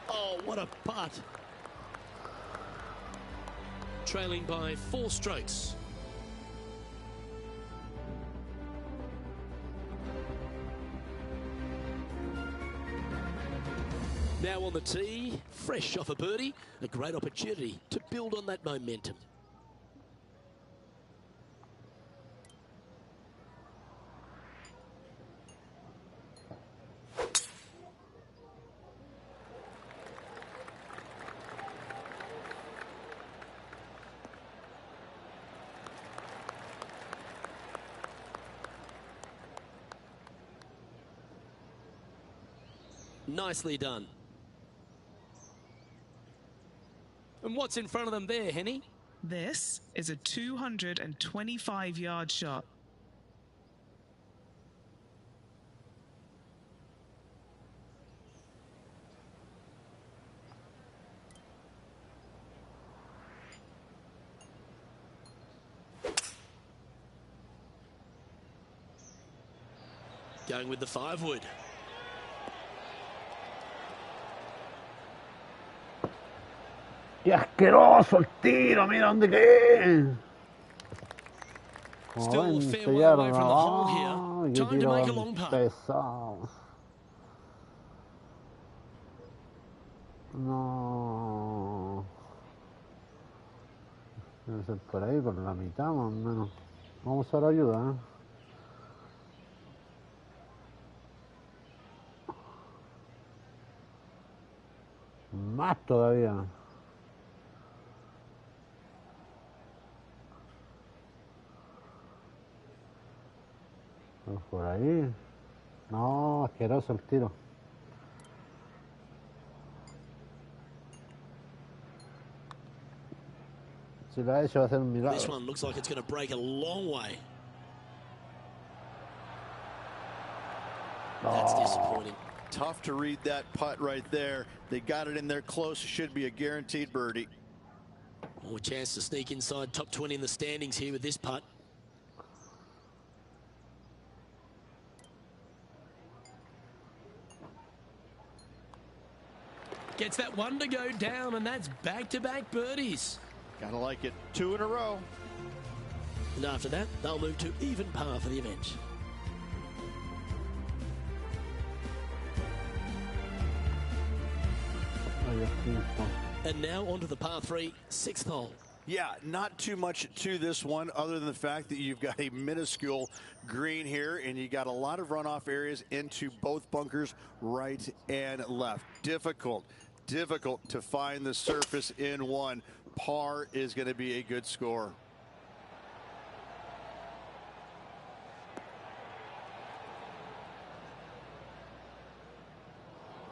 [SPEAKER 3] Oh, what a putt. Trailing by 4 strokes. Now on the tee, fresh off a birdie, a great opportunity to build on that momentum. Nicely done. And what's in front of them there, Henny?
[SPEAKER 4] This is a 225-yard shot.
[SPEAKER 3] Going with the 5-wood.
[SPEAKER 2] ¡Qué asqueroso el tiro! ¡Mira dónde quedé!
[SPEAKER 3] Still a fair way away from the hole here. Time to make a long putt.
[SPEAKER 2] Pesado. No. Debe ser por ahí, por la mitad más o menos. Vamos a usar ayuda, ¿eh? Más todavía. Por ahí. No, asqueroso el tiro. Si lo ha hecho va a ser un milagro.
[SPEAKER 3] This one looks like it's going to break a long way. That's disappointing.
[SPEAKER 12] Tough to read that putt right there. They got it in there close. It should be a guaranteed birdie.
[SPEAKER 3] Oh, a chance to sneak inside top 20 in the standings here with this putt. Gets that one to go down, and that's back-to-back birdies.
[SPEAKER 12] Gotta like it. 2 in a row.
[SPEAKER 3] And after that, they'll move to even par for the event. And now onto the par 3, 6th hole.
[SPEAKER 12] Yeah, not too much to this one other than the fact that you've got a minuscule green here and you got a lot of runoff areas into both bunkers, right and left. Difficult to find the surface in one. Par is going to be a good score.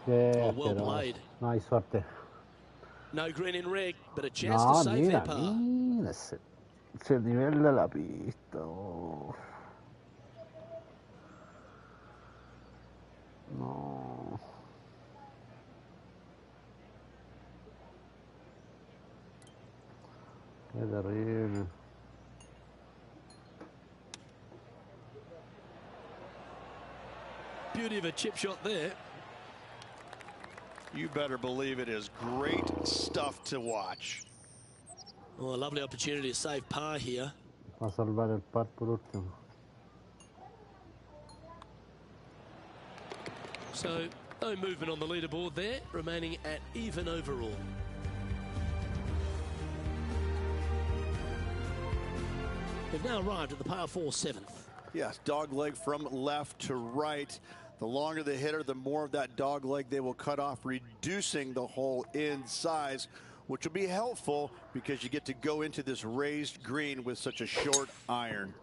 [SPEAKER 2] Yeah,
[SPEAKER 3] well played.
[SPEAKER 2] No hay suerte.
[SPEAKER 3] No green in red, but a chance
[SPEAKER 2] No,
[SPEAKER 3] to save their
[SPEAKER 2] mira,
[SPEAKER 3] par.
[SPEAKER 2] mira ese nivel de la pista. Oh. No. Qué terrible.
[SPEAKER 3] Beauty of a chip shot there.
[SPEAKER 12] You better believe it is great stuff to watch.
[SPEAKER 3] Oh, a lovely opportunity to save par here.
[SPEAKER 2] Va a salvar el par por último.
[SPEAKER 3] So, no movement on the leaderboard there, remaining at even overall. We've now arrived at the par 4 7th.
[SPEAKER 12] Yes, dog leg from left to right. The longer the hitter, the more of that dog leg they will cut off, reducing the hole in size, which will be helpful because you get to go into this raised green with such a short iron.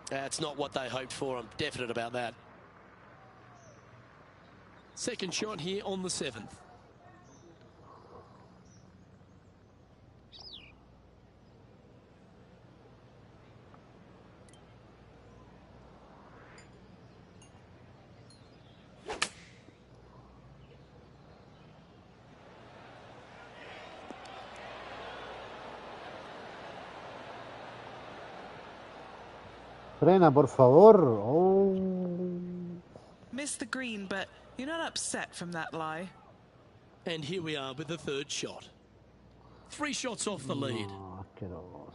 [SPEAKER 3] That's not what they hoped for. I'm definite about that. Second shot here on the 7th.
[SPEAKER 2] Frena, por favor. Oh.
[SPEAKER 4] Missed the green, but you're not upset from that lie.
[SPEAKER 3] And here we are with the third shot. 3 shots off the lead.
[SPEAKER 2] No, asqueroso.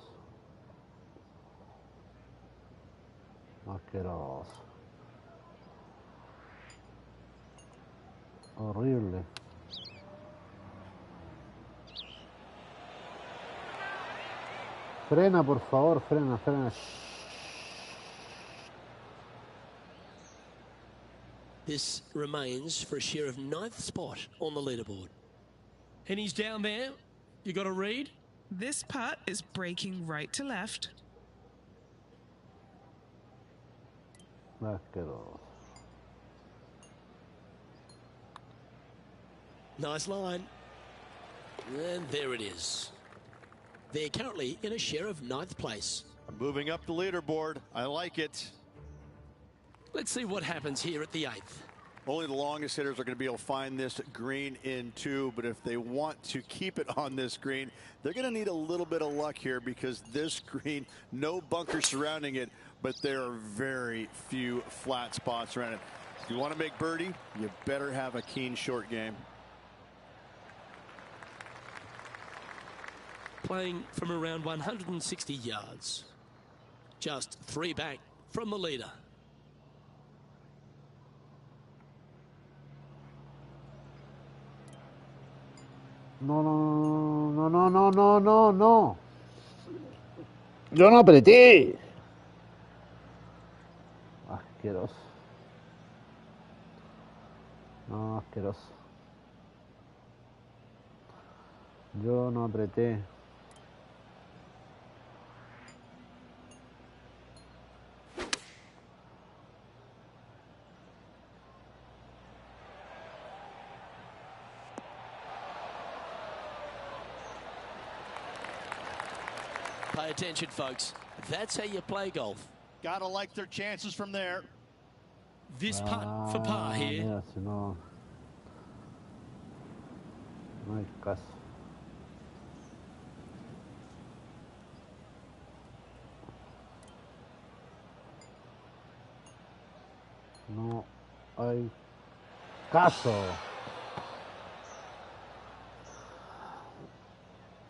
[SPEAKER 2] Asqueroso. Horrible. Frena, por favor, frena, frena.
[SPEAKER 3] This remains for a share of 9th spot on the leaderboard. And he's down there. You got a read?
[SPEAKER 4] This putt is breaking right to left.
[SPEAKER 2] Asqueroso.
[SPEAKER 3] Nice line. And there it is. They're currently in a share of 9th place.
[SPEAKER 12] Moving up the leaderboard. I like it.
[SPEAKER 3] Let's see what happens here at the 8th.
[SPEAKER 12] Only the longest hitters are going to be able to find this green in 2, but if they want to keep it on this green, they're going to need a little bit of luck here because this green, no bunker surrounding it, but there are very few flat spots around it. If you want to make birdie, you better have a keen short game.
[SPEAKER 3] Playing from around 160 yards. Just 3 back from the leader.
[SPEAKER 2] No, no, no, no, no, no, no, no. Yo no apreté. Asqueroso. No, asqueroso. Yo no apreté.
[SPEAKER 3] Pay attention, folks. That's how you play golf.
[SPEAKER 8] Gotta like their chances from there.
[SPEAKER 3] This putt for par here.
[SPEAKER 2] Mira, si no... No hay caso. No hay caso.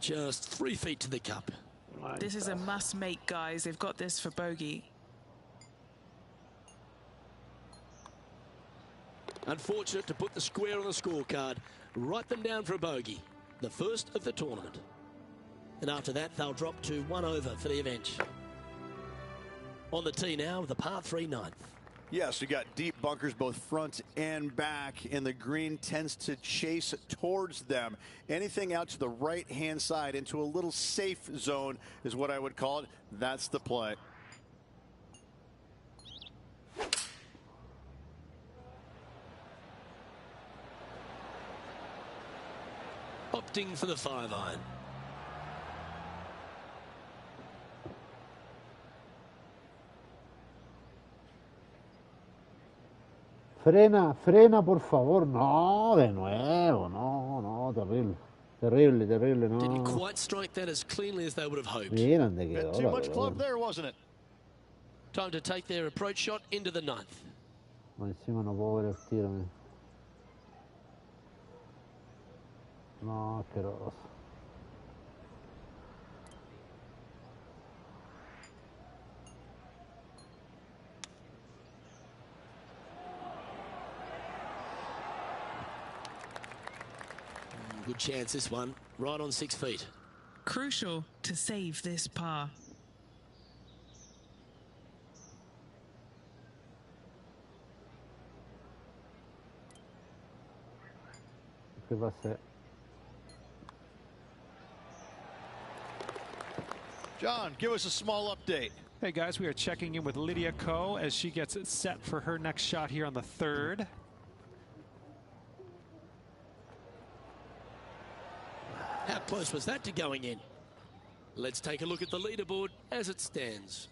[SPEAKER 3] Just 3 feet to the cup.
[SPEAKER 4] This is a must-make, guys. They've got this for bogey.
[SPEAKER 3] Unfortunate to put the square on the scorecard. Write them down for a bogey. The first of the tournament. And after that, they'll drop to 1 over for the event. On the tee now, the par 3 ninth.
[SPEAKER 11] Yes, you got deep bunkers both front and back, and the green tends to chase towards them. Anything out to the right-hand side into a little safe zone is what I would call it. That's the play.
[SPEAKER 3] Opting for the 5-iron.
[SPEAKER 2] Frena, frena, por favor. No, de nuevo. No, no, terrible. Terrible, terrible, no.
[SPEAKER 3] Didn't quite strike that as cleanly as they would have hoped.
[SPEAKER 2] Mira dónde quedó.
[SPEAKER 8] Bit too much club there, wasn't it?
[SPEAKER 3] Time to take their approach shot into the 9th.
[SPEAKER 2] Encima no puedo ver el tiro. No, asqueroso.
[SPEAKER 3] Good chance this one, right on 6 feet.
[SPEAKER 4] Crucial to save this par.
[SPEAKER 2] ¿Qué va a hacer?
[SPEAKER 12] John, give us a small update.
[SPEAKER 9] Hey guys, we are checking in with Lydia Ko as she gets it set for her next shot here on the 3rd.
[SPEAKER 3] How close was that to going in? Let's take a look at the leaderboard as it stands.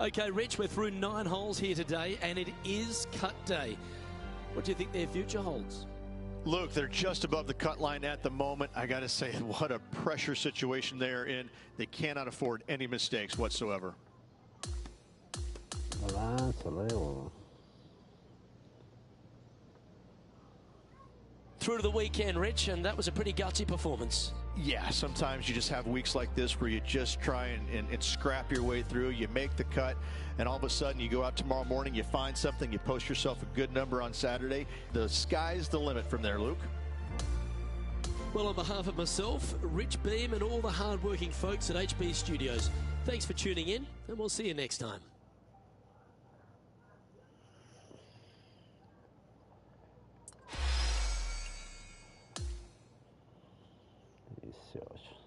[SPEAKER 3] Okay, Rich, we're through 9 holes here today, and it is cut day. What do you think their future holds?
[SPEAKER 12] Luke, they're just above the cut line at the moment. I got to say, what a pressure situation they are in. They cannot afford any mistakes whatsoever.
[SPEAKER 3] Through to the weekend, Rich, and that was a pretty gutsy performance.
[SPEAKER 12] Yeah, sometimes you just have weeks like this where you just try and scrap your way through. You make the cut, and all of a sudden you go out tomorrow morning, you find something, you post yourself a good number on Saturday. The sky's the limit from there, Luke.
[SPEAKER 3] Well, on behalf of myself, Rich Beam, and all the hard-working folks at HB Studios, thanks for tuning in, and we'll see you next time.
[SPEAKER 2] 18.